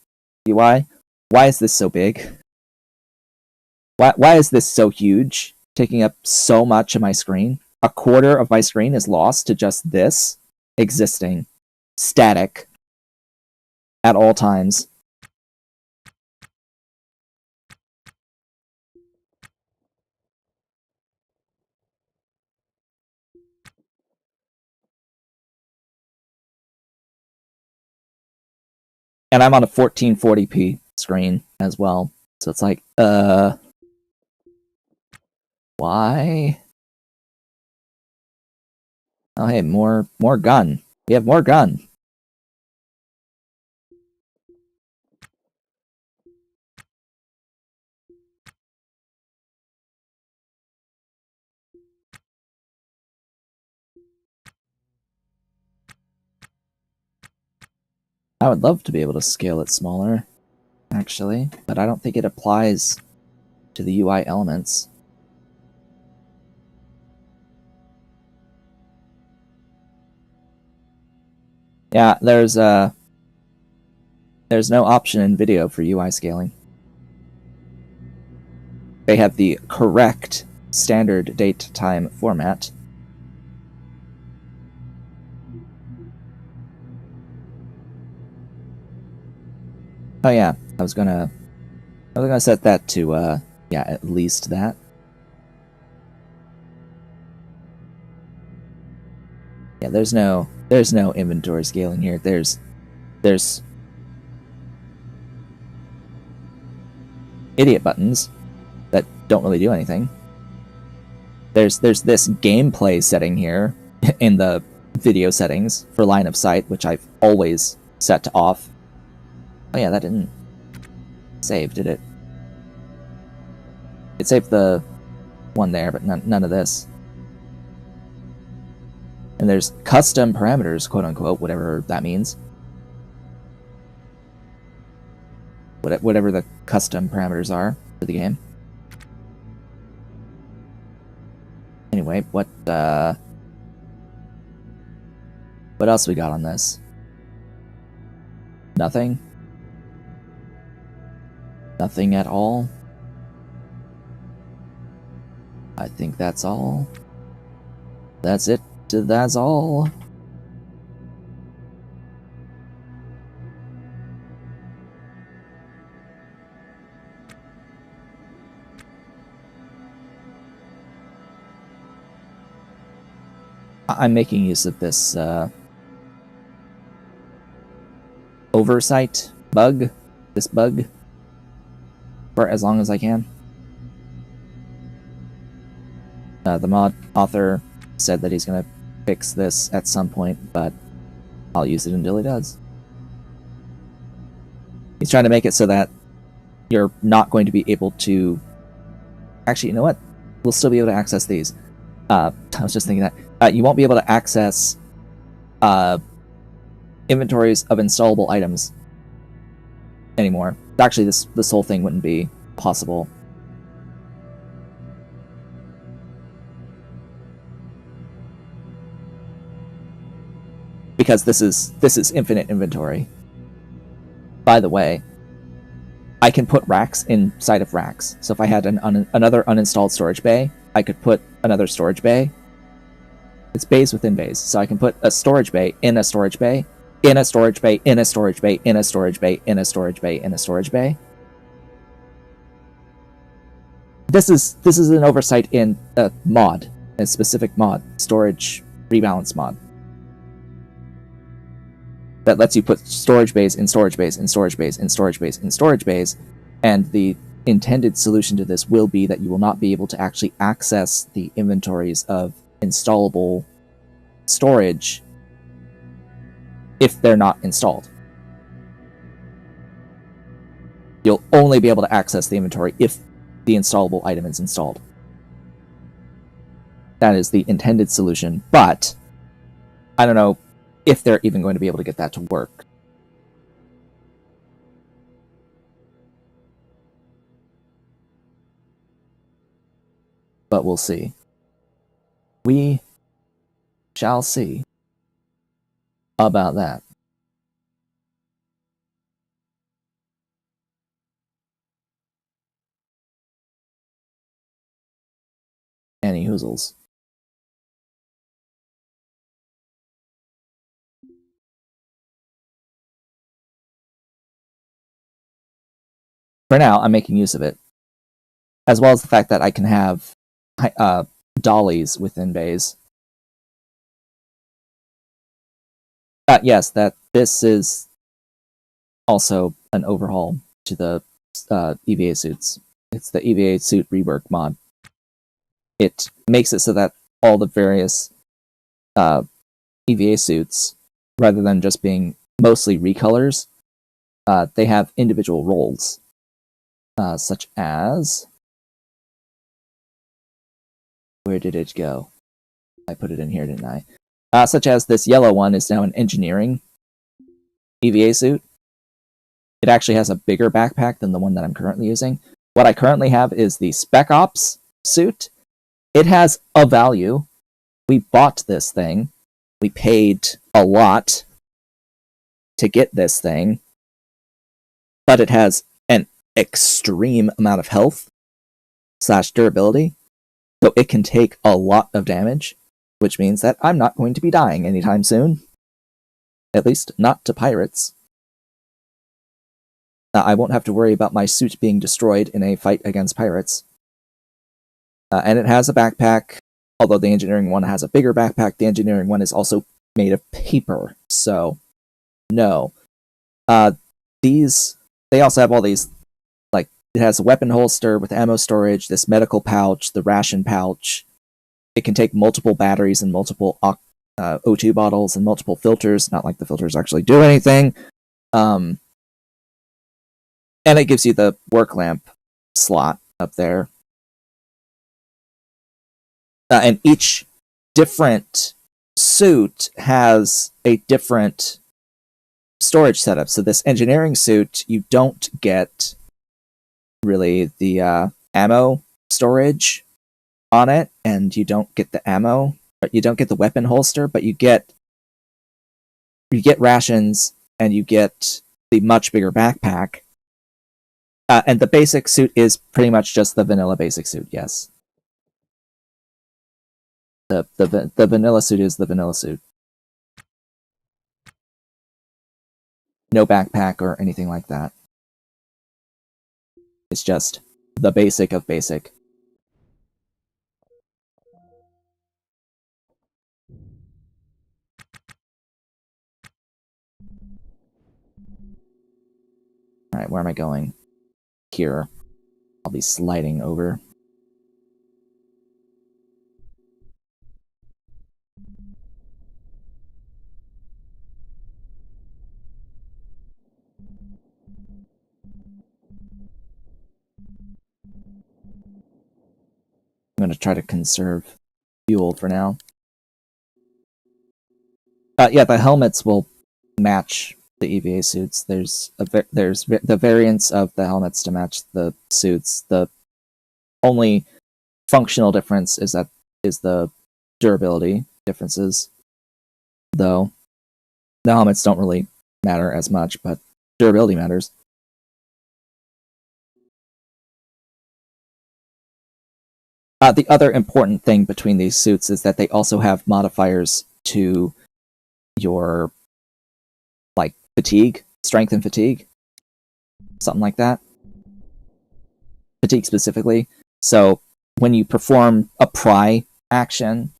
UI, why is this so big? Why is this so huge, taking up so much of my screen? A quarter of my screen is lost to just this existing, static, at all times. And I'm on a 1440p screen as well. So it's like, why? Oh, hey, more gun. We have more gun. I would love to be able to scale it smaller, actually, but I don't think it applies to the UI elements. Yeah, there's no option in video for UI scaling. They have the correct standard date time format. Oh yeah, I was gonna set that to yeah, at least that. Yeah, there's no inventory scaling here. There's idiot buttons that don't really do anything. There's this gameplay setting here in the video settings for line of sight, which I've always set to off. Oh yeah, that didn't save, did it? It saved the one there, but none of this. And there's custom parameters, quote unquote, whatever that means. Whatever the custom parameters are for the game. Anyway, what else we got on this? Nothing? Nothing at all? I think that's all. That's it. That's all. I'm making use of this oversight bug, this bug, for as long as I can. The mod author said that he's going to fix this at some point, but I'll use it until he does. He's trying to make it so that you're not going to be able to... Actually, you know what? We'll still be able to access these. I was just thinking that. You won't be able to access inventories of installable items anymore. Actually, this whole thing wouldn't be possible. Because this is infinite inventory. By the way, I can put racks inside of racks. So if I had another uninstalled storage bay, I could put another storage bay. It's bays within bays. So I can put a storage bay in a storage bay, in a storage bay, in a storage bay, in a storage bay, in a storage bay, in a storage bay. This is an oversight in a mod, a specific mod, storage rebalance mod, that lets you put storage bays in storage bays in storage bays in storage bays in storage bays, and the intended solution to this will be that you will not be able to actually access the inventories of installable storage if they're not installed. You'll only be able to access the inventory if the installable item is installed. That is the intended solution, but I don't know if they're even going to be able to get that to work. But we'll see. We shall see about that. Any hoozles. For now, I'm making use of it. As well as the fact that I can have dollies within bays. Yes, this is also an overhaul to the EVA suits. It's the EVA suit rework mod. It makes it so that all the various EVA suits, rather than just being mostly recolors, they have individual roles, such as... Where did it go? I put it in here, didn't I? Such as this yellow one is now an engineering EVA suit. It actually has a bigger backpack than the one that I'm currently using. What I currently have is the Spec Ops suit. It has a value. We bought this thing. We paid a lot to get this thing. But it has an extreme amount of health / durability. So it can take a lot of damage, which means that I'm not going to be dying anytime soon. At least not to pirates. I won't have to worry about my suit being destroyed in a fight against pirates. And it has a backpack. Although the engineering one has a bigger backpack, the engineering one is also made of paper. So, no. They also have all these, like, it has a weapon holster with ammo storage, this medical pouch, the ration pouch. It can take multiple batteries and multiple O2 bottles and multiple filters. Not like the filters actually do anything. And it gives you the work lamp slot up there. And each different suit has a different storage setup. So this engineering suit, you don't get really the ammo storage on it, and you don't get the ammo, but you don't get the weapon holster, but you get rations, and you get the much bigger backpack. And the basic suit is pretty much just the vanilla basic suit, yes. The vanilla suit is the vanilla suit. No backpack or anything like that. It's just the basic of basic. Alright, where am I going? Here. I'll be sliding over. I'm going to try to conserve fuel for now. Yeah, the helmets will match the EVA suits. There's the variants of the helmets to match the suits. The only functional difference is the durability differences, though the helmets don't really matter as much, but durability matters. The other important thing between these suits is that they also have modifiers to your, like, fatigue, strength and fatigue, something like that. Fatigue specifically. So when you perform a pry action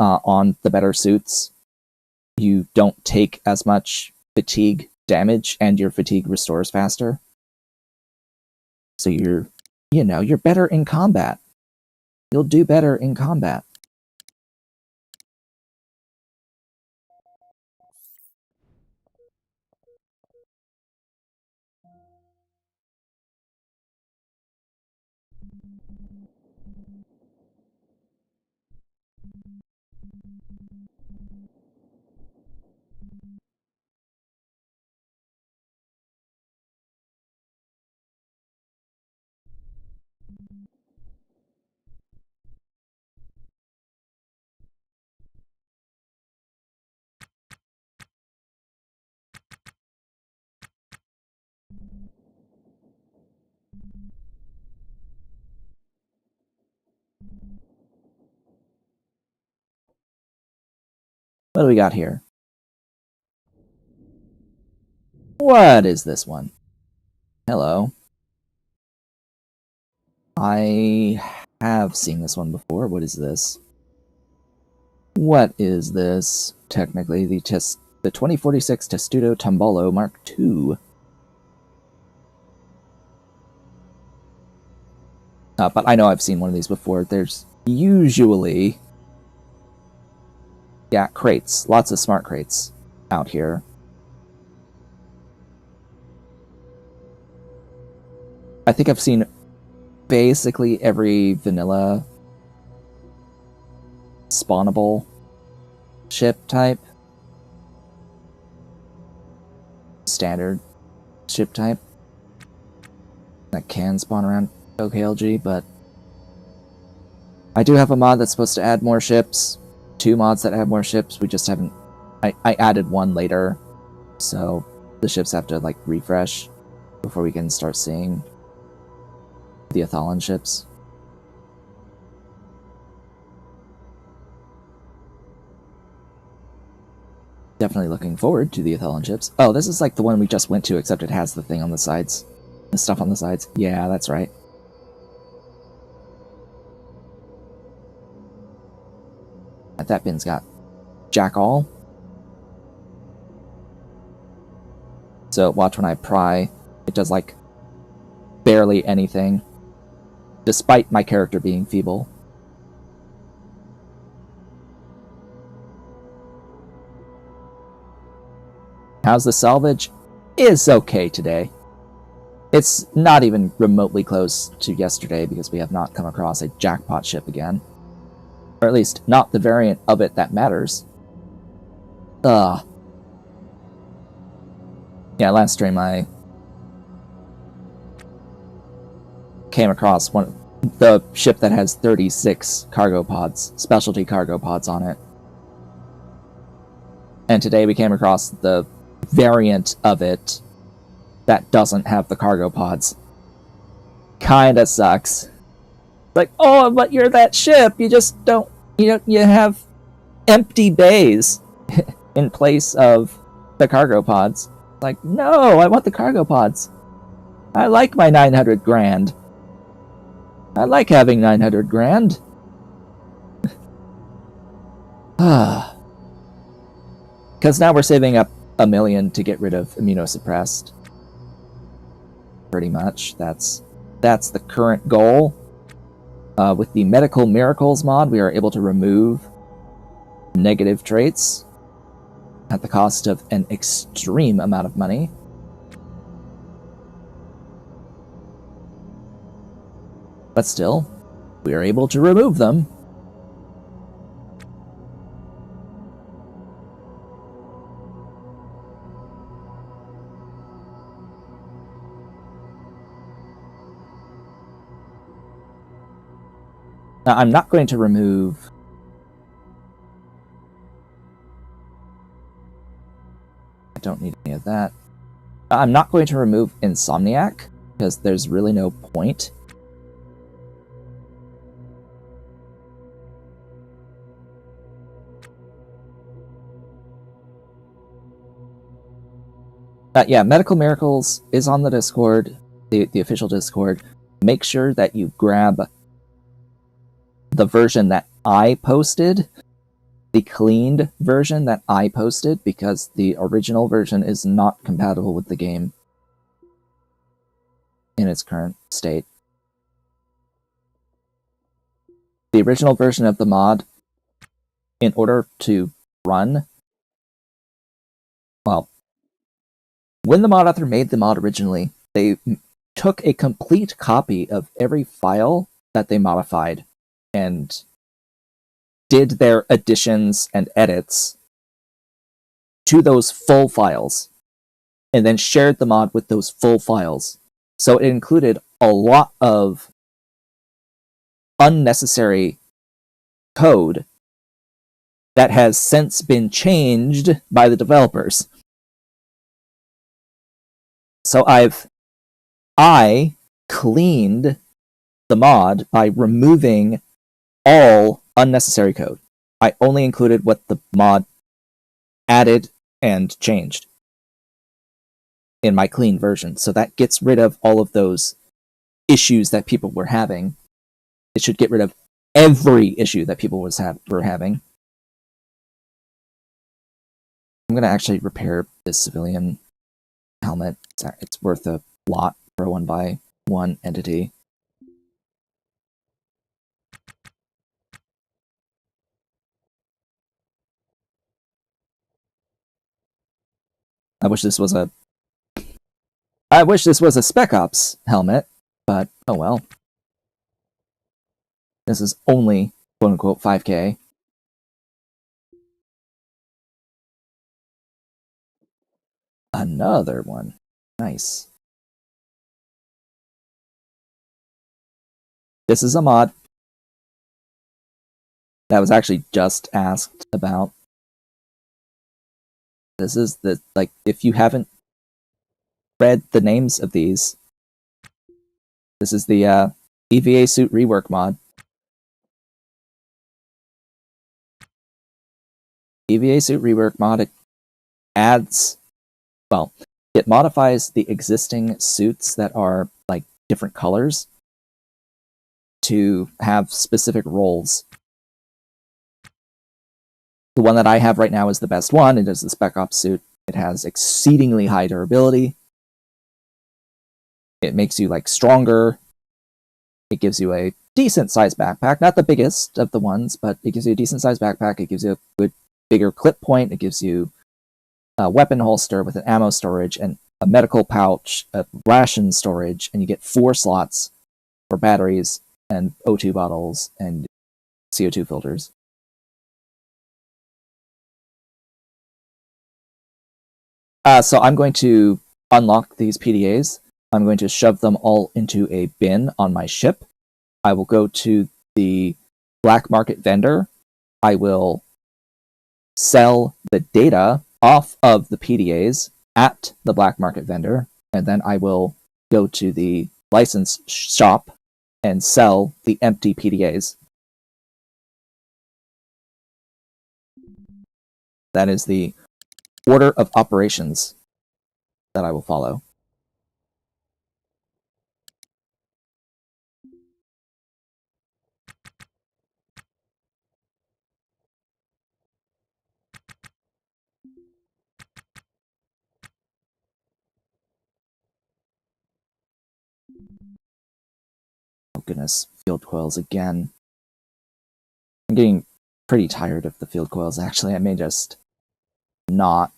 on the better suits, you don't take as much fatigue damage, and your fatigue restores faster. So you're better in combat. You'll do better in combat. What do we got here? What is this one? Hello. I have seen this one before. What is this? What is this? Technically, the 2046 Testudo Tombolo Mark II. But I know I've seen one of these before. There's usually, yeah, crates. Lots of smart crates out here. I think I've seen basically every vanilla spawnable ship type. standard ship type that can spawn around OKLG, but I do have a mod that's supposed to add more ships. 2 mods that add more ships. We just haven't... I added one later, so the ships have to, like, refresh before we can start seeing the Athalan ships. Definitely looking forward to the Athalan ships. Oh, this is like the one we just went to, except it has the thing on the sides. The stuff on the sides. Yeah, that's right. That bin's got jack all. So watch when I pry, it does like barely anything, despite my character being feeble. How's the salvage? It's okay today. It's not even remotely close to yesterday because we have not come across a jackpot ship again. Or at least, not the variant of it that matters. Ugh. Yeah, last stream I came across the ship that has 36 cargo pods, specialty cargo pods on it. And today we came across the variant of it that doesn't have the cargo pods. Kinda sucks. Like, oh, but you're that ship, you just don't, you have empty bays in place of the cargo pods. Like, no, I want the cargo pods. I like my 900 grand. I like having 900 grand. Because now we're saving up $1 million to get rid of immunosuppressed. Pretty much. That's the current goal. With the Medical Miracles mod, we are able to remove negative traits at the cost of an extreme amount of money. But still, we are able to remove them. Now, I'm not going to remove... I don't need any of that. I'm not going to remove Insomniac, because there's really no point. Yeah, Medical Miracles is on the Discord, the official Discord. Make sure that you grab the version that I posted, the cleaned version that I posted, because the original version is not compatible with the game in its current state. The original version of the mod, in order to run, well, when the mod author made the mod originally, they took a complete copy of every file that they modified and did their additions and edits to those full files, and then shared the mod with those full files. So it included a lot of unnecessary code that has since been changed by the developers. So I cleaned the mod by removing all unnecessary code. I only included what the mod added and changed in my clean version. So that gets rid of all of those issues that people were having. It should get rid of every issue that people were having. I'm going to actually repair this civilian helmet. It's worth a lot for a 1x1 entity. I wish this was a Spec Ops helmet, but oh well. This is only quote-unquote 5K. Another one. Nice. This is a mod that was actually just asked about. This is the, like, if you haven't read the names of these, this is the EVA suit rework mod. EVA suit rework mod, it adds, well, it modifies the existing suits that are like different colors to have specific roles. The one that I have right now is the best one. It is the Spec Ops suit. It has exceedingly high durability. It makes you like stronger. It gives you a decent sized backpack, not the biggest of the ones, but it gives you a decent sized backpack. It gives you a good bigger clip point. It gives you a weapon holster with an ammo storage and a medical pouch, a ration storage, and you get 4 slots for batteries and O2 bottles and CO2 filters. So I'm going to unlock these PDAs. I'm going to shove them all into a bin on my ship. I will go to the black market vendor. I will sell the data off of the PDAs at the black market vendor, and then I will go to the license shop and sell the empty PDAs. That is the order of operations that I will follow. Oh goodness, field coils again. I'm getting pretty tired of the field coils, actually. I may just not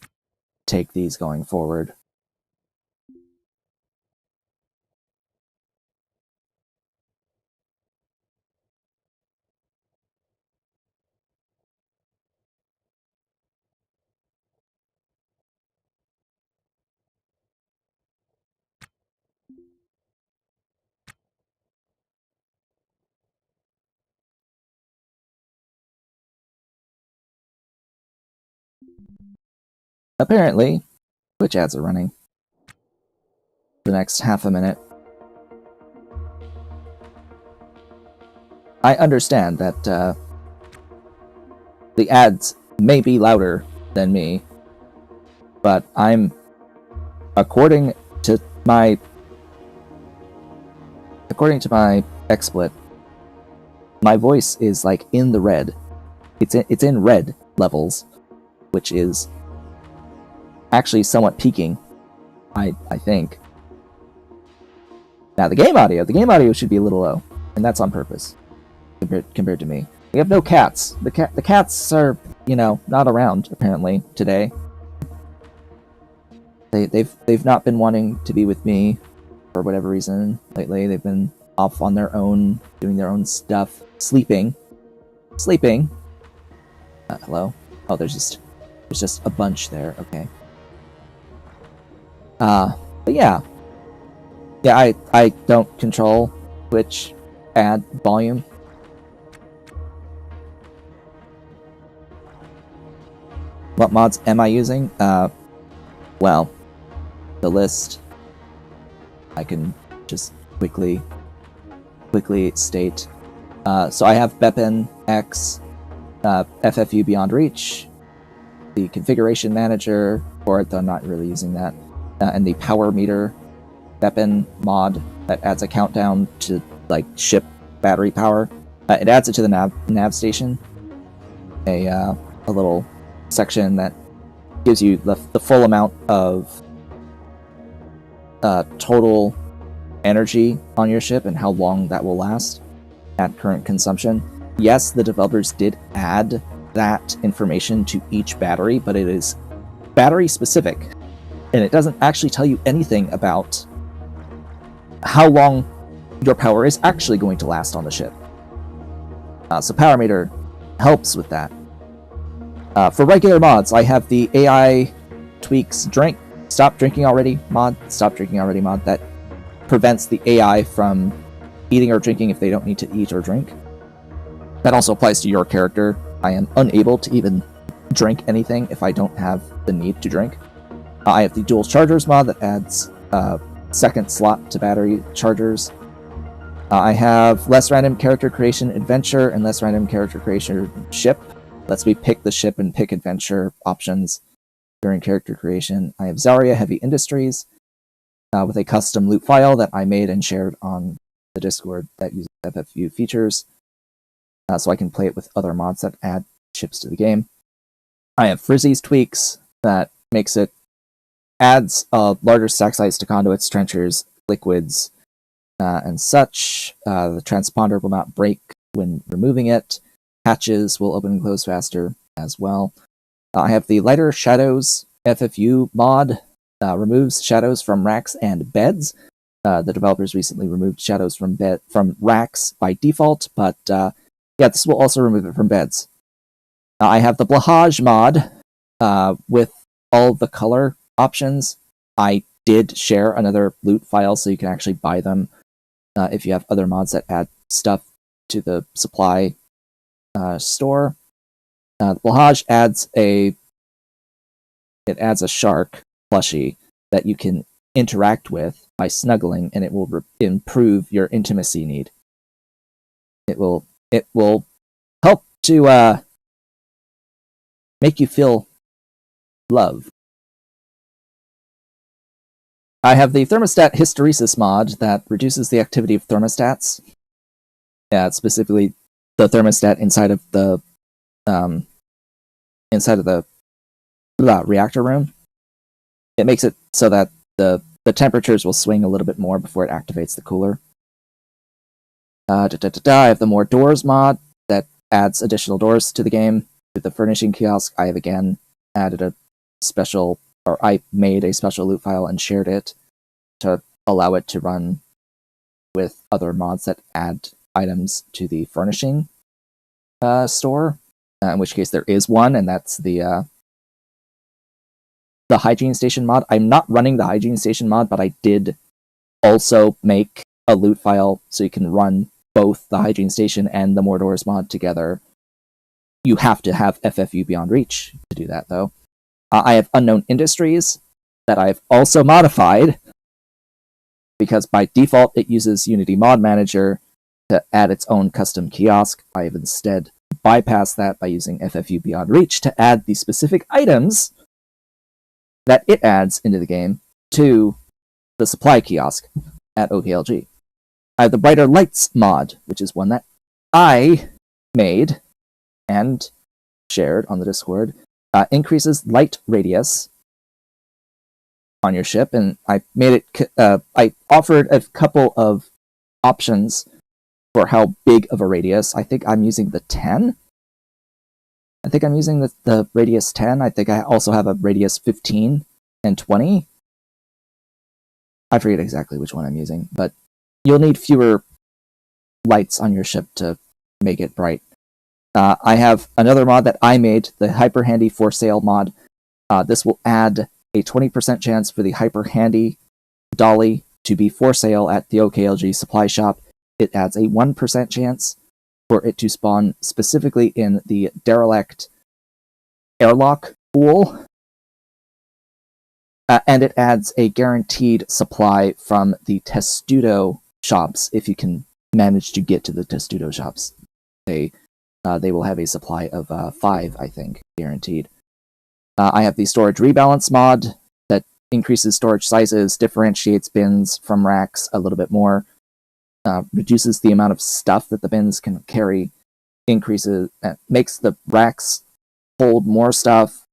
take these going forward. Apparently, Twitch ads are running for the next half a minute. I understand that the ads may be louder than me, but according to my XSplit, my voice is like in the red. It's in red levels, which is actually somewhat peaking, I think. Now the game audio should be a little low, and that's on purpose compared to me. We have no cats. The cats are, not around apparently today. They've not been wanting to be with me for whatever reason lately. They've been off on their own, doing their own stuff, sleeping. Hello. Oh, there's just a bunch there. Okay. But yeah, I don't control Twitch ad volume. What mods am I using? Well, the list I can just quickly state. So I have BepInEx, FFU Beyond Reach, the configuration manager for it, though I'm not really using that, and the PowerMeter BepIn mod that adds a countdown to like ship battery power. It adds it to the nav station, a little section that gives you the full amount of total energy on your ship and how long that will last at current consumption. Yes, the developers did add that information to each battery, but it is battery specific, and it doesn't actually tell you anything about how long your power is actually going to last on the ship. So PowerMeter helps with that. For regular mods, I have the AITweaksDrink stop drinking already mod, that prevents the AI from eating or drinking if they don't need to eat or drink. That also applies to your character. I am unable to even drink anything if I don't have the need to drink. I have the DualChargers mod that adds second slot to battery chargers. I have less random character creation adventure and less random character creation ship. Lets me pick the ship and pick adventure options during character creation. I have ZariaHeavyIndustries with a custom loot file that I made and shared on the Discord that uses FFU features, so I can play it with other mods that add ships to the game. I have Frizzy's tweaks that adds a larger stack size to conduits, trenchers, liquids, and such. The transponder will not break when removing it. Hatches will open and close faster as well. I have the Lighter Shadows FFU mod. Removes shadows from racks and beds. The developers recently removed shadows from racks by default, but this will also remove it from beds. I have the Blahage mod with all the color options. I did share another loot file, so you can actually buy them if you have other mods that add stuff to the supply store. Blahage adds a shark plushie that you can interact with by snuggling, and it will improve your intimacy need. It will help to make you feel love. I have the thermostat hysteresis mod that reduces the activity of thermostats. Specifically the thermostat inside of the reactor room. It makes it so that the temperatures will swing a little bit more before it activates the cooler. I have the More Doors mod that adds additional doors to the game. With the furnishing kiosk, I have again added I made a special loot file and shared it to allow it to run with other mods that add items to the furnishing store. In which case there is one, and that's the hygiene station mod. I'm not running the hygiene station mod, but I did also make a loot file so you can run both the hygiene station and the More Doors mod together. You have to have FFU Beyond Reach to do that, though. I have Unknown Industries that I've also modified, because by default it uses Unity Mod Manager to add its own custom kiosk. I have instead bypassed that by using FFU Beyond Reach to add the specific items that it adds into the game to the supply kiosk at OKLG. I have the Brighter Lights mod, which is one that I made and shared on the Discord. Increases light radius on your ship, and I made it. I offered a couple of options for how big of a radius. I think I'm using the 10. I think I'm using the radius 10. I think I also have a radius 15 and 20. I forget exactly which one I'm using, but you'll need fewer lights on your ship to make it bright. I have another mod that I made, the Hyper Handy For Sale mod. This will add a 20% chance for the Hyper Handy dolly to be for sale at the OKLG supply shop. It adds a 1% chance for it to spawn specifically in the derelict airlock pool. And it adds a guaranteed supply from the Testudo shops if you can manage to get to the Testudo shops. They will have a supply of 5, I think, guaranteed. I have the Storage Rebalance mod that increases storage sizes, differentiates bins from racks a little bit more, reduces the amount of stuff that the bins can carry, makes the racks hold more stuff,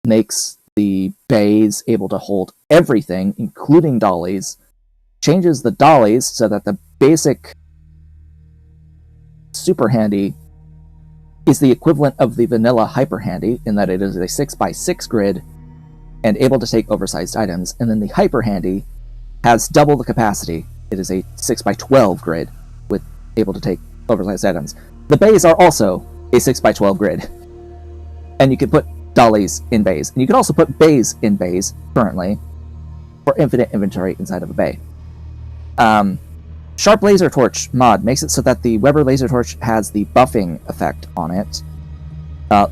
makes the bays able to hold everything, including dollies, changes the dollies so that the basic Super Handy is the equivalent of the vanilla Hyper Handy, in that it is a 6x6 grid and able to take oversized items, and then the Hyper Handy has double the capacity. It is a 6x12 grid with able to take oversized items. The bays are also a 6x12 grid, and you can put dollies in bays. And you can also put bays in bays currently for infinite inventory inside of a bay. Sharp Laser Torch mod makes it so that the Weber Laser Torch has the buffing effect on it.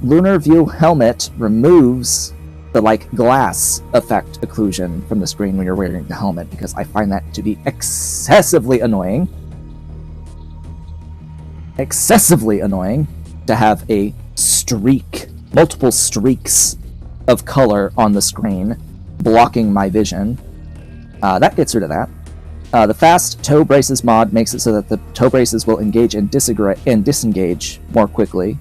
Lunar View Helmet removes the glass effect occlusion from the screen when you're wearing the helmet, because I find that to be excessively annoying. Excessively annoying to have a streak, multiple streaks of color on the screen blocking my vision. That gets rid of that. The Fast Toe Braces mod makes it so that the toe braces will engage and disengage more quickly.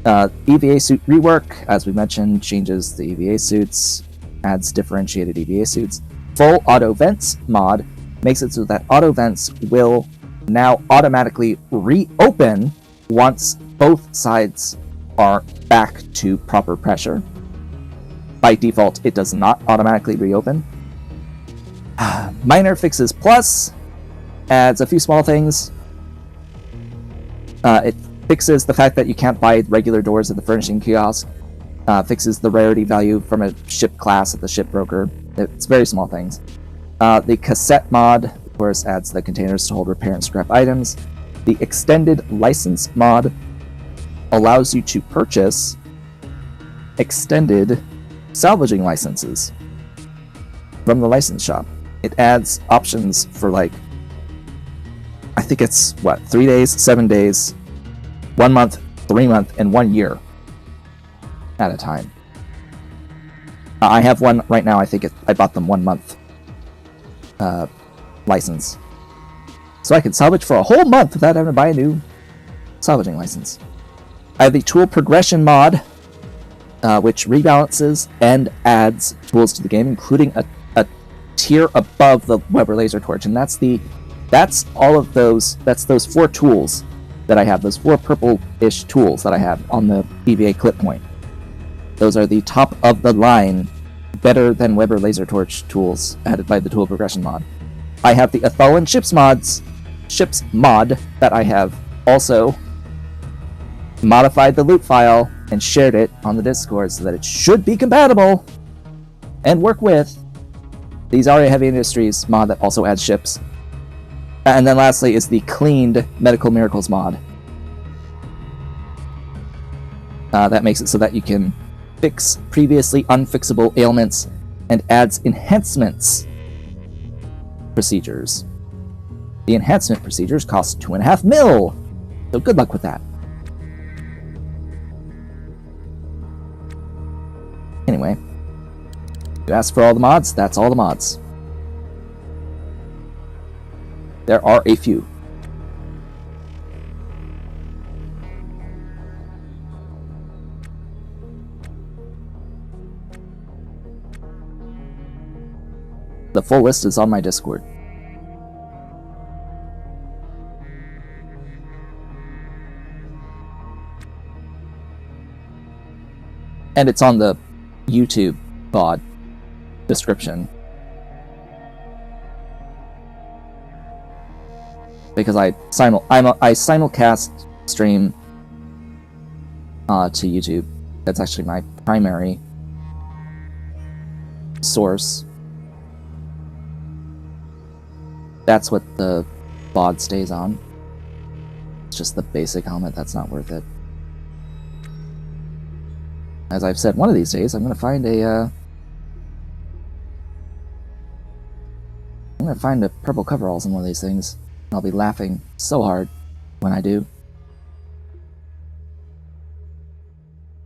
EVA suit rework, as we mentioned, changes the EVA suits, adds differentiated EVA suits. Full auto vents mod makes it so that auto vents will now automatically reopen once both sides are back to proper pressure. By default, it does not automatically reopen. Minor Fixes Plus adds a few small things. It fixes the fact that you can't buy regular doors at the furnishing kiosk. Fixes the rarity value from a ship class at the shipbroker. It's very small things. The cassette mod, of course, adds the containers to hold repair and scrap items. The extended license mod allows you to purchase extended salvaging licenses from the license shop. It adds options for I think it's 3 days, 7 days, 1 month, 3 month, and 1 year at a time. I have one right now. I think I bought them 1 month license, so I can salvage for a whole month without having to buy a new salvaging license. I have the tool progression mod, which rebalances and adds tools to the game, including a tier above the Weber Laser Torch, and that's those 4 tools that I have, those 4 purple-ish tools that I have on the EVA clip point. Those are the top of the line, better than Weber Laser Torch tools added by the tool progression mod. I have the Atholan ships mod that I have also modified the loot file and shared it on the Discord so that it should be compatible and work with the ZariaHeavyIndustries mod that also adds ships. And then lastly is the cleaned Medical Miracles mod. That makes it so that you can fix previously unfixable ailments and adds enhancements procedures. The enhancement procedures cost 2.5 mil, so good luck with that. Anyway, you asked for all the mods, that's all the mods. There are a few. The full list is on my Discord. And it's on the YouTube VOD description. Because I simulcast stream to YouTube. That's actually my primary source. That's what the VOD stays on. It's just the basic helmet, that's not worth it. As I've said, one of these days I'm gonna find a purple coveralls in one of these things. I'll be laughing so hard when I do.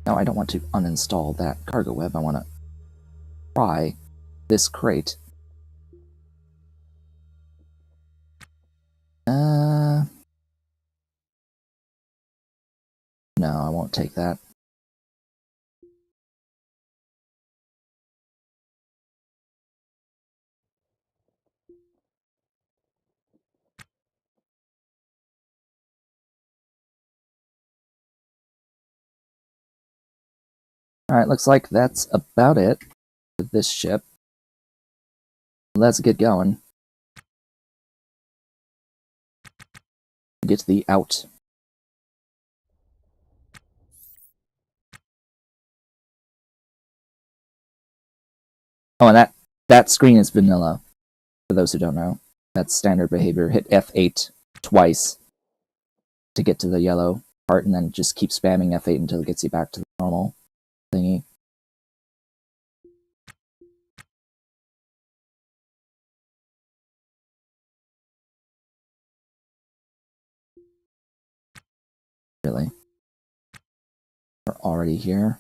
Now I don't want to uninstall that cargo web, I want to try this crate. No, I won't take that. Alright, looks like that's about it with this ship. Let's get going. Get the out. Oh, and that screen is vanilla, for those who don't know. That's standard behavior. Hit F8 twice to get to the yellow part, and then just keep spamming F8 until it gets you back to the normal thingy. Really? We're already here?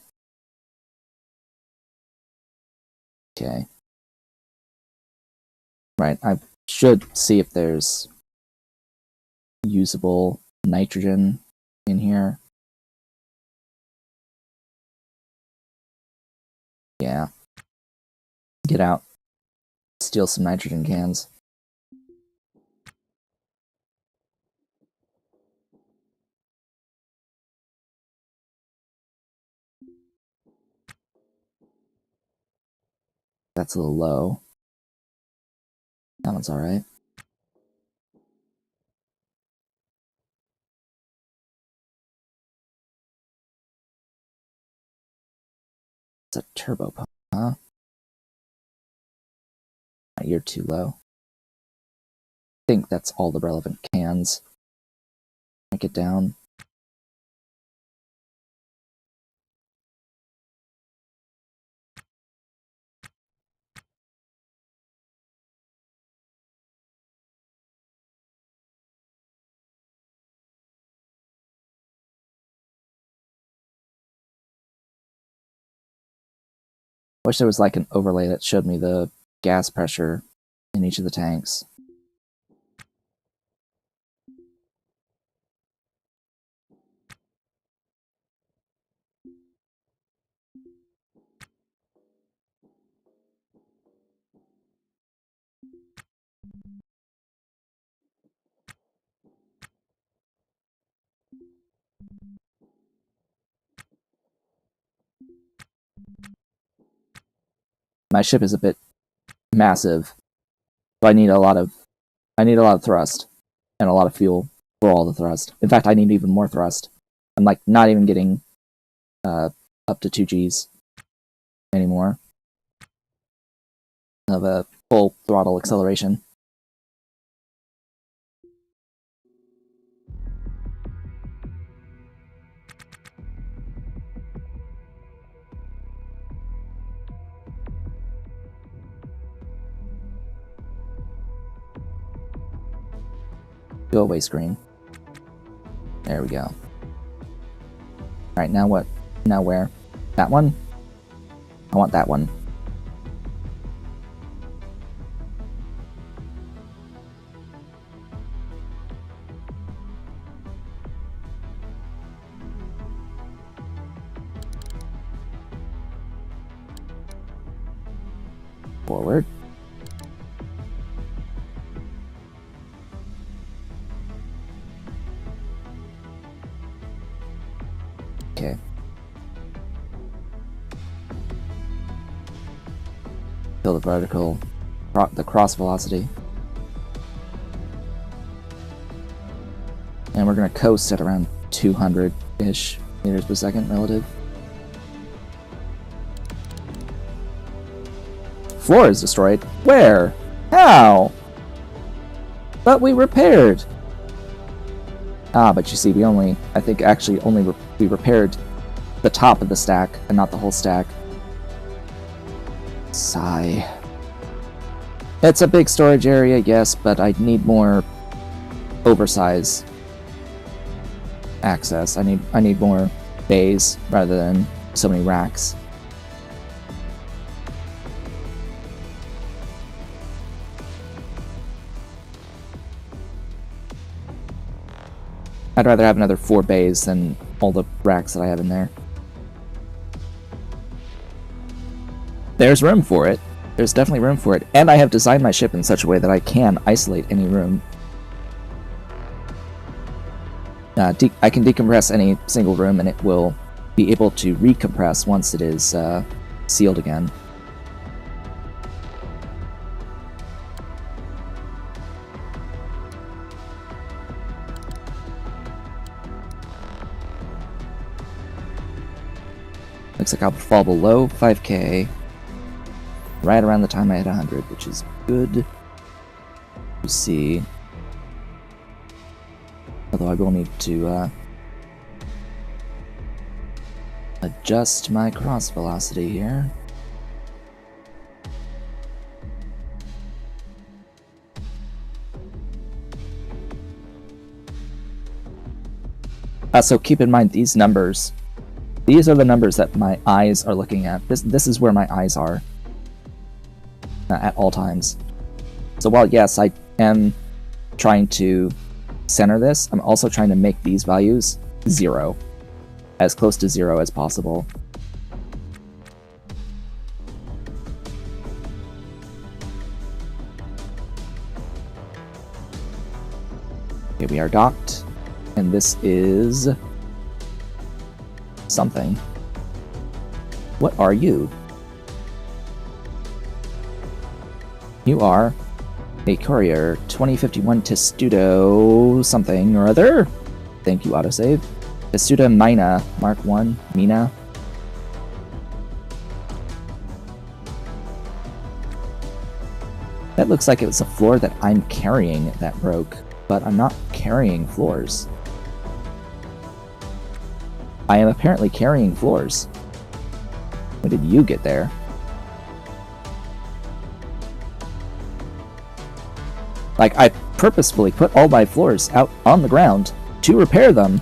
Okay. Right, I should see if there's usable nitrogen in here. Yeah. Get out. Steal some nitrogen cans. That's a little low. That one's alright. It's a turbo pump, huh? You're too low. I think that's all the relevant cans. Break it down. Wish there was like an overlay that showed me the gas pressure in each of the tanks. My ship is a bit massive, so I need a lot of thrust and a lot of fuel for all the thrust. In fact, I need even more thrust. I'm like not even getting up to 2 Gs anymore of a full throttle acceleration. Go away, screen. There we go. Alright, now what? Now where? That one? I want that one. Forward. Okay. Fill the vertical, the cross velocity. And we're gonna coast at around 200-ish meters per second relative. Floor is destroyed. Where? How? But we repaired. Ah, but you see, I think actually we repaired the top of the stack and not the whole stack. Sigh. It's a big storage area, yes, but I need more oversize access. I need more bays rather than so many racks. I'd rather have another 4 bays than all the racks that I have in there. There's room for it. There's definitely room for it. And I have designed my ship in such a way that I can isolate any room. I can decompress any single room and it will be able to recompress once it is sealed again. Looks like I'll fall below 5K right around the time I hit 100, which is good to see. Although I will need to adjust my cross velocity here. So keep in mind these numbers. These are the numbers that my eyes are looking at. This is where my eyes are at all times. So while yes, I am trying to center this, I'm also trying to make these values 0. As close to 0 as possible. Okay, we are docked. And this is something. What are you? You are a courier 2051 Testudo something or other. Thank you, autosave. Testudo Mina, Mark 1, Mina. That looks like it was a floor that I'm carrying that broke, but I'm not carrying floors. I am apparently carrying floors. When did you get there? Like, I purposefully put all my floors out on the ground to repair them.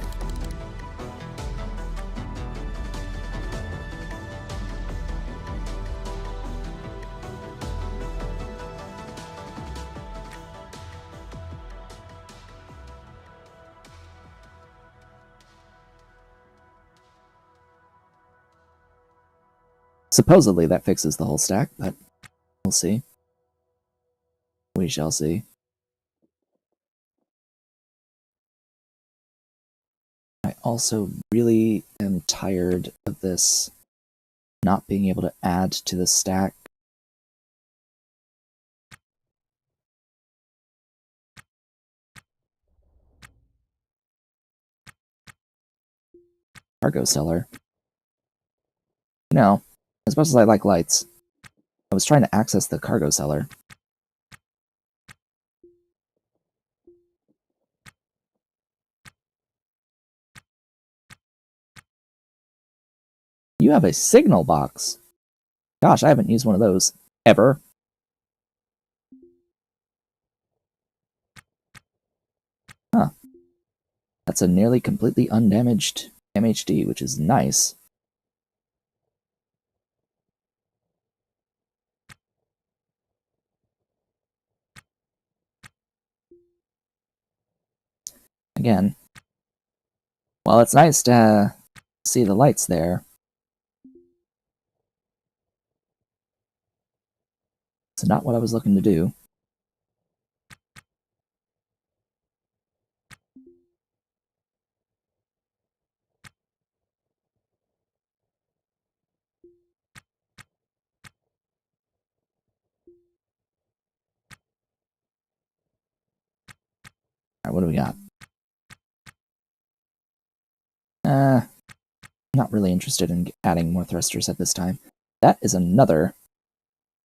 Supposedly that fixes the whole stack, but we'll see. We shall see. I also really am tired of this not being able to add to the stack. Cargo cellar. No, as much as I like lights, I was trying to access the cargo cellar. You have a signal box. Gosh, I haven't used one of those ever. Huh. That's a nearly completely undamaged MHD, which is nice. Again, while it's nice to see the lights there, it's not what I was looking to do. Alright, what do we got? Not really interested in adding more thrusters at this time. That is another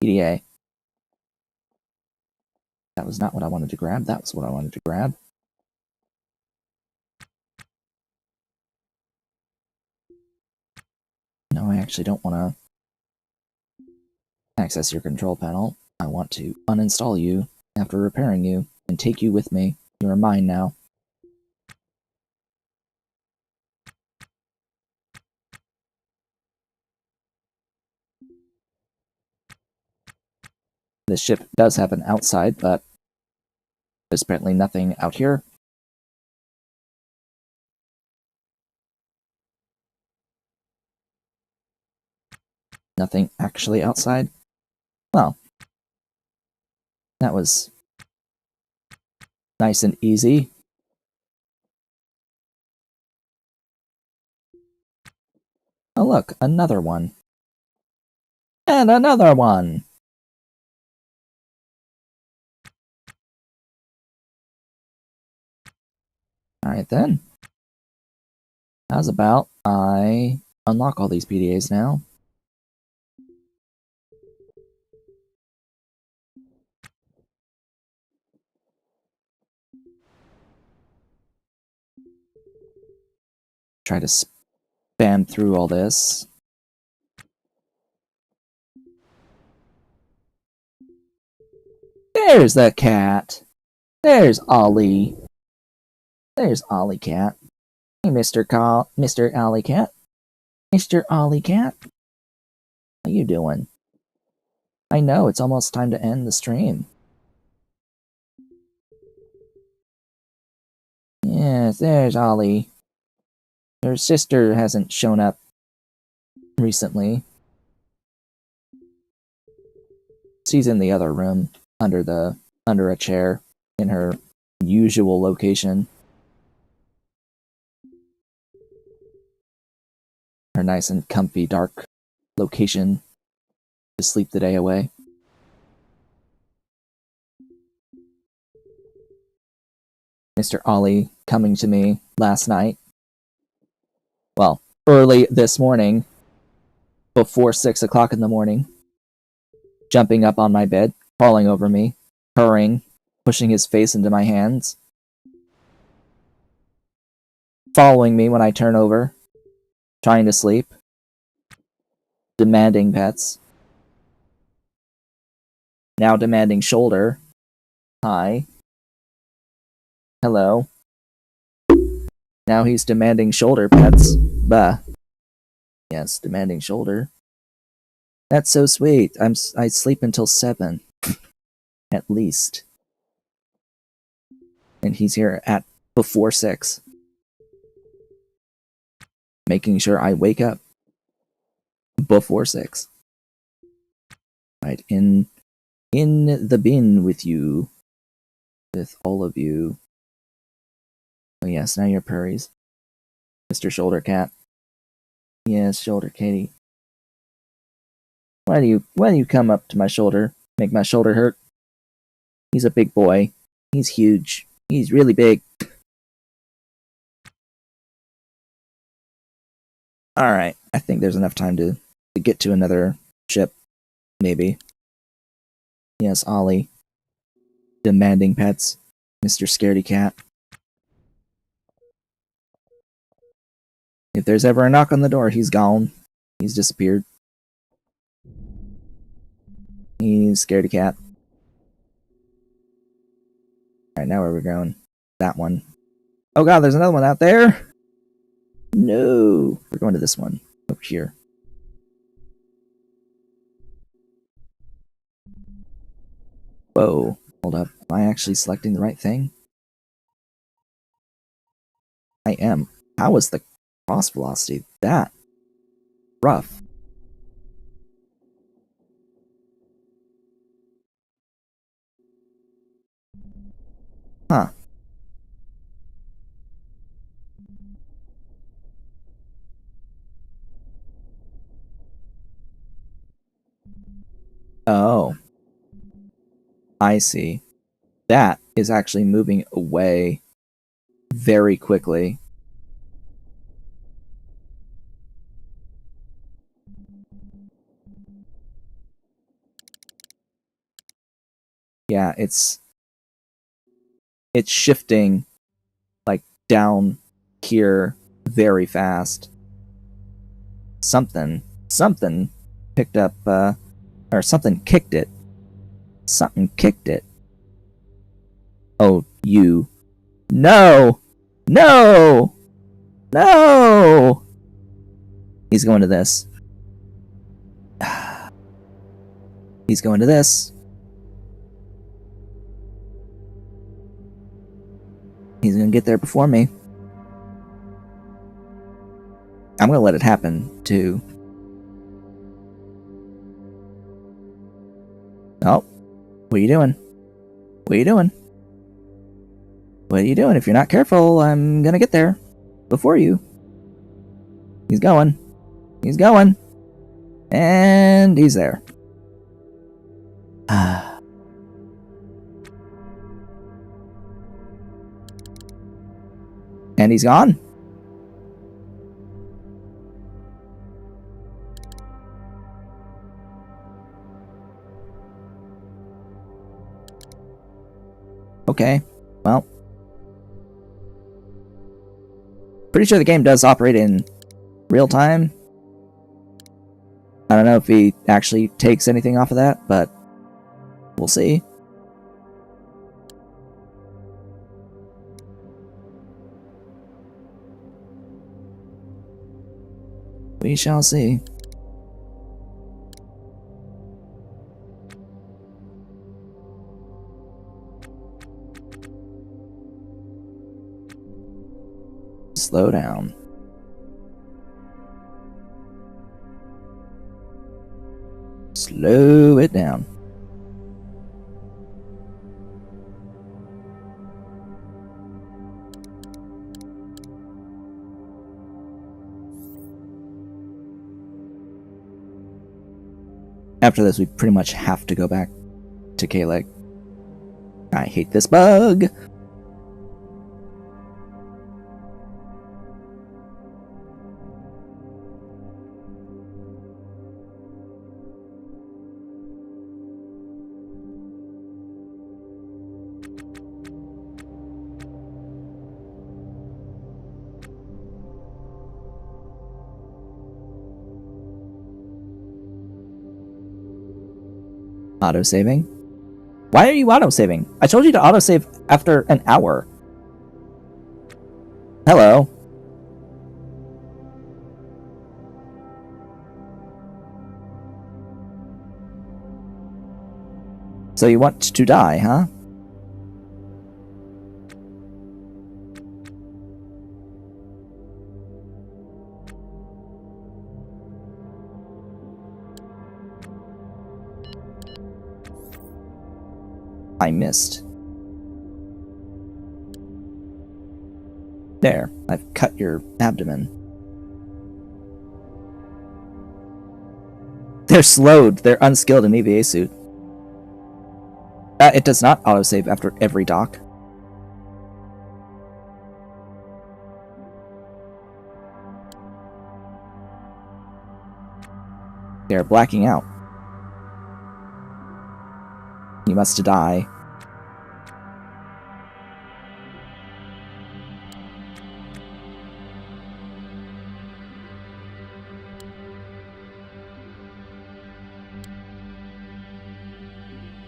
PDA. That was not what I wanted to grab. That was what I wanted to grab. No, I actually don't want to access your control panel. I want to uninstall you after repairing you and take you with me. You are mine now. This ship does have an outside, but there's apparently nothing out here. Nothing actually outside. Well, that was nice and easy. Oh look, another one. And another one! Alright then. How's about I unlock all these PDAs now? try to spam through all this. There's the cat. There's Ollie. There's Ollie Cat. Hey, Mr. Ollie Cat. Mr. Ollie Cat. How you doing? I know, it's almost time to end the stream. Yes, there's Ollie. Her sister hasn't shown up recently. She's in the other room, under a chair, in her usual location. Her nice and comfy dark location to sleep the day away. Mr. Ollie coming to me last night. Well, early this morning, before 6 o'clock in the morning, jumping up on my bed, crawling over me, purring, pushing his face into my hands, following me when I turn over, trying to sleep, demanding pets, now demanding shoulder. Hi. Hello. Now he's demanding shoulder pets. Bah. Yes, demanding shoulder. That's so sweet. I sleep until 7. At least. And he's here at before 6. Making sure I wake up before 6. Right, in the bin with you. With all of you. Oh yes, now you're purries. Mr. Shoulder Cat. Yes, Shoulder Kitty. Why do you come up to my shoulder? Make my shoulder hurt? He's a big boy. He's huge. He's really big. Alright, I think there's enough time to get to another ship. Maybe. Yes, Ollie. Demanding pets. Mr. Scaredy Cat. If there's ever a knock on the door, he's gone. He's disappeared. He's Scaredy Cat. Alright, now where are we going? That one. Oh god, there's another one out there! No! We're going to this one. Over here. Whoa. Hold up. Am I actually selecting the right thing? I am. How is the cross velocity that rough? Huh. Oh. I see. That is actually moving away very quickly. Yeah, it's shifting like down here very fast. Something picked up or something kicked it. Something kicked it. Oh, you. No! No! No! He's going to this. He's going to this. He's gonna get there before me. I'm gonna let it happen, too. Oh. What are you doing? What are you doing? What are you doing? If you're not careful, I'm gonna get there. Before you. He's going. He's going. And he's there. And he's gone. Okay, well. Pretty sure the game does operate in real time. I don't know if he actually takes anything off of that, but we'll see. We shall see. Slow down. Slow it down. After this, we pretty much have to go back to K-Leg. I hate this bug! Autosaving? Why are you autosaving? I told you to autosave after an hour. Hello. So you want to die, huh? I missed. There, I've cut your abdomen. They're slowed. They're unskilled in EVA suit. It does not autosave after every dock. They're blacking out. You must die.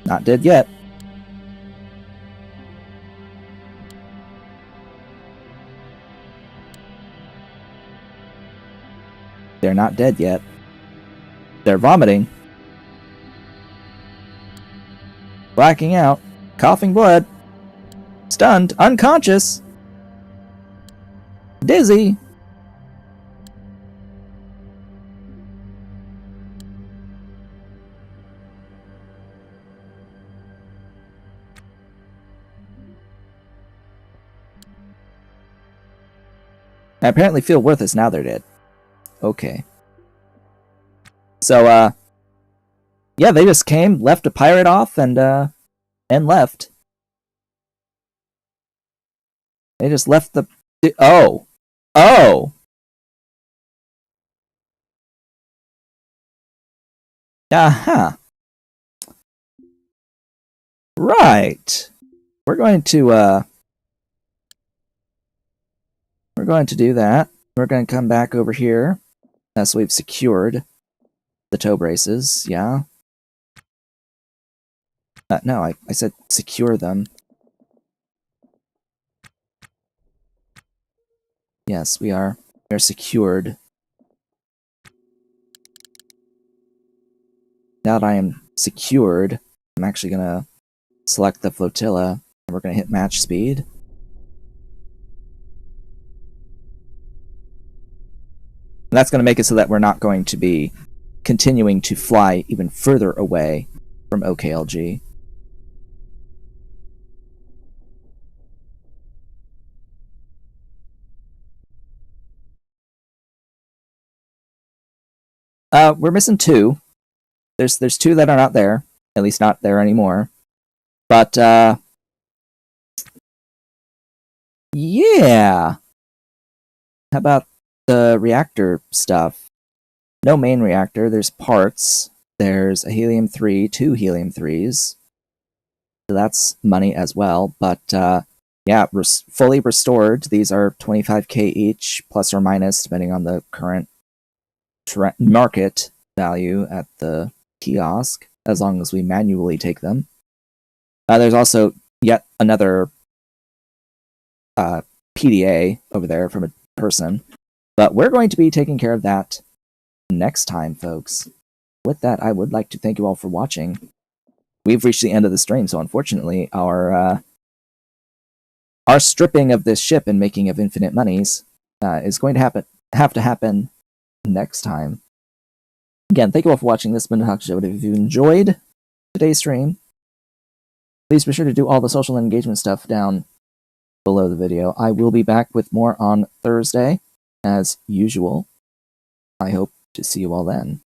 Not dead yet. They're not dead yet. They're vomiting. Blacking out. Coughing blood. Stunned. Unconscious. Dizzy. I apparently feel worthless now they're dead. Okay. So, yeah, they just came, left a pirate off, and left. They just left the... Oh! Oh! Aha! Right! We're going to do that. We're going to come back over here. So we've secured the tow braces, yeah. No, I said secure them. Yes, we are secured. Now that I am secured, I'm actually going to select the flotilla, and we're going to hit match speed. And that's going to make it so that we're not going to be continuing to fly even further away from OKLG. We're missing two. There's two that are not there. At least not there anymore. But, yeah. How about the reactor stuff? No main reactor. There's parts. There's a helium-3, 2 helium-3s. So that's money as well. But yeah, fully restored. These are 25K each, plus or minus, depending on the current market value at the kiosk, as long as we manually take them. There's also yet another PDA over there from a person, but we're going to be taking care of that next time, folks. With that, I would like to thank you all for watching. We've reached the end of the stream, so unfortunately, our stripping of this ship and making of infinite monies is going to have to happen next time. Again, thank you all for watching this. It's been the Hawk Show. If you enjoyed today's stream, please be sure to do all the social engagement stuff down below the video. I will be back with more on Thursday, as usual. I hope to see you all then.